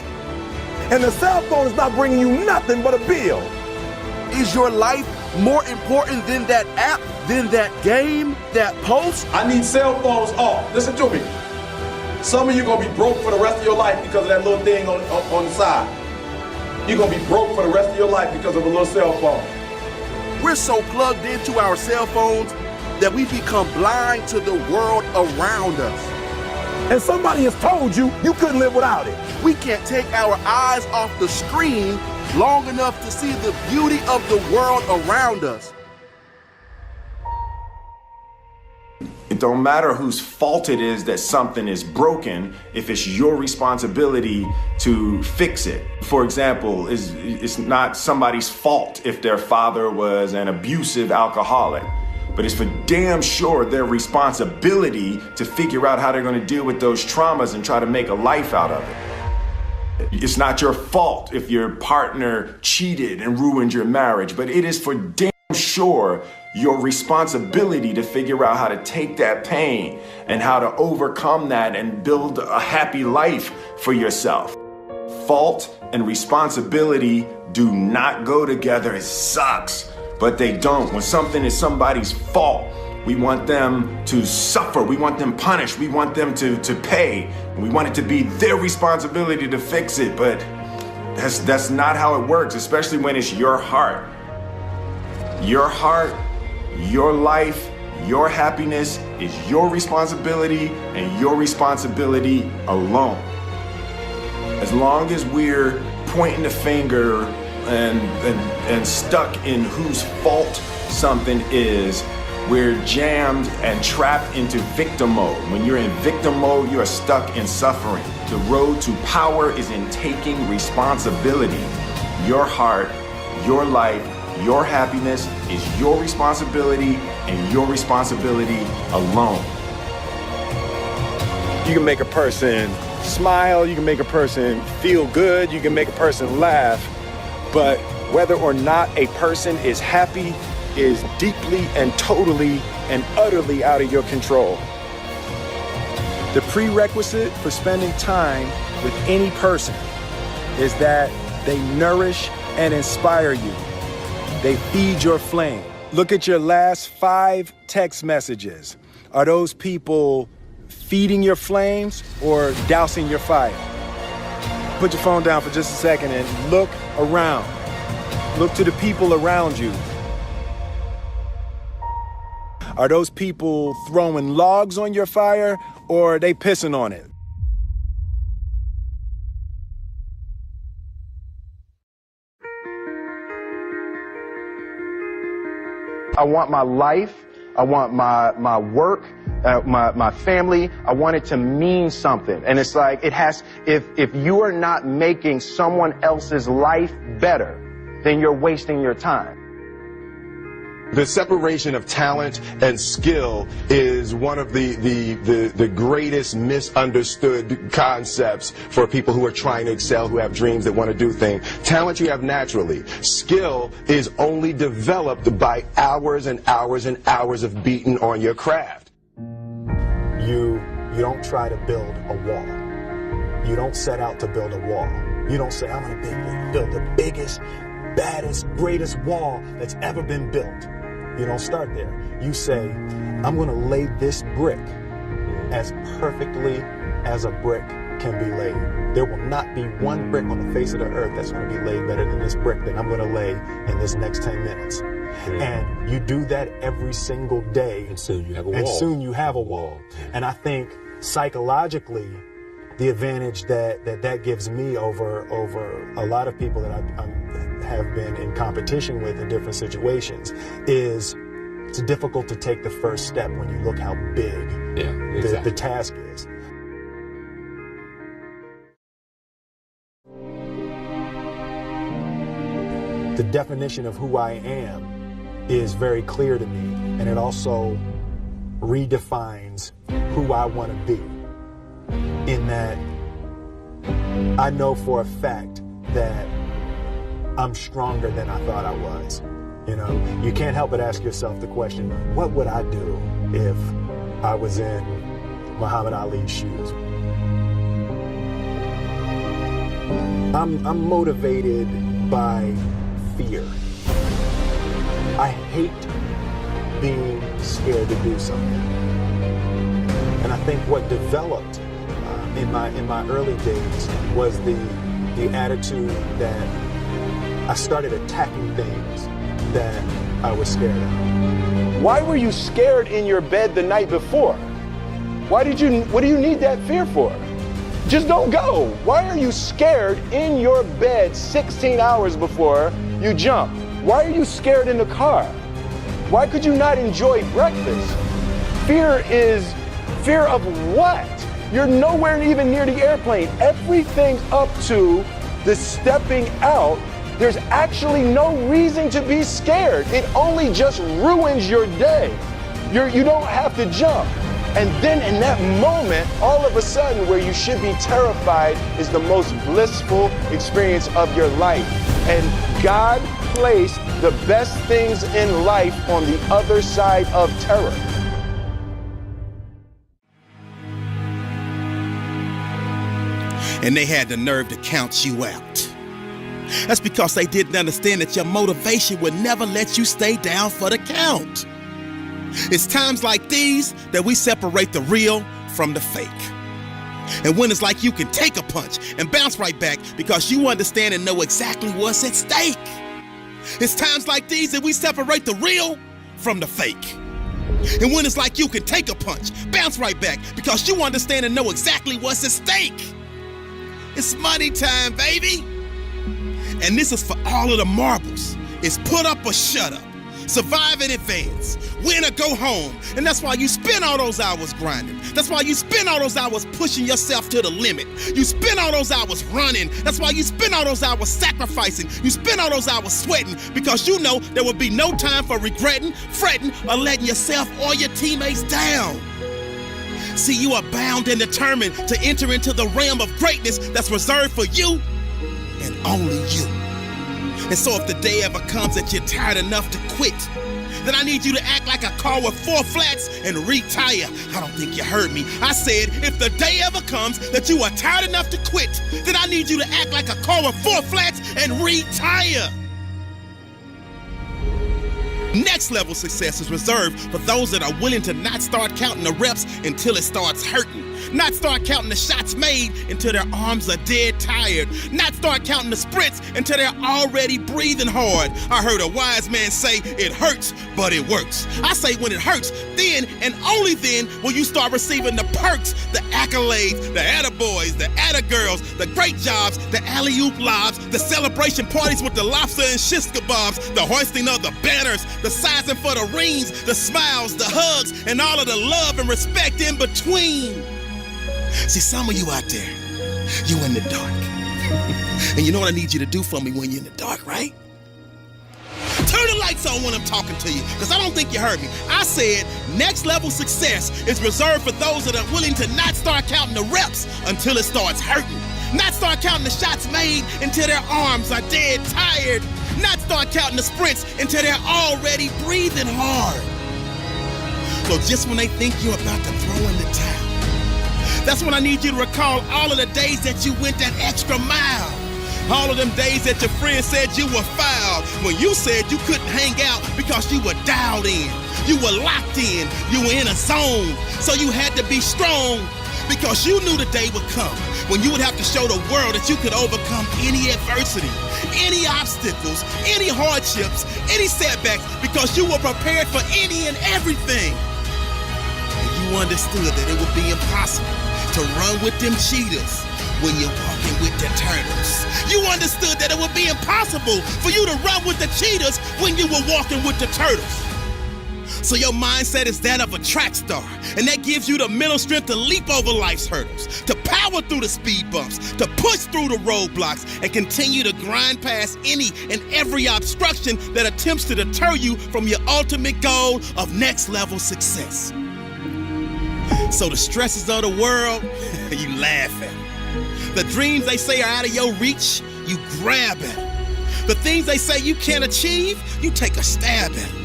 And the cell phone is not bringing you nothing but a bill. Is your life more important than that app, than that game, that post? I need cell phones off. Listen to me. Some of you gonna be broke for the rest of your life because of that little thing on the side. You're gonna be broke for the rest of your life because of a little cell phone. We're so plugged into our cell phones that we become blind to the world around us. And somebody has told you you couldn't live without it. We can't take our eyes off the screen long enough to see the beauty of the world around us. It don't matter whose fault it is that something is broken if it's your responsibility to fix it. For example, it's not somebody's fault if their father was an abusive alcoholic, but it's for damn sure their responsibility to figure out how they're going to deal with those traumas and try to make a life out of it. It's not your fault if your partner cheated and ruined your marriage, but it is for damn sure your responsibility to figure out how to take that pain and how to overcome that and build a happy life for yourself. Fault and responsibility do not go together. It sucks, but they don't. When something is somebody's fault, we want them to suffer. We want them punished. We want them to pay. We want it to be their responsibility to fix it, but that's not how it works, especially when it's your heart. Your heart, your life, your happiness is your responsibility and your responsibility alone. As long as we're pointing the finger and stuck in whose fault something is, we're jammed and trapped into victim mode. When you're in victim mode, you are stuck in suffering. The road to power is in taking responsibility. Your heart, your life, your happiness is your responsibility and your responsibility alone. You can make a person smile, you can make a person feel good, you can make a person laugh, but whether or not a person is happy is deeply and totally and utterly out of your control. The prerequisite for spending time with any person is that they nourish and inspire you. They feed your flame. Look at your last 5 text messages. Are those people feeding your flames or dousing your fire? Put your phone down for just a second and look around. Look to the people around you. Are those people throwing logs on your fire or are they pissing on it? I want my life I want my work, my family, I want it to mean something. And it's like, if you are not making someone else's life better, then you're wasting your time. The separation of talent and skill is one of the greatest misunderstood concepts for people who are trying to excel, who have dreams, that want to do things. Talent you have naturally. Skill is only developed by hours and hours and hours of beating on your craft. You don't try to build a wall. You don't set out to build a wall. You don't say, I'm going to build the biggest, baddest, greatest wall that's ever been built. You don't start there. You say, I'm going to lay this brick as perfectly as a brick can be laid. There will not be one brick on the face of the earth that's going to be laid better than this brick that I'm going to lay in this next 10 minutes. And you do that every single day. And soon you have a wall. And soon you have a wall. And I think psychologically, the advantage that gives me over a lot of people that I have been in competition with in different situations is it's difficult to take the first step when you look how big the task is. The definition of who I am is very clear to me, and it also redefines who I want to be. In that I know for a fact that I'm stronger than I thought I was. You know, you can't help but ask yourself the question, what would I do if I was in Muhammad Ali's shoes? I'm motivated by fear. I hate being scared to do something. And I think what developed in my early days was the attitude that I started attacking things that I was scared of. Why were you scared in your bed the night before? What do you need that fear for? Just don't go. Why are you scared in your bed 16 hours before you jump? Why are you scared in the car? Why could you not enjoy breakfast? Fear is fear of what? You're nowhere even near the airplane. Everything up to the stepping out, there's actually no reason to be scared. It only just ruins your day. You don't have to jump. And then in that moment, all of a sudden, where you should be terrified is the most blissful experience of your life. And God placed the best things in life on the other side of terror. And they had the nerve to count you out. That's because they didn't understand that your motivation would never let you stay down for the count. It's times like these that we separate the real from the fake. And when it's like you can take a punch and bounce right back because you understand and know exactly what's at stake. It's times like these that we separate the real from the fake. And when it's like you can take a punch, bounce right back because you understand and know exactly what's at stake. It's money time, baby. And this is for all of the marbles. It's put up or shut up. Survive in advance. Win or go home. And that's why you spend all those hours grinding. That's why you spend all those hours pushing yourself to the limit. You spend all those hours running. That's why you spend all those hours sacrificing. You spend all those hours sweating because you know there will be no time for regretting, fretting, or letting yourself or your teammates down. See, you are bound and determined to enter into the realm of greatness that's reserved for you and only you. And so if the day ever comes that you're tired enough to quit, then I need you to act like a car with 4 flats and retire. I don't think you heard me. I said, if the day ever comes that you are tired enough to quit, then I need you to act like a car with 4 flats and retire. Next level success is reserved for those that are willing to not start counting the reps until it starts hurting. Not start counting the shots made until their arms are dead tired. Not start counting the sprints until they're already breathing hard. I heard a wise man say, it hurts, but it works. I say when it hurts, then and only then will you start receiving the perks, the accolades, the attaboys, the attagirls, the great jobs, the alley-oop lobs, the celebration parties with the lobster and shish kebabs, the hoisting of the banners, the sizing for the rings, the smiles, the hugs, and all of the love and respect in between. See, some of you out there, you in the dark. And you know what I need you to do for me when you're in the dark, right? Turn the lights on when I'm talking to you, because I don't think you heard me. I said next level success is reserved for those that are willing to not start counting the reps until it starts hurting. Not start counting the shots made until their arms are dead tired. Not start counting the sprints until they're already breathing hard. So just when they think you're about to throw in the towel, that's when I need you to recall all of the days that you went that extra mile. All of them days that your friends said you were foul, when you said you couldn't hang out because you were dialed in. You were locked in, you were in a zone, so you had to be strong because you knew the day would come when you would have to show the world that you could overcome any adversity, any obstacles, any hardships, any setbacks, because you were prepared for any and everything. And you understood that it would be impossible to run with them cheetahs when you're walking with the turtles. You understood that it would be impossible for you to run with the cheetahs when you were walking with the turtles. So your mindset is that of a track star, and that gives you the mental strength to leap over life's hurdles, to power through the speed bumps, to push through the roadblocks, and continue to grind past any and every obstruction that attempts to deter you from your ultimate goal of next level success. So the stresses of the world, you laugh at them. The dreams they say are out of your reach, you grab at them. The things they say you can't achieve, you take a stab at them.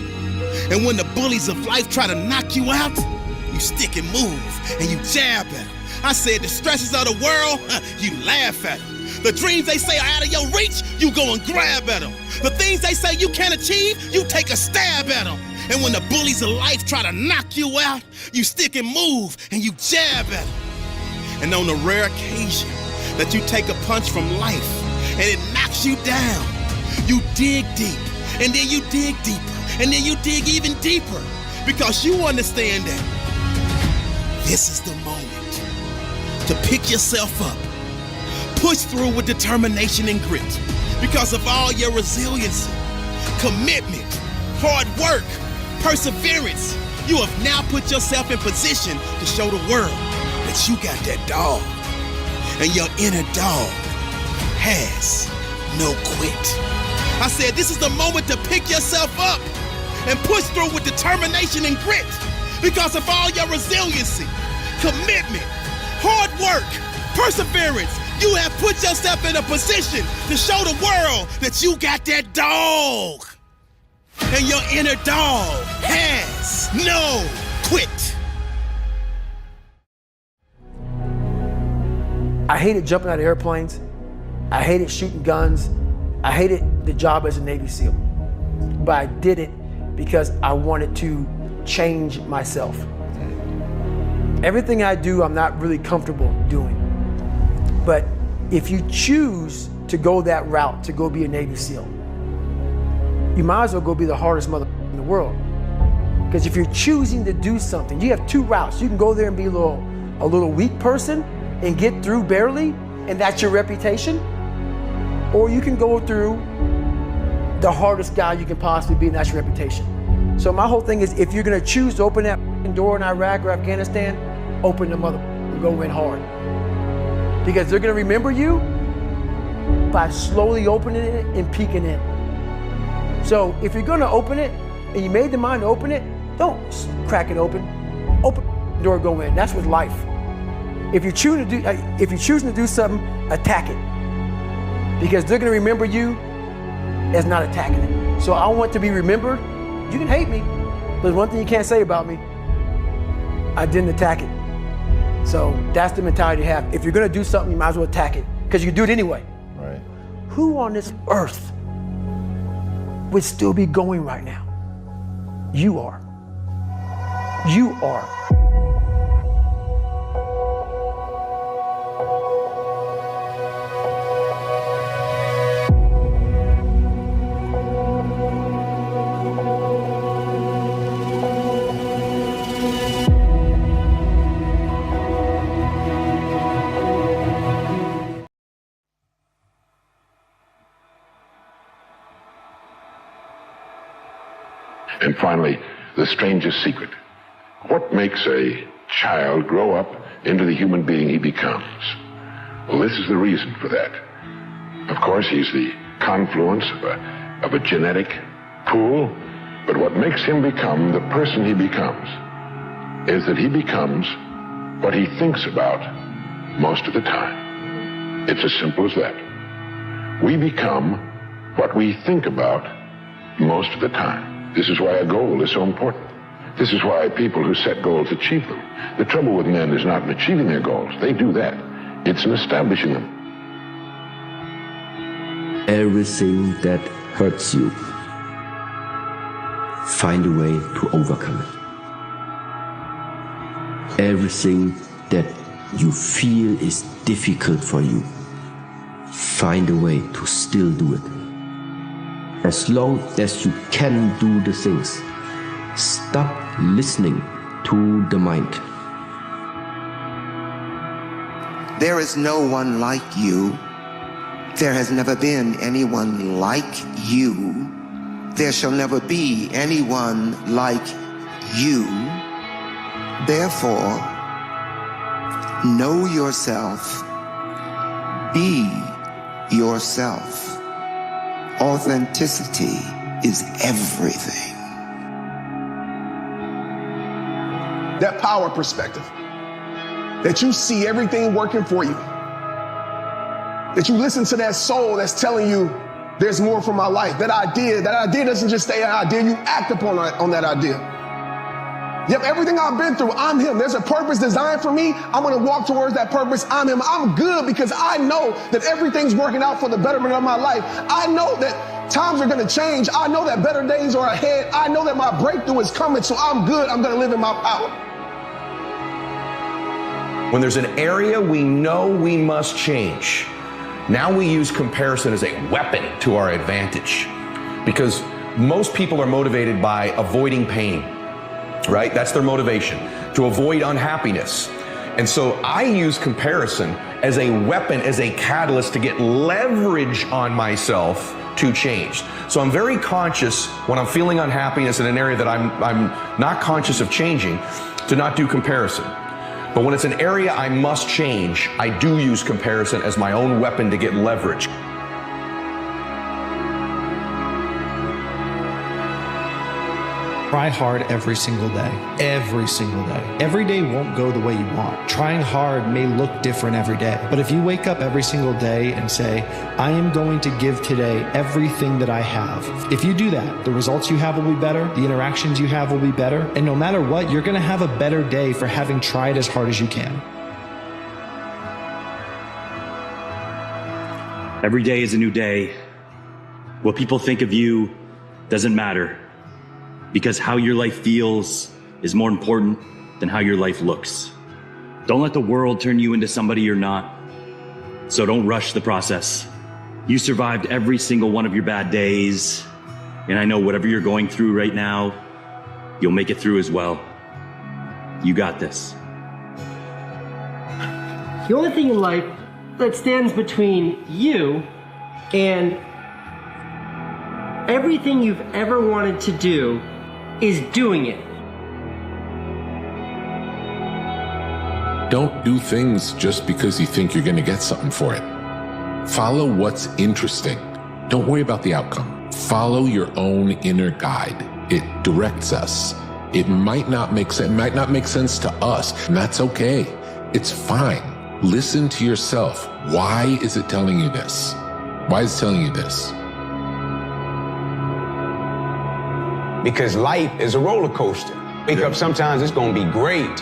And when the bullies of life try to knock you out, you stick and move and you jab at them. I said the stresses of the world, you laugh at them. The dreams they say are out of your reach, you go and grab at them. The things they say you can't achieve, you take a stab at them. And when the bullies of life try to knock you out, you stick and move and you jab at them. And on the rare occasion that you take a punch from life and it knocks you down, you dig deep, and then you dig deeper, and then you dig even deeper, because you understand that this is the moment to pick yourself up, push through with determination and grit, because of all your resiliency, commitment, hard work, perseverance. You have now put yourself in position to show the world that you got that dog, and your inner dog has no quit. I said this is the moment to pick yourself up and push through with determination and grit, because of all your resiliency, commitment, hard work, perseverance. You have put yourself in a position to show the world that you got that dog, and your inner dog has no quit. I hated jumping out of airplanes. I hated shooting guns. I hated the job as a Navy SEAL. But I did it because I wanted to change myself. Everything I do, I'm not really comfortable doing. But if you choose to go that route, to go be a Navy SEAL, you might as well go be the hardest mother in the world. Because if you're choosing to do something, you have two routes. You can go there and be a little weak person and get through barely, and that's your reputation. Or you can go through the hardest guy you can possibly be, and that's your reputation. So my whole thing is, if you're gonna choose to open that door in Iraq or Afghanistan, open the mother and go in hard. Because they're gonna remember you by slowly opening it and peeking in. So if you're gonna open it, and you made the mind to open it, don't crack it open. Open the door, go in. That's with life. If you're choosing to do something, attack it. Because they're gonna remember you as not attacking it. So I want to be remembered. You can hate me, but there's one thing you can't say about me. I didn't attack it. So that's the mentality to have. If you're gonna do something, you might as well attack it, because you can do it anyway. Right. Who on this earth would still be going right now? You are. You are. And finally, the strangest secret. What makes a child grow up into the human being he becomes? Well, this is the reason for that. Of course, he's the confluence of a genetic pool, but what makes him become the person he becomes is that he becomes what he thinks about most of the time. It's as simple as that. We become what we think about most of the time. This is why a goal is so important. This is why people who set goals achieve them. The trouble with men is not in achieving their goals. They do that. It's in establishing them. Everything that hurts you, find a way to overcome it. Everything that you feel is difficult for you, find a way to still do it. As long as you can do the things, stop listening to the mind. There is no one like you. There has never been anyone like you. There shall never be anyone like you. Therefore, know yourself. Be yourself. Authenticity is everything. That power perspective, that you see everything working for you, that you listen to that soul that's telling you there's more for my life. That idea doesn't just stay an idea, you act upon that idea. Yep, everything I've been through, I'm him. There's a purpose designed for me. I'm gonna walk towards that purpose. I'm him. I'm good because I know that everything's working out for the betterment of my life. I know that times are gonna change. I know that better days are ahead. I know that my breakthrough is coming, so I'm good. I'm gonna live in my power. When there's an area we know we must change, now we use comparison as a weapon to our advantage. Because most people are motivated by avoiding pain, right? That's their motivation, to avoid unhappiness. And so I use comparison as a weapon, as a catalyst to get leverage on myself to change. So I'm very conscious when I'm feeling unhappiness in an area that I'm not conscious of changing, to not do comparison. But when it's an area I must change, I do use comparison as my own weapon to get leverage. Try hard every single day. Every single day. Every day won't go the way you want. Trying hard may look different every day. But if you wake up every single day and say, I am going to give today everything that I have. If you do that, the results you have will be better, the interactions you have will be better, and no matter what, you're gonna have a better day for having tried as hard as you can. Every day is a new day. What people think of you doesn't matter. Because how your life feels is more important than how your life looks. Don't let the world turn you into somebody you're not. So don't rush the process. You survived every single one of your bad days. And I know whatever you're going through right now, you'll make it through as well. You got this. The only thing in life that stands between you and everything you've ever wanted to do is doing it. Don't do things just because you think you're going to get something for it. Follow what's interesting. Don't worry about the outcome. Follow your own inner guide. It directs us. It might not make sense. It might not make sense to us, and that's okay. It's fine. Listen to yourself. Why is it telling you this? Why is it telling you this? Because life is a roller coaster. Wake up sometimes it's gonna be great.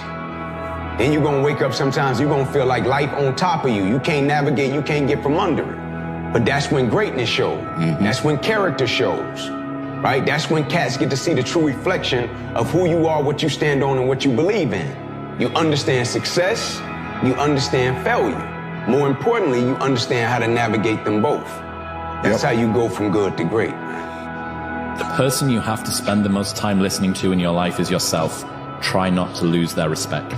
Then you're gonna wake up sometimes you're gonna feel like life on top of you. You can't navigate, you can't get from under it. But that's when greatness shows. That's when character shows, right? That's when cats get to see the true reflection of who you are, what you stand on, and what you believe in. You understand success, you understand failure. More importantly, you understand how to navigate them both. That's how you go from good to great. The person you have to spend the most time listening to in your life is yourself. Try not to lose their respect.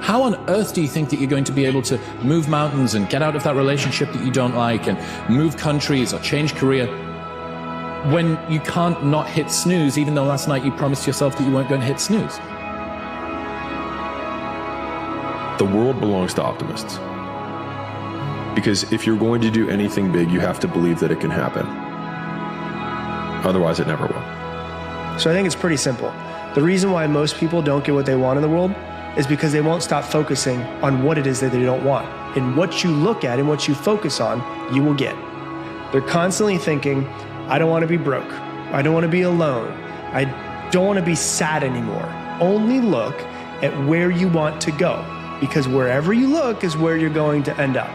How on earth do you think that you're going to be able to move mountains and get out of that relationship that you don't like and move countries or change career when you can't not hit snooze, even though last night you promised yourself that you weren't going to hit snooze? The world belongs to optimists. Because if you're going to do anything big, you have to believe that it can happen. Otherwise, it never will. So I think it's pretty simple. The reason why most people don't get what they want in the world is because they won't stop focusing on what it is that they don't want. And what you look at and what you focus on, you will get. They're constantly thinking, I don't want to be broke. I don't want to be alone. I don't want to be sad anymore. Only look at where you want to go, because wherever you look is where you're going to end up.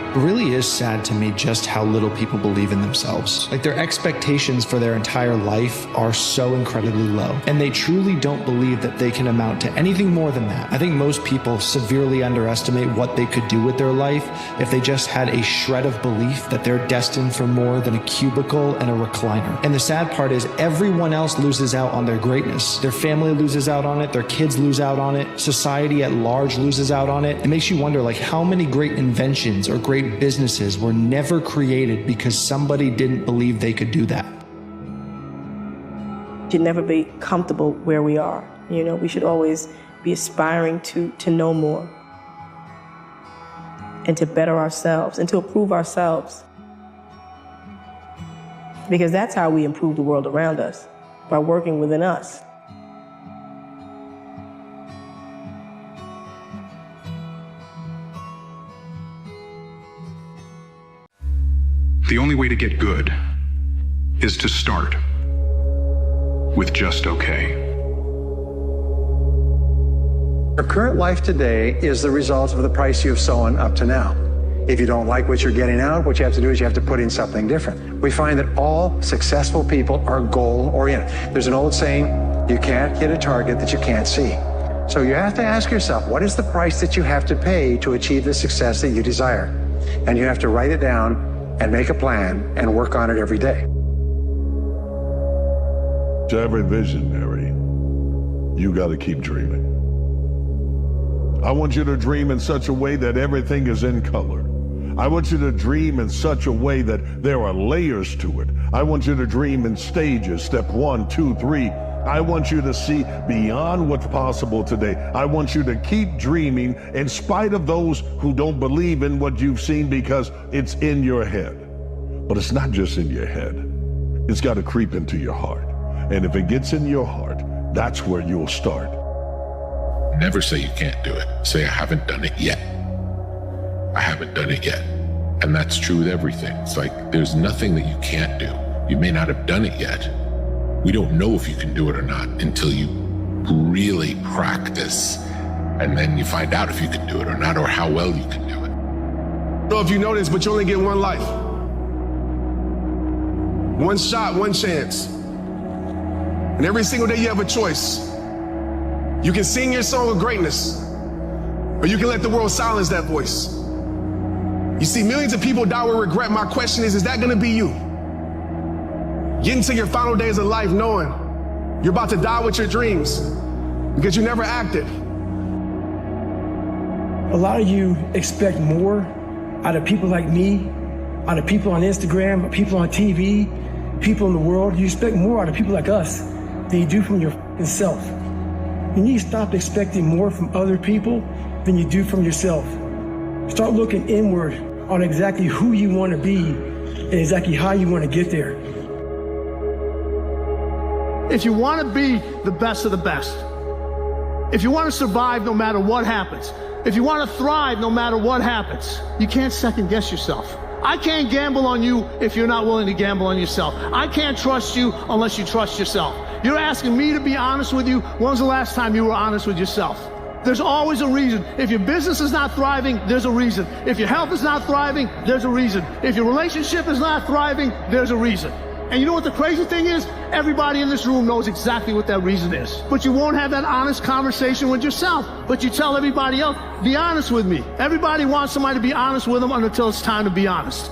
It really is sad to me just how little people believe in themselves. Like, their expectations for their entire life are so incredibly low, and they truly don't believe that they can amount to anything more than that. I think most people severely underestimate what they could do with their life if they just had a shred of belief that they're destined for more than a cubicle and a recliner. And the sad part is everyone else loses out on their greatness. Their family loses out on it, their kids lose out on it, society at large loses out on it. It makes you wonder, like, how many great inventions or great businesses were never created because somebody didn't believe they could do that. We should never be comfortable where we are. You know, we should always be aspiring to know more and to better ourselves and to improve ourselves. Because that's how we improve the world around us, by working within us. The only way to get good is to start with just okay. Your current life today is the result of the price you've sown up to now. If you don't like what you're getting out, what you have to do is you have to put in something different. We find that all successful people are goal-oriented. There's an old saying, you can't hit a target that you can't see. So you have to ask yourself, what is the price that you have to pay to achieve the success that you desire? And you have to write it down and make a plan and work on it every day. To every visionary, you got to keep dreaming. I want you to dream in such a way that everything is in color. I want you to dream in such a way that there are layers to it. I want you to dream in stages, step 1, 2, 3. I want you to see beyond what's possible today. I want you to keep dreaming in spite of those who don't believe in what you've seen, because it's in your head. But it's not just in your head. It's got to creep into your heart. And if it gets in your heart, that's where you'll start. Never say you can't do it. Say, I haven't done it yet. I haven't done it yet. And that's true with everything. It's like, there's nothing that you can't do. You may not have done it yet. We don't know if you can do it or not until you really practice. And then you find out if you can do it or not, or how well you can do it. I don't know if you know this, but you only get one life. One shot, one chance. And every single day you have a choice. You can sing your song of greatness, or you can let the world silence that voice. You see, millions of people die with regret. My question is that gonna be you? Get into your final days of life knowing you're about to die with your dreams because you never acted. A lot of you expect more out of people like me, out of people on Instagram, people on TV, people in the world. You expect more out of people like us than you do from yourself. You need to stop expecting more from other people than you do from yourself. Start looking inward on exactly who you want to be and exactly how you want to get there. If you want to be the best of the best, if you want to survive no matter what happens, if you want to thrive no matter what happens, you can't second guess yourself. I can't gamble on you if you're not willing to gamble on yourself. I can't trust you unless you trust yourself. You're asking me to be honest with you. When was the last time you were honest with yourself? There's always a reason. If your business is not thriving, there's a reason. If your health is not thriving, there's a reason. If your relationship is not thriving, there's a reason. And you know what the crazy thing is? Everybody in this room knows exactly what that reason is. But you won't have that honest conversation with yourself. But you tell everybody else, be honest with me. Everybody wants somebody to be honest with them until it's time to be honest.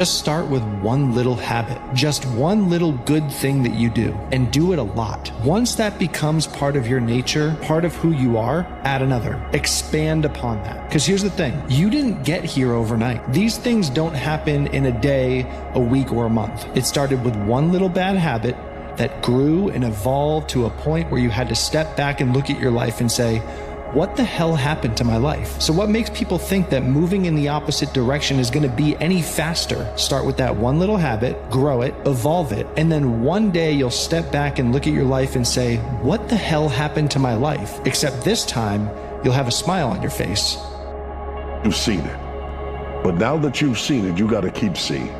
Just start with one little habit, just one little good thing that you do, and do it a lot. Once that becomes part of your nature, part of who you are, add another. Expand upon that. Because here's the thing, you didn't get here overnight. These things don't happen in a day, a week, or a month. It started with one little bad habit that grew and evolved to a point where you had to step back and look at your life and say, what the hell happened to my life? So what makes people think that moving in the opposite direction is going to be any faster? Start with that one little habit, grow it, evolve it, and then one day you'll step back and look at your life and say, what the hell happened to my life? Except this time, you'll have a smile on your face. You've seen it. But now that you've seen it, you got to keep seeing.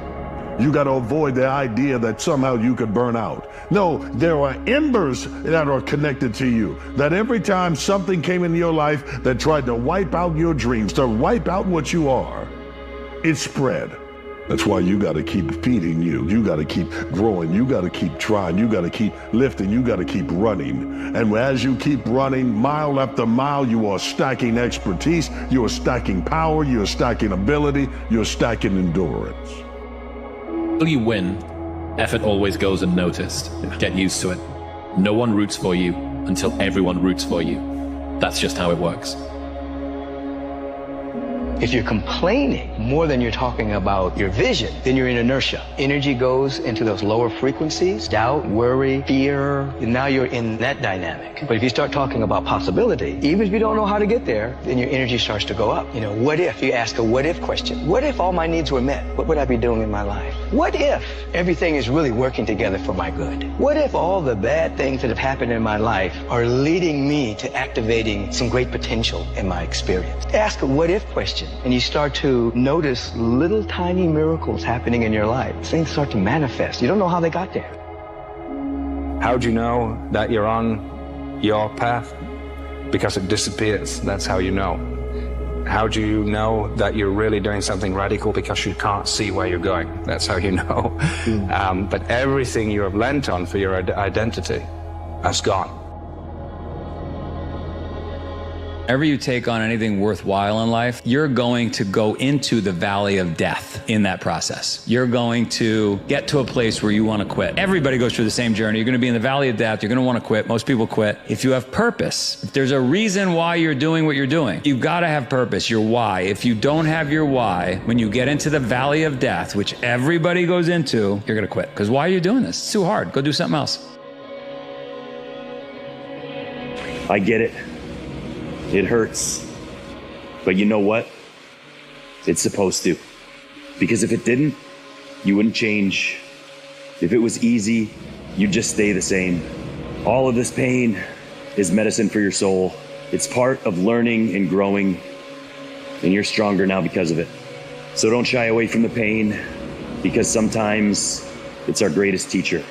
You got to avoid the idea that somehow you could burn out. No, there are embers that are connected to you. That every time something came into your life that tried to wipe out your dreams, to wipe out what you are, it spread. That's why you got to keep feeding you. You got to keep growing. You got to keep trying. You got to keep lifting. You got to keep running. And as you keep running, mile after mile, you are stacking expertise. You are stacking power. You are stacking ability. You are stacking endurance. Until you win, effort always goes unnoticed. Get used to it. No one roots for you until everyone roots for you. That's just how it works. If you're complaining more than you're talking about your vision, then you're in inertia. Energy goes into those lower frequencies, doubt, worry, fear, and now you're in that dynamic. But if you start talking about possibility, even if you don't know how to get there, then your energy starts to go up. You know, what if? You ask a what if question. What if all my needs were met? What would I be doing in my life? What if everything is really working together for my good? What if all the bad things that have happened in my life are leading me to activating some great potential in my experience? Ask a what if question. And you start to notice little tiny miracles happening in your life. Things start to manifest. You don't know how they got there. How do you know that you're on your path? Because it disappears. That's how you know. How do you know that you're really doing something radical? Because you can't see where you're going. That's how you know. But everything you have lent on for your identity has gone. Whenever you take on anything worthwhile in life, you're going to go into the valley of death in that process. You're going to get to a place where you want to quit. Everybody goes through the same journey. You're going to be in the valley of death. You're going to want to quit. Most people quit. If you have purpose, if there's a reason why you're doing what you're doing, you've got to have purpose, your why. If you don't have your why, when you get into the valley of death, which everybody goes into, you're going to quit. Because why are you doing this? It's too hard. Go do something else. I get it. It hurts. But you know what? It's supposed to. Because if it didn't, you wouldn't change. If it was easy, you'd just stay the same. All of this pain is medicine for your soul. It's part of learning and growing, and you're stronger now because of it. So don't shy away from the pain, because sometimes it's our greatest teacher.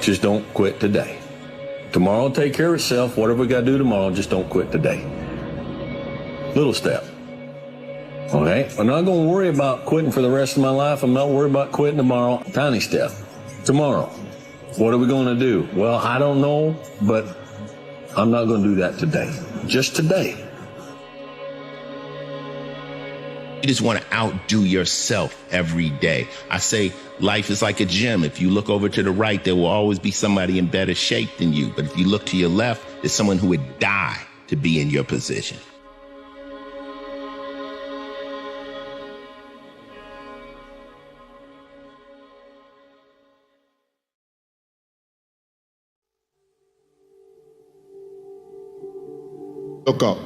Just don't quit today. Tomorrow will take care of itself. Whatever we got to do tomorrow, just don't quit today. Little step. Okay? I'm not going to worry about quitting for the rest of my life. I'm not worried about quitting tomorrow. Tiny step. Tomorrow. What are we going to do? Well, I don't know, but I'm not going to do that today. Just today. You just want to outdo yourself every day. I say life is like a gym. If you look over to the right, there will always be somebody in better shape than you. But if you look to your left, there's someone who would die to be in your position. Look up.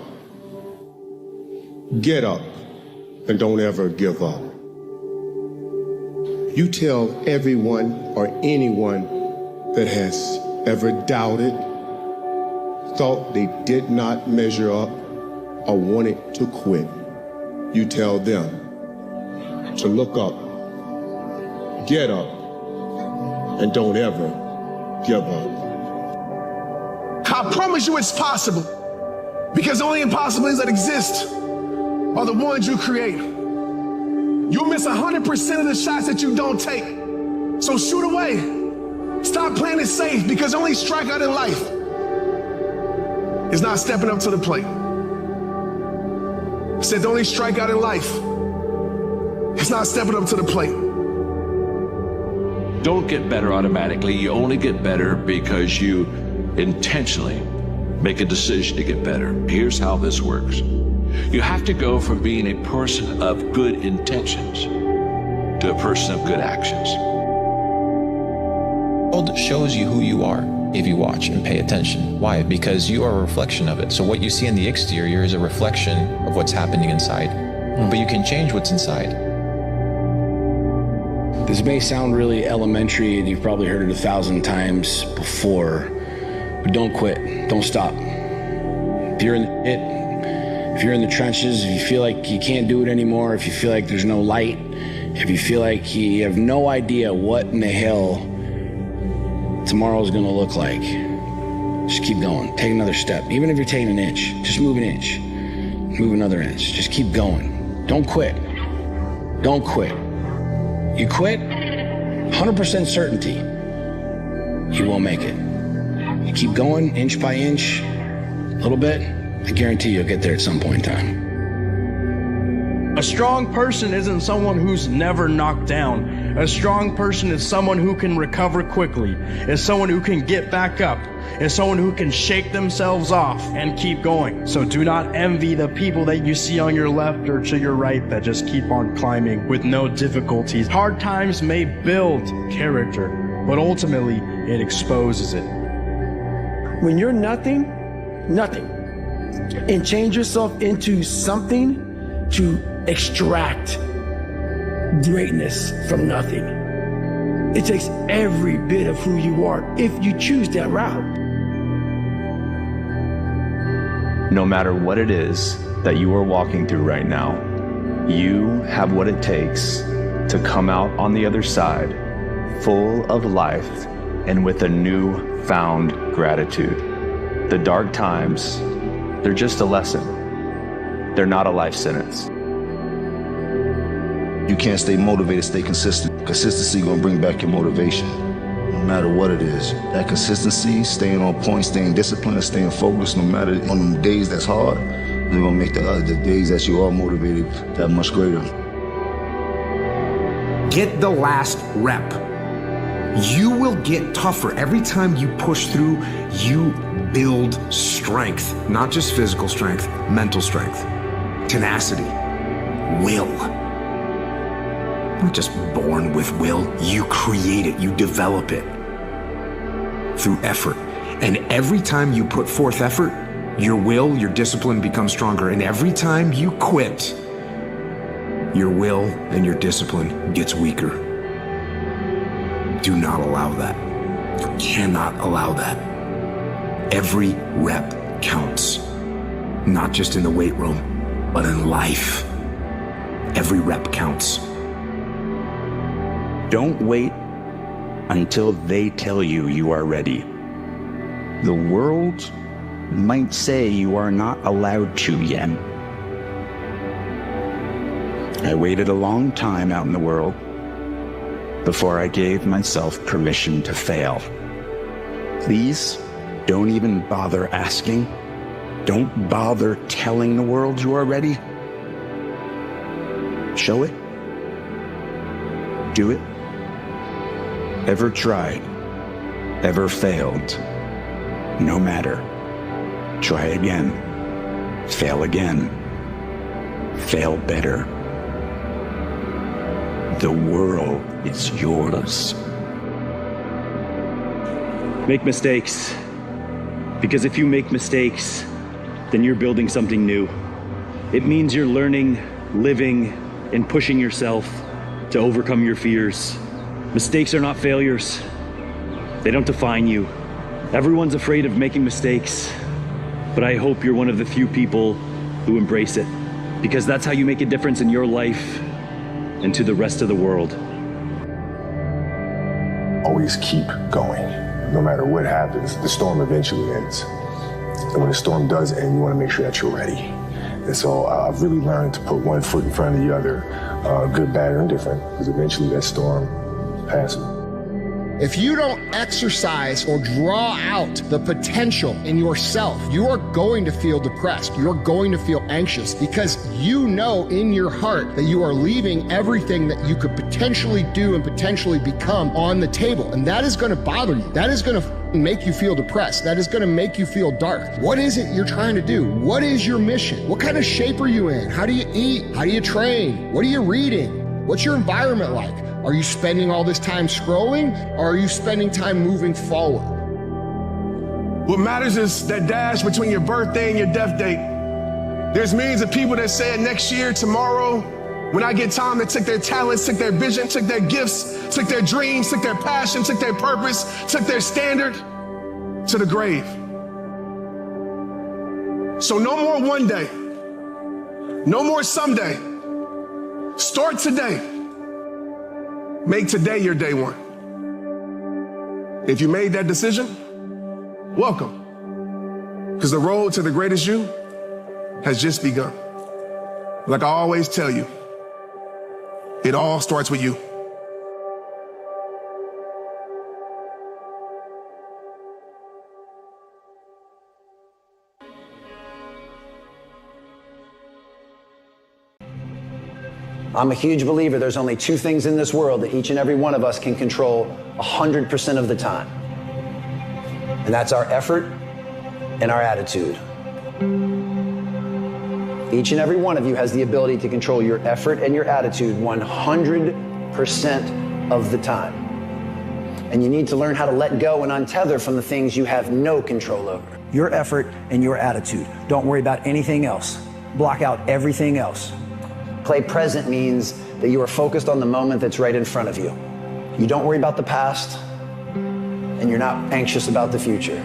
Get up. And don't ever give up. You tell everyone or anyone that has ever doubted, thought they did not measure up, or wanted to quit, you tell them to look up, get up, and don't ever give up. I promise you it's possible, because the only impossibilities that exist are the ones you create. You'll miss 100% of the shots that you don't take. So shoot away. Stop playing it safe, because the only strikeout in life is not stepping up to the plate. I said the only strikeout in life It's not stepping up to the plate. Don't get better automatically. You only get better because you intentionally make a decision to get better. Here's how this works. You have to go from being a person of good intentions to a person of good actions. The world shows you who you are if you watch and pay attention. Why? Because you are a reflection of it. So what you see in the exterior is a reflection of what's happening inside. But you can change what's inside. This may sound really elementary, and you've probably heard it 1,000 times before, but don't quit. Don't stop. If you're in it, if you're in the trenches, if you feel like you can't do it anymore, if you feel like there's no light, if you feel like you have no idea what in the hell tomorrow's gonna look like, just keep going. Take another step. Even if you're taking an inch, just move an inch. Move another inch. Just keep going. Don't quit. Don't quit. You quit, 100% certainty, you won't make it. You keep going, inch by inch, a little bit, I guarantee you'll get there at some point in time. A strong person isn't someone who's never knocked down. A strong person is someone who can recover quickly, is someone who can get back up, is someone who can shake themselves off and keep going. So do not envy the people that you see on your left or to your right that just keep on climbing with no difficulties. Hard times may build character, but ultimately it exposes it. When you're nothing, and change yourself into something to extract greatness from nothing. It takes every bit of who you are if you choose that route. No matter what it is that you are walking through right now, you have what it takes to come out on the other side full of life and with a newfound gratitude. The dark times, they're just a lesson. They're not a life sentence. You can't stay motivated, stay consistent. Consistency gonna bring back your motivation, no matter what it is. That consistency, staying on point, staying disciplined, staying focused, no matter on the days that's hard, they're gonna make the days that you are motivated that much greater. Get the last rep. You will get tougher. Every time you push through, you build strength. Not just physical strength, mental strength, tenacity, will. You're not just born with will, you create it, you develop it through effort. And every time you put forth effort, your will, your discipline becomes stronger. And every time you quit, your will and your discipline gets weaker. Do not allow that. You cannot allow that. Every rep counts, not just in the weight room, but in life. Every rep counts. Don't wait until they tell you you are ready. The world might say you are not allowed to yet. I waited a long time out in the world before I gave myself permission to fail. Please, don't even bother asking. Don't bother telling the world you are ready. Show it. Do it. Ever tried? Ever failed? No matter. Try again. Fail again. Fail better. The world is yours. Make mistakes. Because if you make mistakes, then you're building something new. It means you're learning, living, and pushing yourself to overcome your fears. Mistakes are not failures. They don't define you. Everyone's afraid of making mistakes, but I hope you're one of the few people who embrace it, because that's how you make a difference in your life and to the rest of the world. Always keep going. No matter what happens, the storm eventually ends. And when the storm does end, you want to make sure that you're ready. And so I've really learned to put one foot in front of the other, good, bad, or indifferent, because eventually that storm passes. If you don't exercise or draw out the potential in yourself, you are going to feel depressed. You're going to feel anxious because you know in your heart that you are leaving everything that you could potentially do and potentially become on the table. And that is going to bother you. That is going to make you feel depressed. That is going to make you feel dark. What is it you're trying to do? What is your mission? What kind of shape are you in? How do you eat? How do you train? What are you reading? What's your environment like? Are you spending all this time scrolling, or are you spending time moving forward? What matters is that dash between your birthday and your death date. There's millions of people that say next year, tomorrow, when I get time, that took their talents, took their vision, took their gifts, took their dreams, took their passion, took their purpose, took their standard to the grave. So no more one day, no more someday. Start today. Make today your day one. If you made that decision, welcome. Because the road to the greatest you has just begun. Like I always tell you, it all starts with you. I'm a huge believer there's only two things in this world that each and every one of us can control 100% of the time. And that's our effort and our attitude. Each and every one of you has the ability to control your effort and your attitude 100% of the time. And you need to learn how to let go and untether from the things you have no control over. Your effort and your attitude. Don't worry about anything else. Block out everything else. Play present means that you are focused on the moment that's right in front of you. You don't worry about the past, and you're not anxious about the future.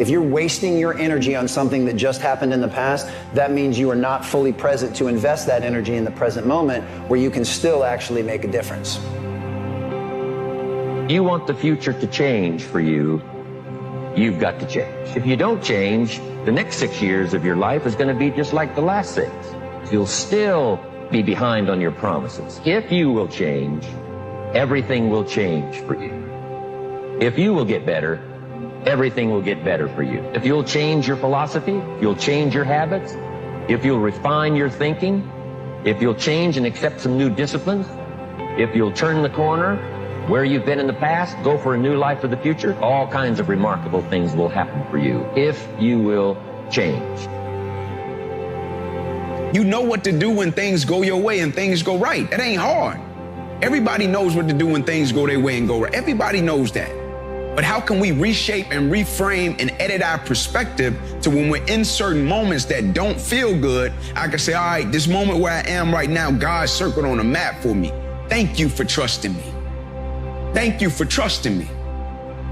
If you're wasting your energy on something that just happened in the past, that means you are not fully present to invest that energy in the present moment where you can still actually make a difference. You want the future to change for you, you've got to change. If you don't change, the next 6 years of your life is going to be just like the last 6. You'll still be behind on your promises. If you will change, everything will change for you. If you will get better, everything will get better for you. If you'll change your philosophy, you'll change your habits, if you'll refine your thinking, if you'll change and accept some new disciplines, if you'll turn the corner where you've been in the past, go for a new life for the future, all kinds of remarkable things will happen for you if you will change. You know what to do when things go your way and things go right. It ain't hard. Everybody knows what to do when things go their way and go right. Everybody knows that. But how can we reshape and reframe and edit our perspective to when we're in certain moments that don't feel good, I can say, all right, this moment where I am right now, God circled on a map for me. Thank you for trusting me. Thank you for trusting me.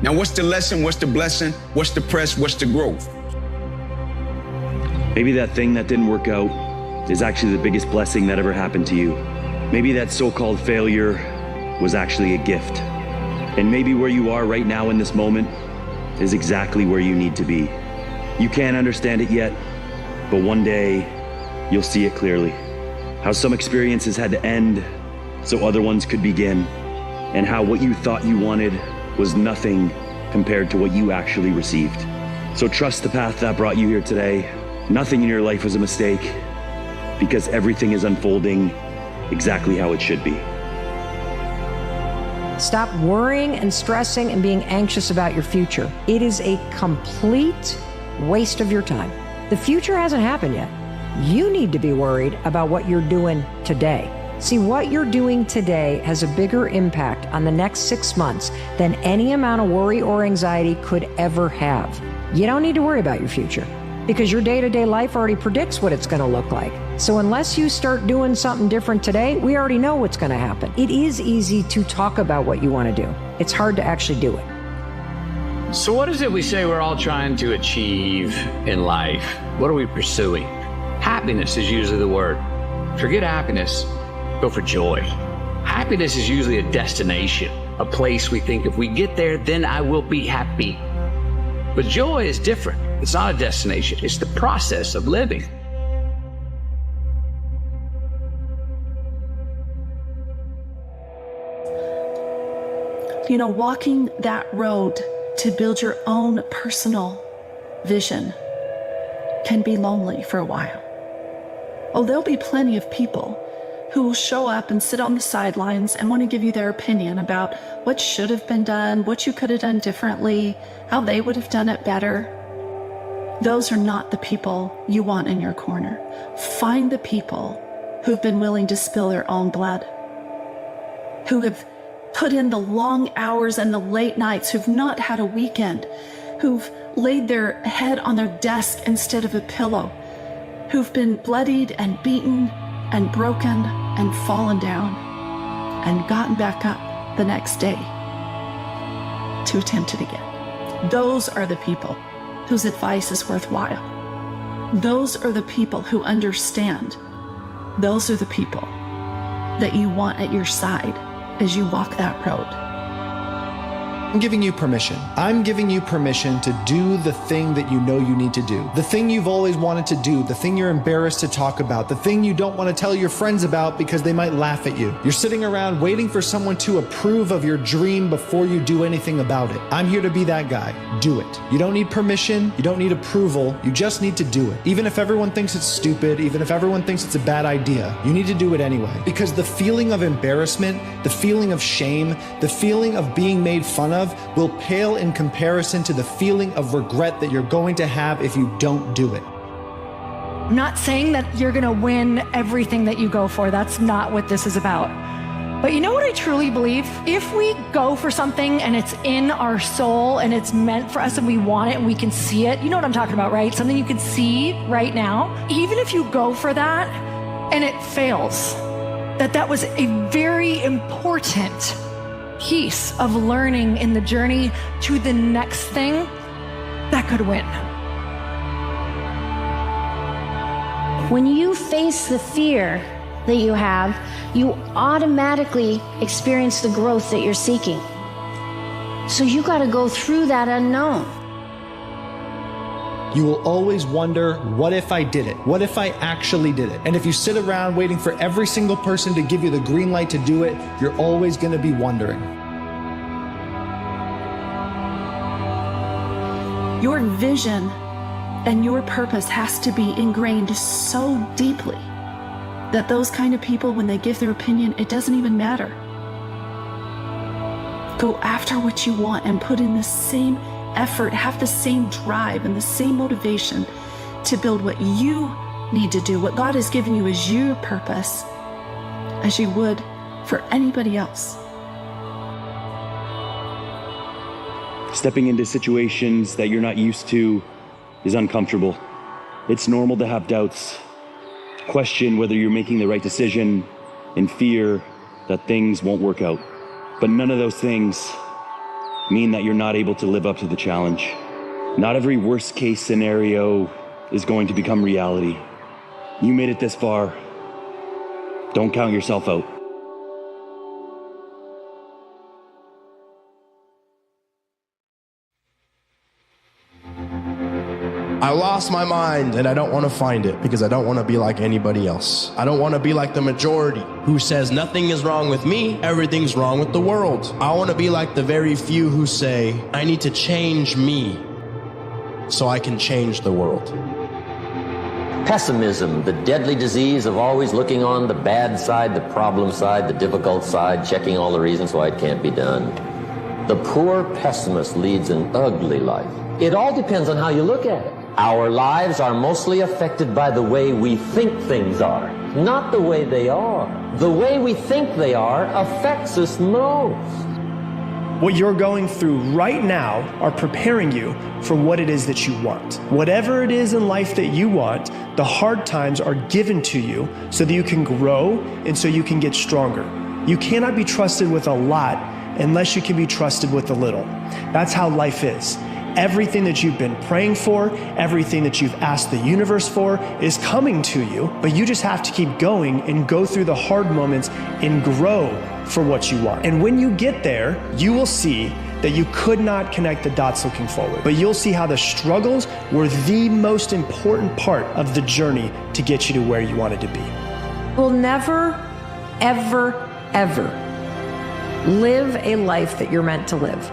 Now, what's the lesson? What's the blessing? What's the press? What's the growth? Maybe that thing that didn't work out is actually the biggest blessing that ever happened to you. Maybe that so-called failure was actually a gift. And maybe where you are right now in this moment is exactly where you need to be. You can't understand it yet, but one day you'll see it clearly. How some experiences had to end so other ones could begin, and how what you thought you wanted was nothing compared to what you actually received. So trust the path that brought you here today. Nothing in your life was a mistake, because everything is unfolding exactly how it should be. Stop worrying and stressing and being anxious about your future. It is a complete waste of your time. The future hasn't happened yet. You need to be worried about what you're doing today. See, what you're doing today has a bigger impact on the next 6 months than any amount of worry or anxiety could ever have. You don't need to worry about your future, because your day-to-day life already predicts what it's going to look like. So unless you start doing something different today, we already know what's going to happen. It is easy to talk about what you want to do. It's hard to actually do it. So what is it we say we're all trying to achieve in life? What are we pursuing? Happiness is usually the word. Forget happiness, go for joy. Happiness is usually a destination, a place we think if we get there, then I will be happy. But joy is different. It's not a destination, it's the process of living. You know, walking that road to build your own personal vision can be lonely for a while. Oh, there'll be plenty of people who will show up and sit on the sidelines and want to give you their opinion about what should have been done, what you could have done differently, how they would have done it better. Those are not the people you want in your corner. Find the people who've been willing to spill their own blood, who have put in the long hours and the late nights, who've not had a weekend, who've laid their head on their desk instead of a pillow, who've been bloodied and beaten and broken and fallen down and gotten back up the next day to attempt it again. Those are the people whose advice is worthwhile. Those are the people who understand. Those are the people that you want at your side as you walk that road. I'm giving you permission. I'm giving you permission to do the thing that you know you need to do. The thing you've always wanted to do, the thing you're embarrassed to talk about, the thing you don't want to tell your friends about because they might laugh at you. You're sitting around waiting for someone to approve of your dream before you do anything about it. I'm here to be that guy. Do it. You don't need permission. You don't need approval. You just need to do it. Even if everyone thinks it's stupid, even if everyone thinks it's a bad idea, you need to do it anyway. Because the feeling of embarrassment, the feeling of shame, the feeling of being made fun of will pale in comparison to the feeling of regret that you're going to have if you don't do it. I'm not saying that you're going to win everything that you go for. That's not what this is about. But you know what I truly believe? If we go for something and it's in our soul and it's meant for us and we want it and we can see it, you know what I'm talking about, right? Something you can see right now. Even if you go for that and it fails, that was a very important piece of learning in the journey to the next thing that could win. When you face the fear that you have, you automatically experience the growth that you're seeking. So you got to go through that unknown. You will always wonder, what if I did it? What if I actually did it? And if you sit around waiting for every single person to give you the green light to do it, you're always going to be wondering. Your vision and your purpose has to be ingrained so deeply that those kind of people, when they give their opinion, it doesn't even matter. Go after what you want and put in the same effort, have the same drive and the same motivation to build what you need to do, what God has given you as your purpose, as you would for anybody else. Stepping into situations that you're not used to is uncomfortable. It's normal to have doubts, question whether you're making the right decision, and fear that things won't work out. But none of those things mean that you're not able to live up to the challenge. Not every worst case scenario is going to become reality. You made it this far. Don't count yourself out. I lost my mind and I don't want to find it because I don't want to be like anybody else. I don't want to be like the majority who says nothing is wrong with me, everything's wrong with the world. I want to be like the very few who say, I need to change me so I can change the world. Pessimism, the deadly disease of always looking on the bad side, the problem side, the difficult side, checking all the reasons why it can't be done. The poor pessimist leads an ugly life. It all depends on how you look at it. Our lives are mostly affected by the way we think things are, not the way they are. The way we think they are affects us most. What you're going through right now are preparing you for what it is that you want. Whatever it is in life that you want, the hard times are given to you so that you can grow and so you can get stronger. You cannot be trusted with a lot unless you can be trusted with a little. That's how life is. Everything that you've been praying for, everything that you've asked the universe for is coming to you, but you just have to keep going and go through the hard moments and grow for what you want. And when you get there, you will see that you could not connect the dots looking forward, but you'll see how the struggles were the most important part of the journey to get you to where you wanted to be. Will never, ever, ever Live a life that you're meant to live.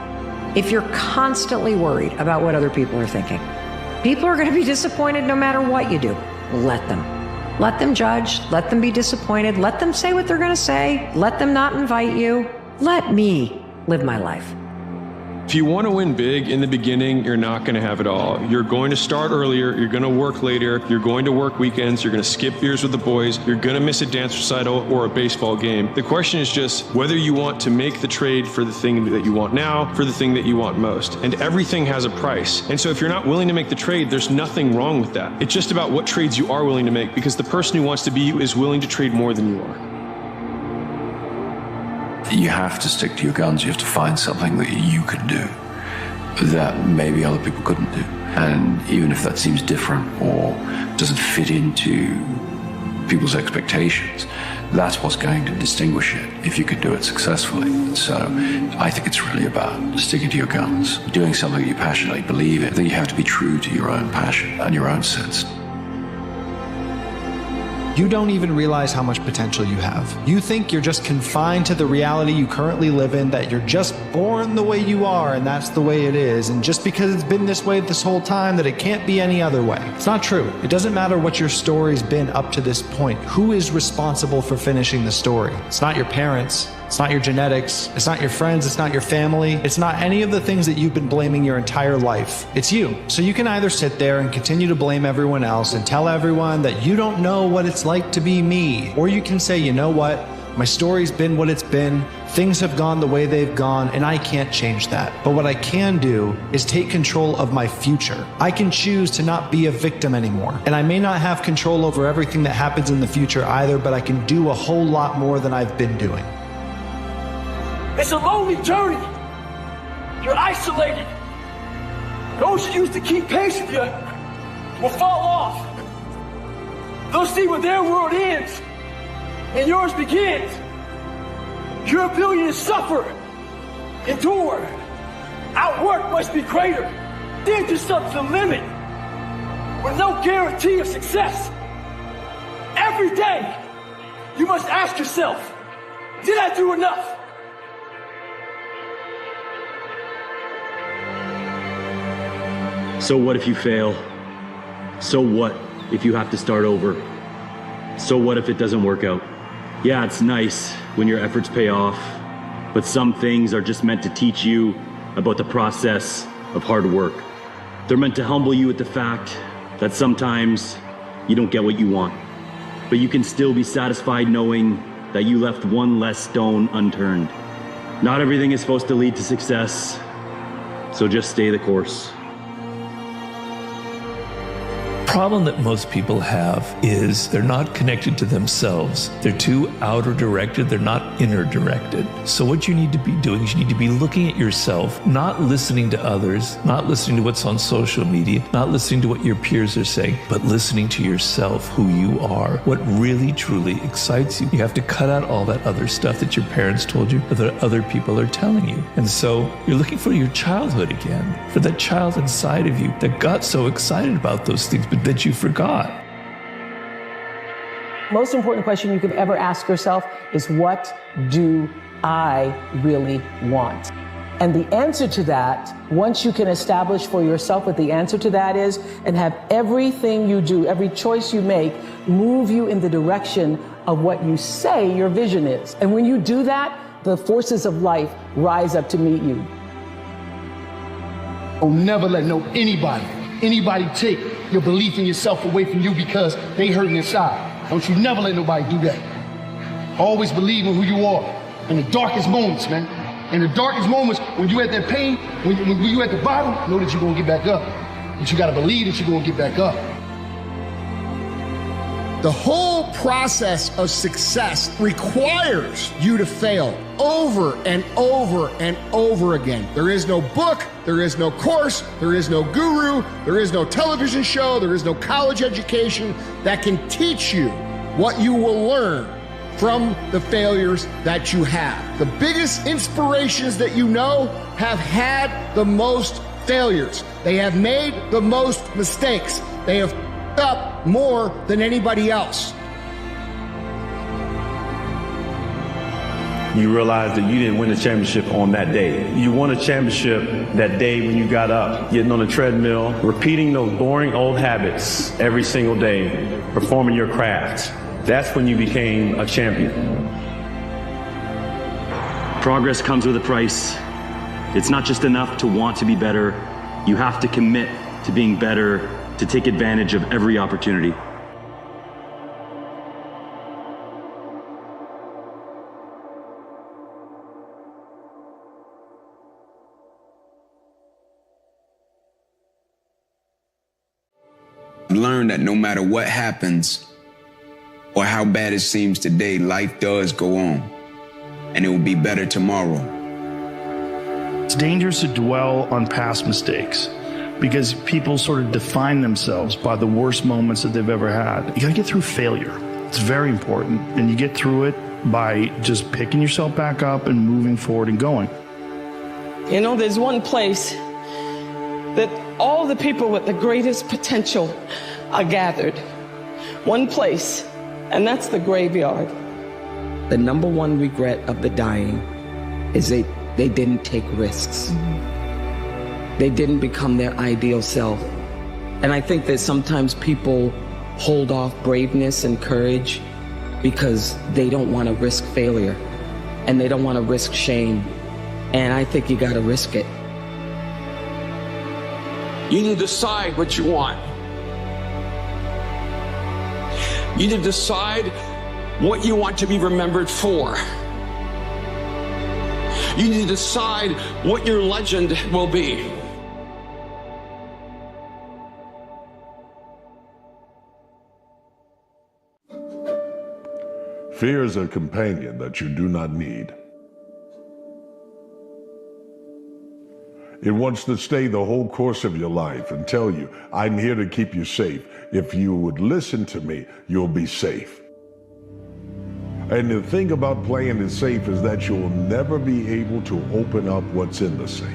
If you're constantly worried about what other people are thinking, people are going to be disappointed no matter what you do. Let them. Let them judge. Let them be disappointed. Let them say what they're going to say. Let them not invite you. Let me live my life. If you want to win big in the beginning, you're not going to have it all. You're going to start earlier. You're going to work later. You're going to work weekends. You're going to skip beers with the boys. You're going to miss a dance recital or a baseball game. The question is just whether you want to make the trade for the thing that you want now, for the thing that you want most. And everything has a price. And so if you're not willing to make the trade, there's nothing wrong with that. It's just about what trades you are willing to make, because the person who wants to be you is willing to trade more than you are. You have to stick to your guns. You have to find something that you can do that maybe other people couldn't do. And even if that seems different or doesn't fit into people's expectations, that's what's going to distinguish it if you can do it successfully. So I think it's really about sticking to your guns, doing something you passionately believe in. I think you have to be true to your own passion and your own sense. You don't even realize how much potential you have. You think you're just confined to the reality you currently live in, that you're just born the way you are and that's the way it is. And just because it's been this way this whole time, that it can't be any other way. It's not true. It doesn't matter what your story's been up to this point. Who is responsible for finishing the story? It's not your parents. It's not your genetics. It's not your friends. It's not your family. It's not any of the things that you've been blaming your entire life. It's you. So you can either sit there and continue to blame everyone else and tell everyone that you don't know what it's like to be me. Or you can say, you know what? My story's been what it's been. Things have gone the way they've gone, and I can't change that. But what I can do is take control of my future. I can choose to not be a victim anymore. And I may not have control over everything that happens in the future either, but I can do a whole lot more than I've been doing. It's a lonely journey. You're isolated. Those who used to keep pace with you will fall off. They'll see where their world ends and yours begins. Your ability to suffer, endure, outwork must be greater. Then to such the limit with no guarantee of success. Every day, you must ask yourself, did I do enough? So what if you fail? So what if you have to start over? So what if it doesn't work out? Yeah, it's nice when your efforts pay off, but some things are just meant to teach you about the process of hard work. They're meant to humble you at the fact that sometimes you don't get what you want, but you can still be satisfied knowing that you left one less stone unturned. Not everything is supposed to lead to success, so just stay the course. Problem that most people have is they're not connected to themselves. They're too outer directed. They're not inner directed. So what you need to be doing is you need to be looking at yourself, not listening to others, not listening to what's on social media, not listening to what your peers are saying, but listening to yourself, who you are, what really truly excites you. You have to cut out all that other stuff that your parents told you or that other people are telling you. And so you're looking for your childhood again, for that child inside of you that got so excited about those things, but that you forgot. Most important question you could ever ask yourself is, what do I really want? And the answer to that, once you can establish for yourself what the answer to that is, and have everything you do, every choice you make, move you in the direction of what you say your vision is. And when you do that, the forces of life rise up to meet you. Don't never let anybody take your belief in yourself away from you because they hurting inside. Don't you never let nobody do that. Always believe in who you are in the darkest moments, man. In the darkest moments, when you at that pain, when you at the bottom, know that you're gonna get back up. But you gotta believe that you're gonna get back up. The whole process of success requires you to fail over and over and over again. There is no book, there is no course, there is no guru, there is no television show, there is no college education that can teach you what you will learn from the failures that you have. The biggest inspirations that you know have had the most failures. They have made the most mistakes. They have up more than anybody else. you realize that you didn't win the championship on that day. You won a championship that day when you got up, getting on the treadmill, repeating those boring old habits every single day, performing your craft. That's when you became a champion. Progress comes with a price. It's not just enough to want to be better. You have to commit to being better, to take advantage of every opportunity. Learn that no matter what happens or how bad it seems today, life does go on, and it will be better tomorrow. It's dangerous to dwell on past mistakes because people sort of define themselves by the worst moments that they've ever had. You gotta get through failure. It's very important, and you get through it by just picking yourself back up and moving forward and going. You know, there's one place that all the people with the greatest potential are gathered. One place, and that's the graveyard. The number one regret of the dying is they didn't take risks. They didn't become their ideal self. And I think that sometimes people hold off braveness and courage because they don't want to risk failure and they don't want to risk shame. And I think you got to risk it. You need to decide what you want. You need to decide what you want to be remembered for. You need to decide what your legend will be. Fear is a companion that you do not need. It wants to stay the whole course of your life and tell you, I'm here to keep you safe. If you would listen to me, you'll be safe. And the thing about playing it safe is that you'll never be able to open up what's in the safe.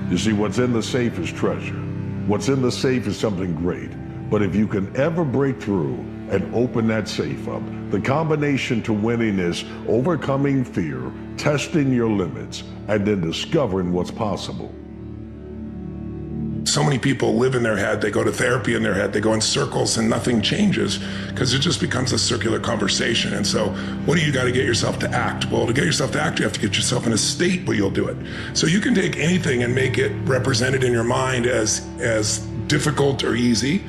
You see, what's in the safe is treasure. What's in the safe is something great. But if you can ever break through and open that safe up, the combination to winning is overcoming fear, testing your limits, and then discovering what's possible. So many people live in their head, they go to therapy in their head, they go in circles and nothing changes because it just becomes a circular conversation. And so what do you got to get yourself to act? Well, to get yourself to act, you have to get yourself in a state where you'll do it. So you can take anything and make it represented in your mind as difficult or easy.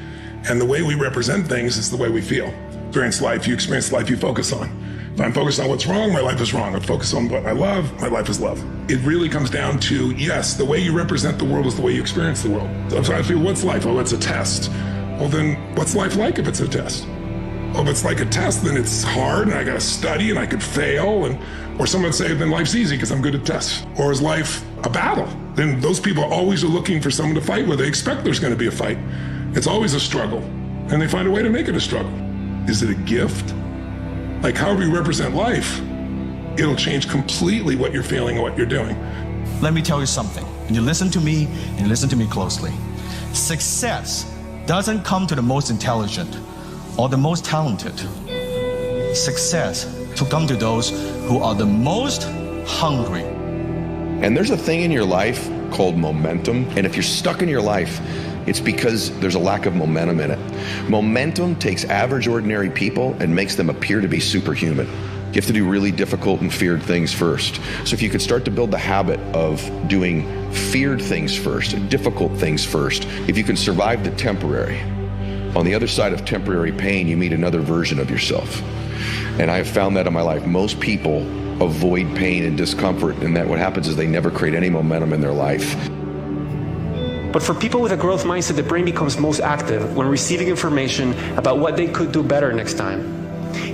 And the way we represent things is the way we feel. Experience life, you experience life you focus on. If I'm focused on what's wrong, my life is wrong. If I focus on what I love, my life is love. It really comes down to, yes, the way you represent the world is the way you experience the world. So I feel, what's life? Oh, it's a test. Well, then what's life like if it's a test? Oh, if it's like a test, then it's hard and I gotta study and I could fail. Or someone would say, then life's easy because I'm good at tests. Or is life a battle? Then those people always are looking for someone to fight with. They expect there's gonna be a fight. It's always a struggle. And they find a way to make it a struggle. Is it a gift? Like however you represent life, it'll change completely what you're feeling and what you're doing. Let me tell you something, and you listen to me, and you listen to me closely. Success doesn't come to the most intelligent or the most talented. Success to come to those who are the most hungry. And there's a thing in your life called momentum, and if you're stuck in your life, it's because there's a lack of momentum in it. Momentum takes average, ordinary people and makes them appear to be superhuman. You have to do really difficult and feared things first. So if you could start to build the habit of doing feared things first, difficult things first, if you can survive the temporary, on the other side of temporary pain, you meet another version of yourself. And I have found that in my life. Most people avoid pain and discomfort, and that what happens is they never create any momentum in their life. But for people with a growth mindset, the brain becomes most active when receiving information about what they could do better next time.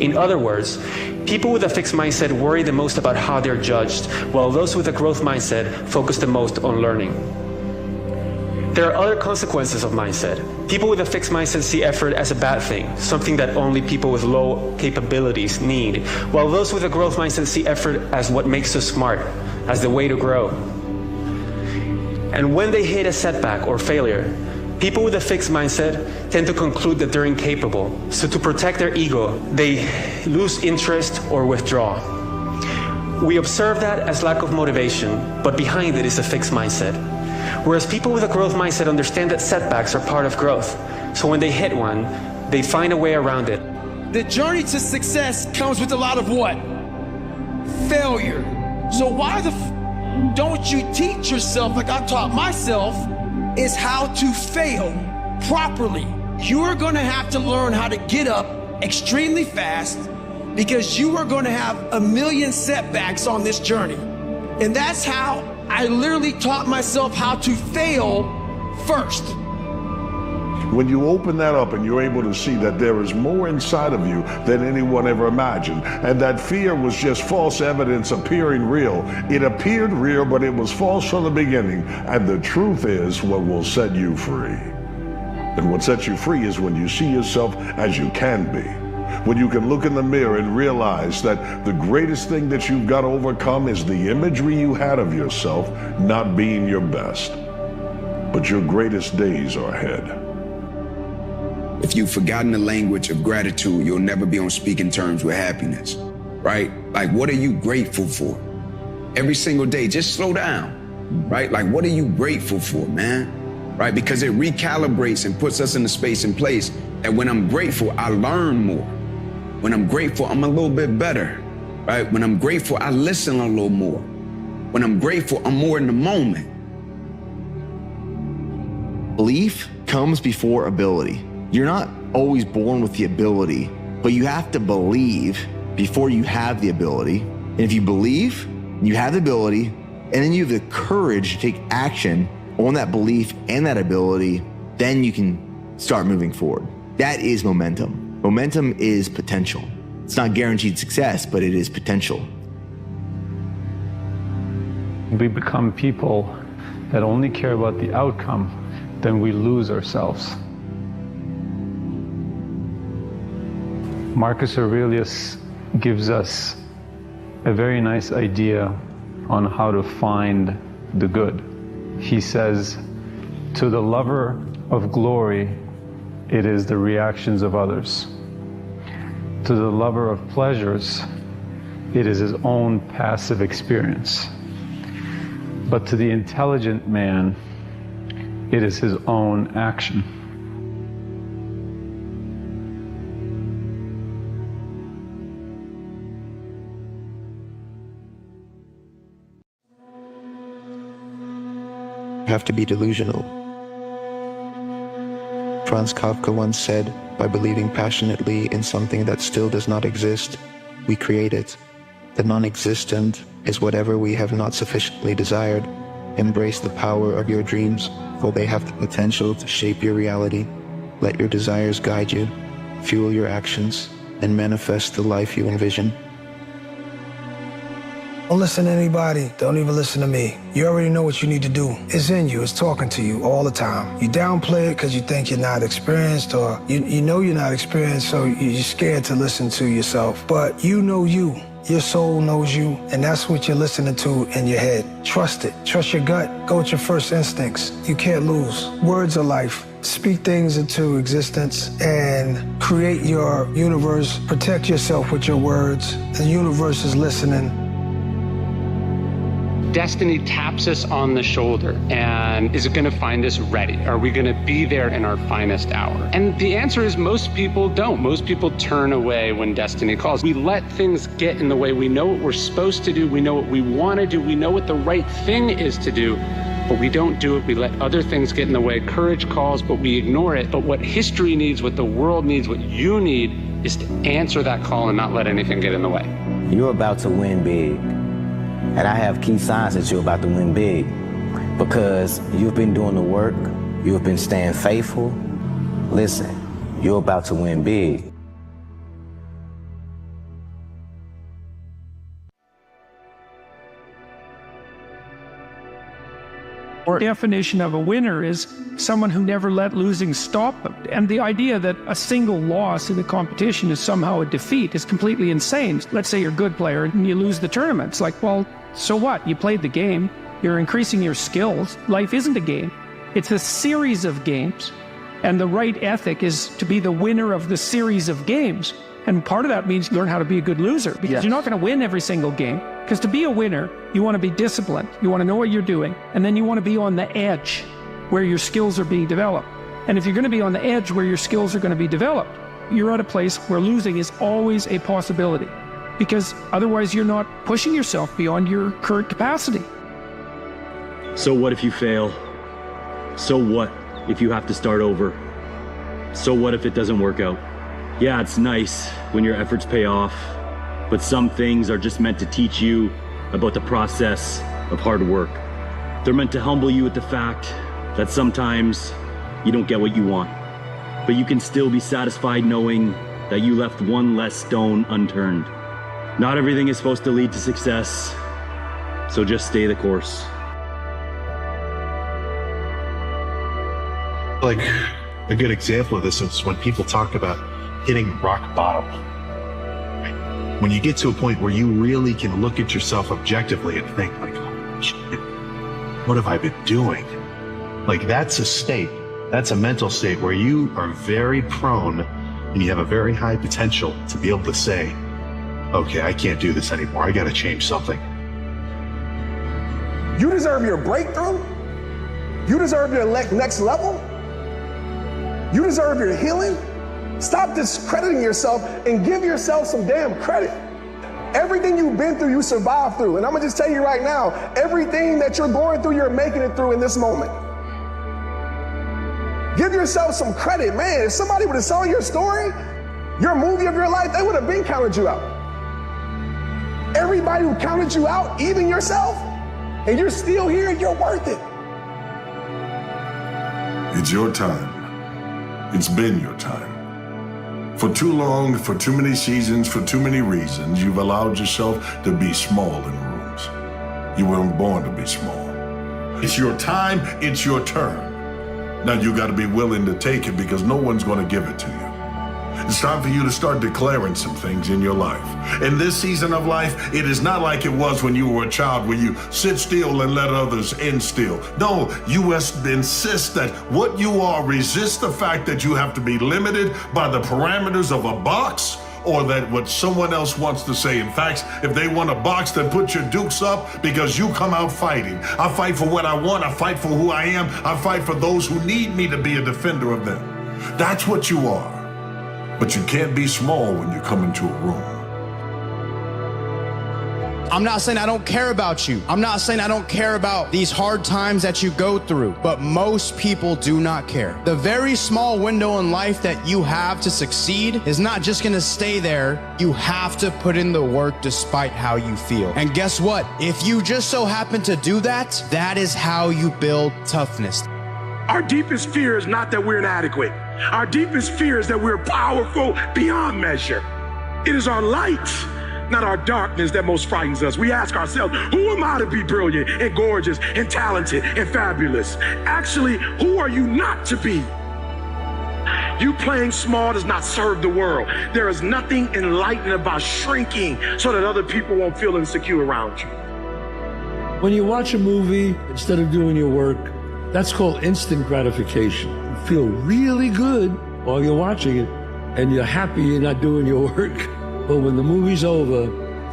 In other words, people with a fixed mindset worry the most about how they're judged, while those with a growth mindset focus the most on learning. There are other consequences of mindset. People with a fixed mindset see effort as a bad thing, something that only people with low capabilities need, while those with a growth mindset see effort as what makes us smart, as the way to grow. And when they hit a setback or failure, people with a fixed mindset tend to conclude that they're incapable. So to protect their ego, they lose interest or withdraw. We observe that as lack of motivation, but behind it is a fixed mindset. Whereas people with a growth mindset understand that setbacks are part of growth. So when they hit one, they find a way around it. The journey to success comes with a lot of what? Failure. So why don't you teach yourself, like I taught myself, is how to fail properly. You're gonna have to learn how to get up extremely fast because you are gonna have a million setbacks on this journey. And that's how I literally taught myself how to fail first. When you open that up and you're able to see that there is more inside of you than anyone ever imagined, and that fear was just false evidence appearing real. It appeared real, but it was false from the beginning. And the truth is what will set you free. And what sets you free is when you see yourself as you can be. When you can look in the mirror and realize that the greatest thing that you've got to overcome is the imagery you had of yourself not being your best. But your greatest days are ahead. If you've forgotten the language of gratitude, you'll never be on speaking terms with happiness, right? Like, what are you grateful for? Every single day, just slow down, right? Like, what are you grateful for, man? Right? Because it recalibrates and puts us in the space and place that when I'm grateful, I learn more. When I'm grateful, I'm a little bit better, right? When I'm grateful, I listen a little more. When I'm grateful, I'm more in the moment. Belief comes before ability. You're not always born with the ability, but you have to believe before you have the ability. And if you believe, you have the ability, and then you have the courage to take action on that belief and that ability, then you can start moving forward. That is momentum. Momentum is potential. It's not guaranteed success, but it is potential. We become people that only care about the outcome, then we lose ourselves. Marcus Aurelius gives us a very nice idea on how to find the good. He says, to the lover of glory, it is the reactions of others. To the lover of pleasures, it is his own passive experience. But to the intelligent man, it is his own action. Have to be delusional. Franz Kafka once said, by believing passionately in something that still does not exist, we create it. The non-existent is whatever we have not sufficiently desired. Embrace the power of your dreams, for they have the potential to shape your reality. Let your desires guide you, fuel your actions, and manifest the life you envision. Don't listen to anybody. Don't even listen to me. You already know what you need to do. It's in you. It's talking to you all the time. You downplay it because you think you're not experienced, or you know you're not experienced, so you're scared to listen to yourself. But you know you. Your soul knows you, and that's what you're listening to in your head. Trust it. Trust your gut. Go with your first instincts. You can't lose. Words are life. Speak things into existence and create your universe. Protect yourself with your words. The universe is listening. Destiny taps us on the shoulder and is it going to find us ready? Are we going to be there in our finest hour? And the answer is most people don't. Most people turn away when destiny calls. We let things get in the way. We know what we're supposed to do. We know what we want to do. We know what the right thing is to do, but we don't do it. We let other things get in the way. Courage calls, but we ignore it. But what history needs, what the world needs, what you need is to answer that call and not let anything get in the way. You're about to win big. And I have key signs that you're about to win big because you've been doing the work, you've been staying faithful. Listen, you're about to win big. Our definition of a winner is someone who never let losing stop them. And the idea that a single loss in the competition is somehow a defeat is completely insane. Let's say you're a good player and you lose the tournament. It's like, well, so what? You played the game. You're increasing your skills. Life isn't a game. It's a series of games. And the right ethic is to be the winner of the series of games. And part of that means learn how to be a good loser because you're not going to win every single game. Because to be a winner, you want to be disciplined, you want to know what you're doing, and then you want to be on the edge where your skills are being developed. And if you're going to be on the edge where your skills are going to be developed, you're at a place where losing is always a possibility, because otherwise you're not pushing yourself beyond your current capacity. So what if you fail? So what if you have to start over? So what if it doesn't work out? Yeah, it's nice when your efforts pay off, but some things are just meant to teach you about the process of hard work. They're meant to humble you with the fact that sometimes you don't get what you want, but you can still be satisfied knowing that you left one less stone unturned. Not everything is supposed to lead to success, so just stay the course. Like a good example of this is when people talk about hitting rock bottom. When you get to a point where you really can look at yourself objectively and think like, oh, shit, what have I been doing? Like that's a state, that's a mental state where you are very prone and you have a very high potential to be able to say, okay, I can't do this anymore. I got to change something. You deserve your breakthrough. You deserve your next level. You deserve your healing. Stop discrediting yourself and give yourself some damn credit. Everything you've been through, you survived through. And I'm gonna just tell you right now, everything that you're going through, you're making it through in this moment. Give yourself some credit, man. If somebody would have saw your story, your movie of your life, they would have been counted you out. Everybody who counted you out, even yourself, and you're still here, you're worth it. It's your time. It's been your time. For too long, for too many seasons, for too many reasons, you've allowed yourself to be small in rooms. You weren't born to be small. It's your time, it's your turn. Now you got to be willing to take it because no one's going to give it to you. It's time for you to start declaring some things in your life. In this season of life, it is not like it was when you were a child where you sit still and let others instill. No, you must insist that what you are resists the fact that you have to be limited by the parameters of a box or that what someone else wants to say. In fact, if they want a box, then put your dukes up because you come out fighting. I fight for what I want. I fight for who I am. I fight for those who need me to be a defender of them. That's what you are. But you can't be small when you come into a room. I'm not saying I don't care about you. I'm not saying I don't care about these hard times that you go through, but most people do not care. The very small window in life that you have to succeed is not just gonna stay there. You have to put in the work despite how you feel. And guess what? If you just so happen to do that, that is how you build toughness. Our deepest fear is not that we're inadequate. Our deepest fear is that we're powerful beyond measure. It is our light, not our darkness, that most frightens us. We ask ourselves, who am I to be brilliant and gorgeous and talented and fabulous? Actually, who are you not to be? You playing small does not serve the world. There is nothing enlightening about shrinking so that other people won't feel insecure around you. When you watch a movie instead of doing your work, that's called instant gratification. You feel really good while you're watching it, and you're happy you're not doing your work. But when the movie's over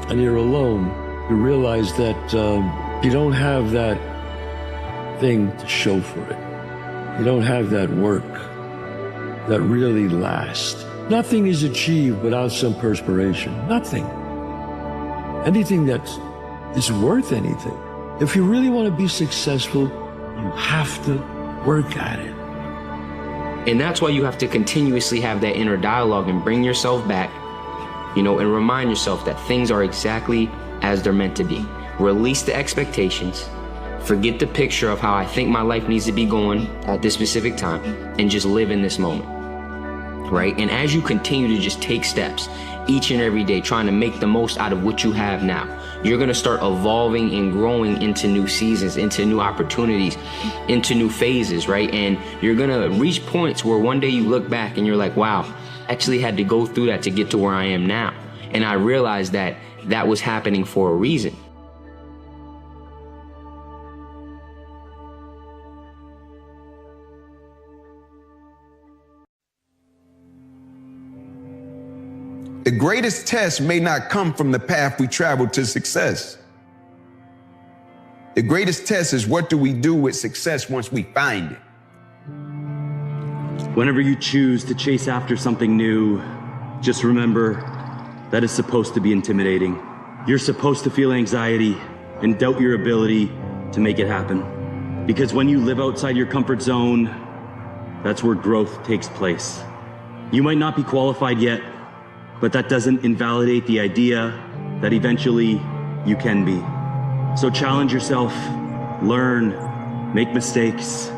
and you're alone, you realize that you don't have that thing to show for it. You don't have that work that really lasts. Nothing is achieved without some perspiration. Nothing. Anything that is worth anything. If you really want to be successful, you have to work at it. And that's why you have to continuously have that inner dialogue and bring yourself back, and remind yourself that things are exactly as they're meant to be. Release the expectations, forget the picture of how I think my life needs to be going at this specific time, and just live in this moment, right? And as you continue to just take steps each and every day, trying to make the most out of what you have now, you're gonna start evolving and growing into new seasons, into new opportunities, into new phases, right? And you're gonna reach points where one day you look back and you're like, wow, I actually had to go through that to get to where I am now. And I realized that that was happening for a reason. The greatest test may not come from the path we travel to success. The greatest test is what do we do with success once we find it? Whenever you choose to chase after something new, just remember that it's supposed to be intimidating. You're supposed to feel anxiety and doubt your ability to make it happen. Because when you live outside your comfort zone, that's where growth takes place. You might not be qualified yet, but that doesn't invalidate the idea that eventually you can be. So challenge yourself, learn, make mistakes,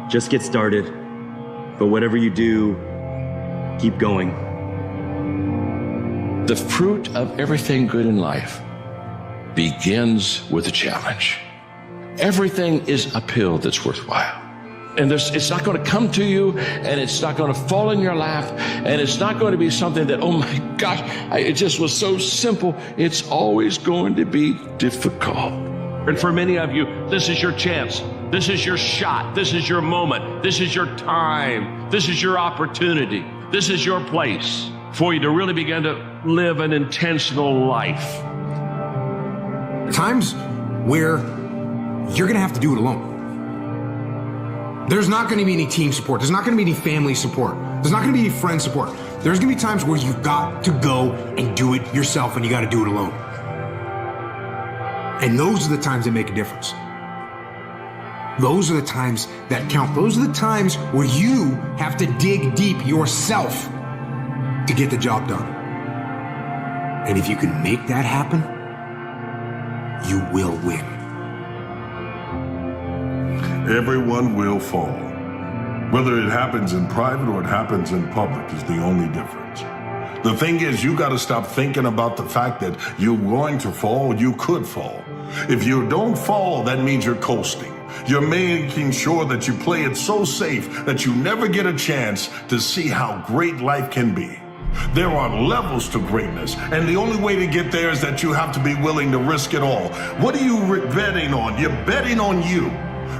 just get started. But whatever you do, keep going. The fruit of everything good in life begins with a challenge. Everything is uphill that's worthwhile. And it's not going to come to you, and it's not going to fall in your lap, and it's not going to be something that, oh my gosh, it just was so simple. It's always going to be difficult. And for many of you, this is your chance. This is your shot. This is your moment. This is your time. This is your opportunity. This is your place for you to really begin to live an intentional life. Times where you're going to have to do it alone. There's not going to be any team support. There's not going to be any family support. There's not going to be any friend support. There's going to be times where you've got to go and do it yourself, and you got to do it alone. And those are the times that make a difference. Those are the times that count. Those are the times where you have to dig deep yourself to get the job done. And if you can make that happen, you will win. Everyone will fall. Whether it happens in private or it happens in public is the only difference. The thing is, you got to stop thinking about the fact that you're going to fall. You could fall. If you don't fall, that means you're coasting. You're making sure that you play it so safe that you never get a chance to see how great life can be. There are levels to greatness, and the only way to get there is that you have to be willing to risk it all. What are you betting on? You're betting on you.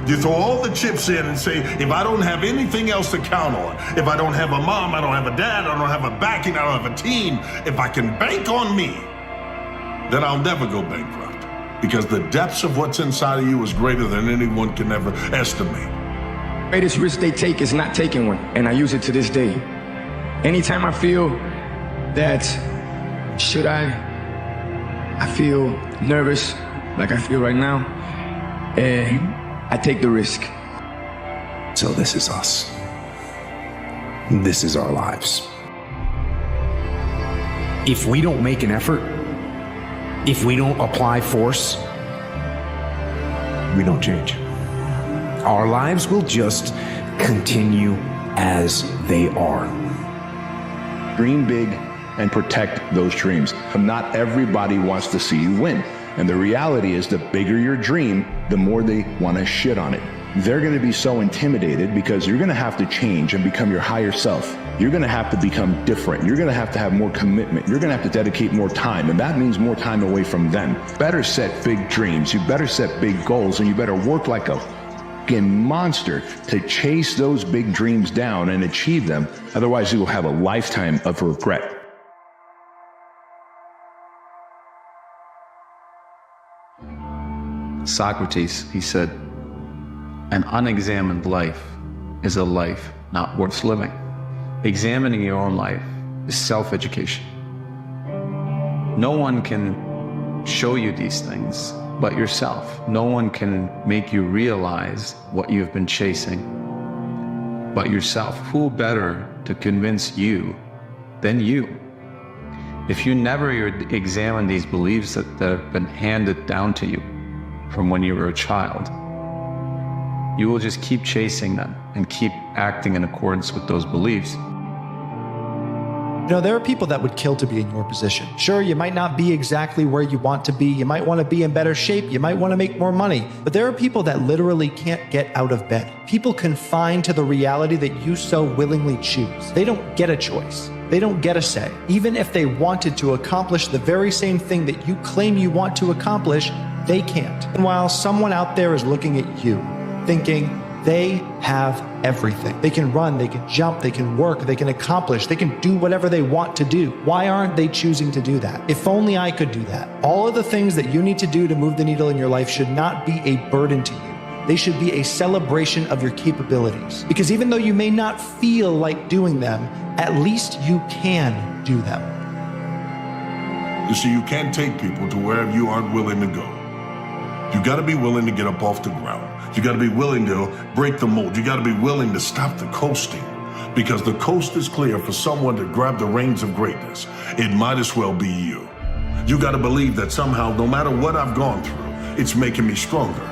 You throw all the chips in and say, if I don't have anything else to count on, if I don't have a mom, I don't have a dad, I don't have a backing, I don't have a team, if I can bank on me, then I'll never go bankrupt. Because the depths of what's inside of you is greater than anyone can ever estimate. The greatest risk they take is not taking one, and I use it to this day. Anytime I feel that, I feel nervous, like I feel right now, I take the risk. So this is us. This is our lives. If we don't make an effort, if we don't apply force, we don't change. Our lives will just continue as they are. Dream big and protect those dreams. Not everybody wants to see you win. And the reality is, the bigger your dream, the more they want to shit on it. They're going to be so intimidated because you're going to have to change and become your higher self. You're going to have to become different. You're going to have more commitment. You're going to have to dedicate more time, and that means more time away from them. Better set big dreams. You better set big goals, and you better work like a fucking monster to chase those big dreams down and achieve them. Otherwise, you will have a lifetime of regret. Socrates, he said, an unexamined life is a life not worth living. Examining your own life is self-education. No one can show you these things but yourself. No one can make you realize what you've been chasing but yourself. Who better to convince you than you? If you never examine these beliefs that have been handed down to you from when you were a child, you will just keep chasing them and keep acting in accordance with those beliefs. You know, there are people that would kill to be in your position. Sure, you might not be exactly where you want to be. You might want to be in better shape. You might want to make more money. But there are people that literally can't get out of bed. People confined to the reality that you so willingly choose. They don't get a choice. They don't get a say. Even if they wanted to accomplish the very same thing that you claim you want to accomplish, they can't. And while someone out there is looking at you, thinking, They have everything. They can run, they can jump, they can work, they can accomplish, they can do whatever they want to do. Why aren't they choosing to do that? If only I could do that. All of the things that you need to do to move the needle in your life should not be a burden to you. They should be a celebration of your capabilities. Because even though you may not feel like doing them, at least you can do them. You see, you can't take people to wherever you aren't willing to go. You gotta be willing to get up off the ground. You gotta be willing to break the mold. You gotta be willing to stop the coasting. Because the coast is clear for someone to grab the reins of greatness. It might as well be you. You gotta believe that somehow, no matter what I've gone through, it's making me stronger.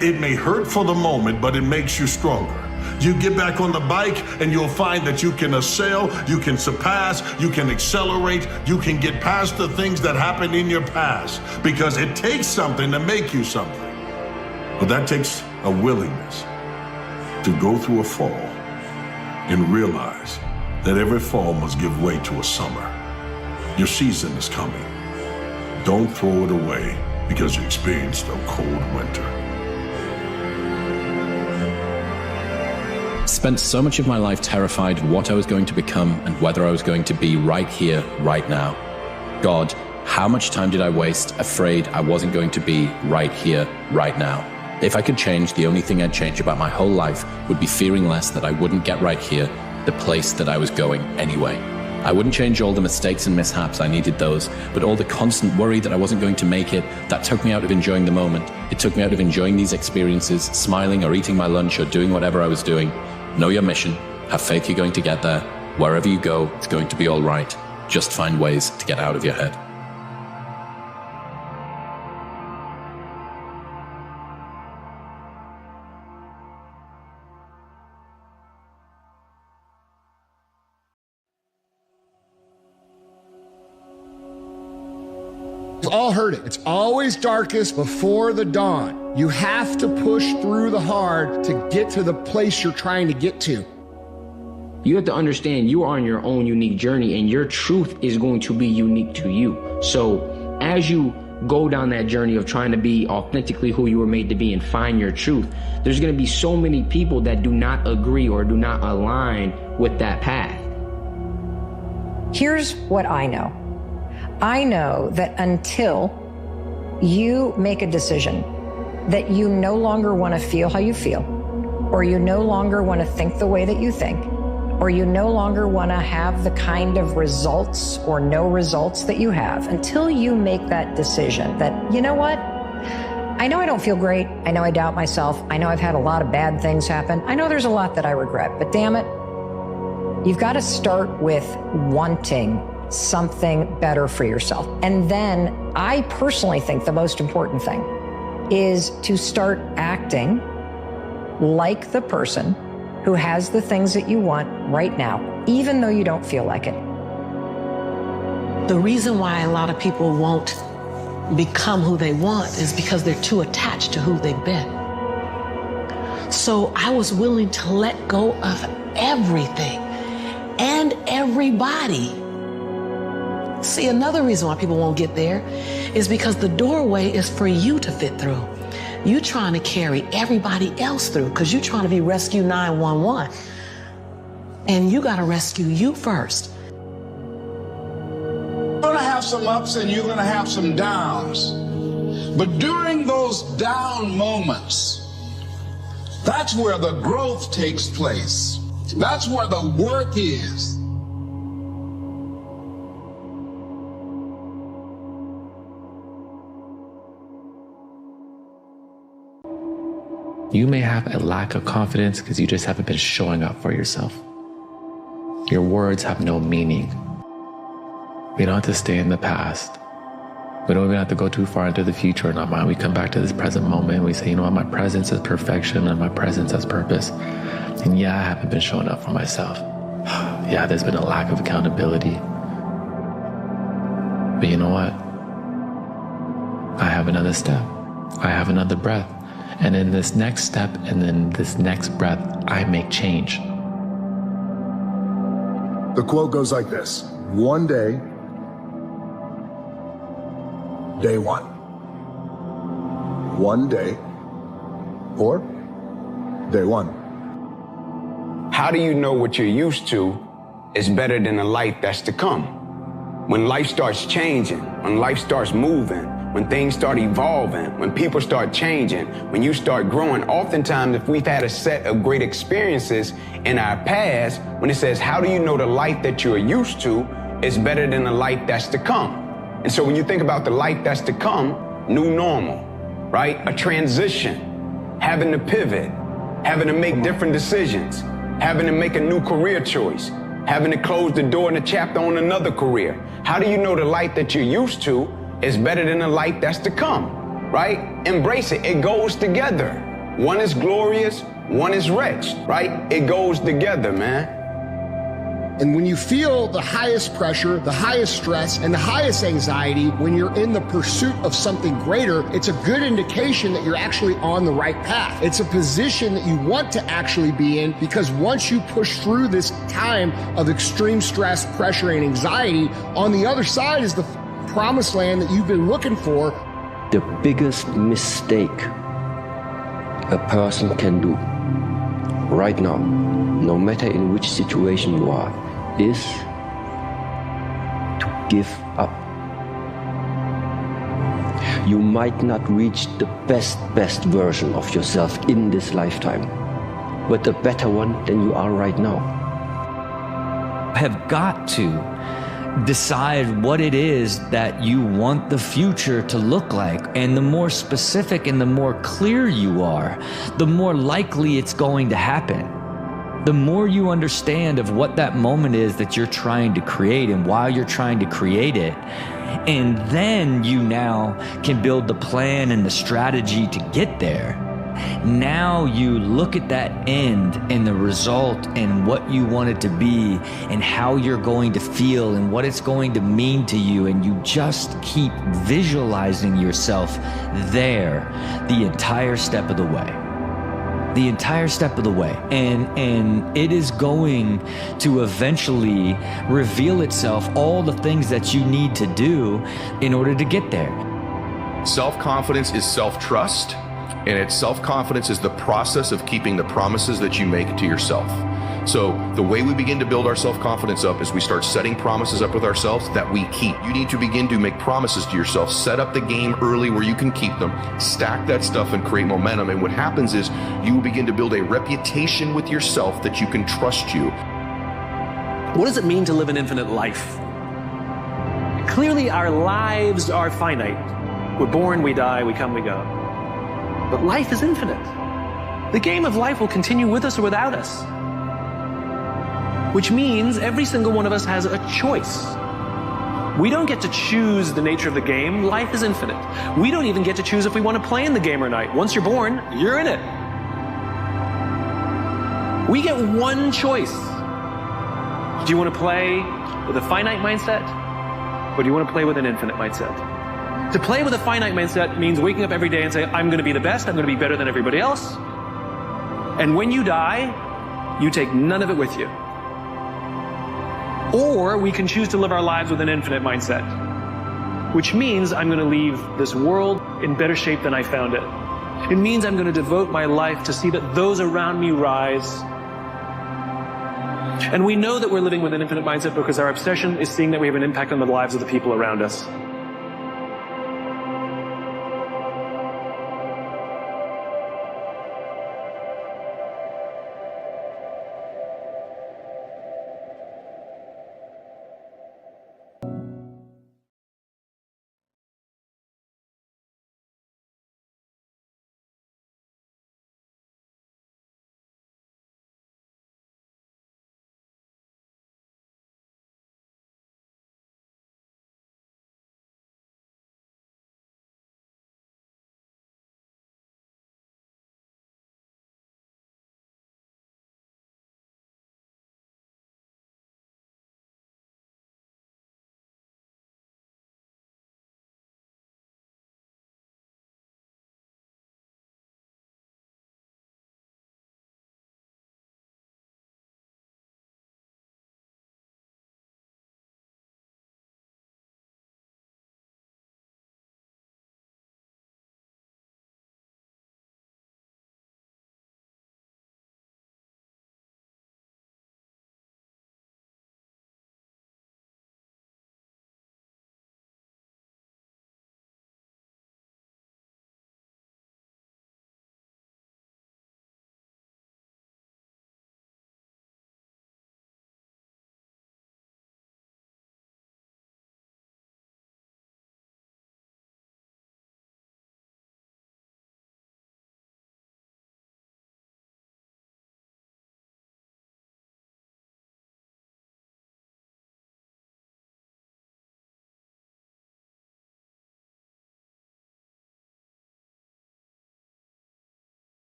It may hurt for the moment, but it makes you stronger. You get back on the bike and you'll find that you can assail, you can surpass, you can accelerate, you can get past the things that happened in your past, because it takes something to make you something. But that takes a willingness to go through a fall and realize that every fall must give way to a summer. Your season is coming. Don't throw it away because you experienced a cold winter. Spent so much of my life terrified of what I was going to become and whether I was going to be right here, right now. God, how much time did I waste afraid I wasn't going to be right here, right now? If I could change, the only thing I'd change about my whole life would be fearing less that I wouldn't get right here, the place that I was going anyway. I wouldn't change all the mistakes and mishaps, I needed those, but all the constant worry that I wasn't going to make it, that took me out of enjoying the moment. It took me out of enjoying these experiences, smiling or eating my lunch or doing whatever I was doing. Know your mission, have faith you're going to get there. Wherever you go, it's going to be all right. Just find ways to get out of your head. We've all heard it. It's always darkest before the dawn. You have to push through the hard to get to the place you're trying to get to. You have to understand you are on your own unique journey and your truth is going to be unique to you. So as you go down that journey of trying to be authentically who you were made to be and find your truth, there's going to be so many people that do not agree or do not align with that path. Here's what I know. I know that until you make a decision that you no longer want to feel how you feel, or you no longer want to think the way that you think, or you no longer want to have the kind of results or no results that you have, until you make that decision that, you know what? I know I don't feel great. I know I doubt myself. I know I've had a lot of bad things happen. I know there's a lot that I regret, but damn it, you've got to start with wanting something better for yourself. And then I personally think the most important thing is to start acting like the person who has the things that you want right now, even though you don't feel like it. The reason why a lot of people won't become who they want is because they're too attached to who they've been. So I was willing to let go of everything and everybody. See, another reason why people won't get there is because the doorway is for you to fit through. You trying to carry everybody else through because you're trying to be Rescue 911. And you got to rescue you first. You're going to have some ups and you're going to have some downs. But during those down moments, that's where the growth takes place. That's where the work is. You may have a lack of confidence because you just haven't been showing up for yourself. Your words have no meaning. We don't have to stay in the past. We don't even have to go too far into the future in our mind. We come back to this present moment and we say, you know what, my presence is perfection and my presence has purpose. And yeah, I haven't been showing up for myself. Yeah, there's been a lack of accountability. But you know what? I have another step. I have another breath. And in this next step and then this next breath, I make change. The quote goes like this: one day, day one. One day, or Day one. How do you know what you're used to is better than the life that's to come? When life starts changing, when life starts moving, when things start evolving, when people start changing, when you start growing, oftentimes if we've had a set of great experiences in our past, when it says, how do you know the life that you're used to is better than the life that's to come? And so when you think about the life that's to come, new normal, right? A transition, having to pivot, having to make different decisions, having to make a new career choice, having to close the door in a chapter on another career. How do you know the life that you're used to is better than the life that's to come, right? Embrace it. It goes together. One is glorious, one is wretched, right? It goes together, man. And when you feel the highest pressure, the highest stress, and the highest anxiety, when you're in the pursuit of something greater, it's a good indication that you're actually on the right path. It's a position that you want to actually be in, because once you push through this time of extreme stress, pressure, and anxiety, on the other side is the promised land that you've been looking for. The biggest mistake a person can do right now, no matter in which situation you are, is to give up. You might not reach the best version of yourself in this lifetime, but a better one than you are right now. Have got to decide what it is that you want the future to look like. And the more specific and the more clear you are, the more likely it's going to happen. The more you understand of what that moment is that you're trying to create and why you're trying to create it, and then you now can build the plan and the strategy to get there. Now you look at that end and the result and what you want it to be and how you're going to feel and what it's going to mean to you, and you just keep visualizing yourself there the entire step of the way. The entire step of the way. And it is going to eventually reveal itself, all the things that you need to do in order to get there. Self-confidence is self-trust, and self-confidence is the process of keeping the promises that you make to yourself. So the way we begin to build our self-confidence up is we start setting promises up with ourselves that we keep. You need to begin to make promises to yourself, set up the game early where you can keep them, stack that stuff and create momentum. And what happens is you will begin to build a reputation with yourself that you can trust you. What does it mean to live an infinite life? Clearly our lives are finite. We're born, we die, we come, we go. But life is infinite. The game of life will continue with us or without us. Which means every single one of us has a choice. We don't get to choose the nature of the game. Life is infinite. We don't even get to choose if we want to play in the game or not. Once you're born, you're in it. We get one choice. Do you want to play with a finite mindset, or do you want to play with an infinite mindset? To play with a finite mindset means waking up every day and say, I'm going to be the best, I'm going to be better than everybody else. And when you die, you take none of it with you. Or we can choose to live our lives with an infinite mindset, which means I'm going to leave this world in better shape than I found it. It means I'm going to devote my life to see that those around me rise. And we know that we're living with an infinite mindset because our obsession is seeing that we have an impact on the lives of the people around us.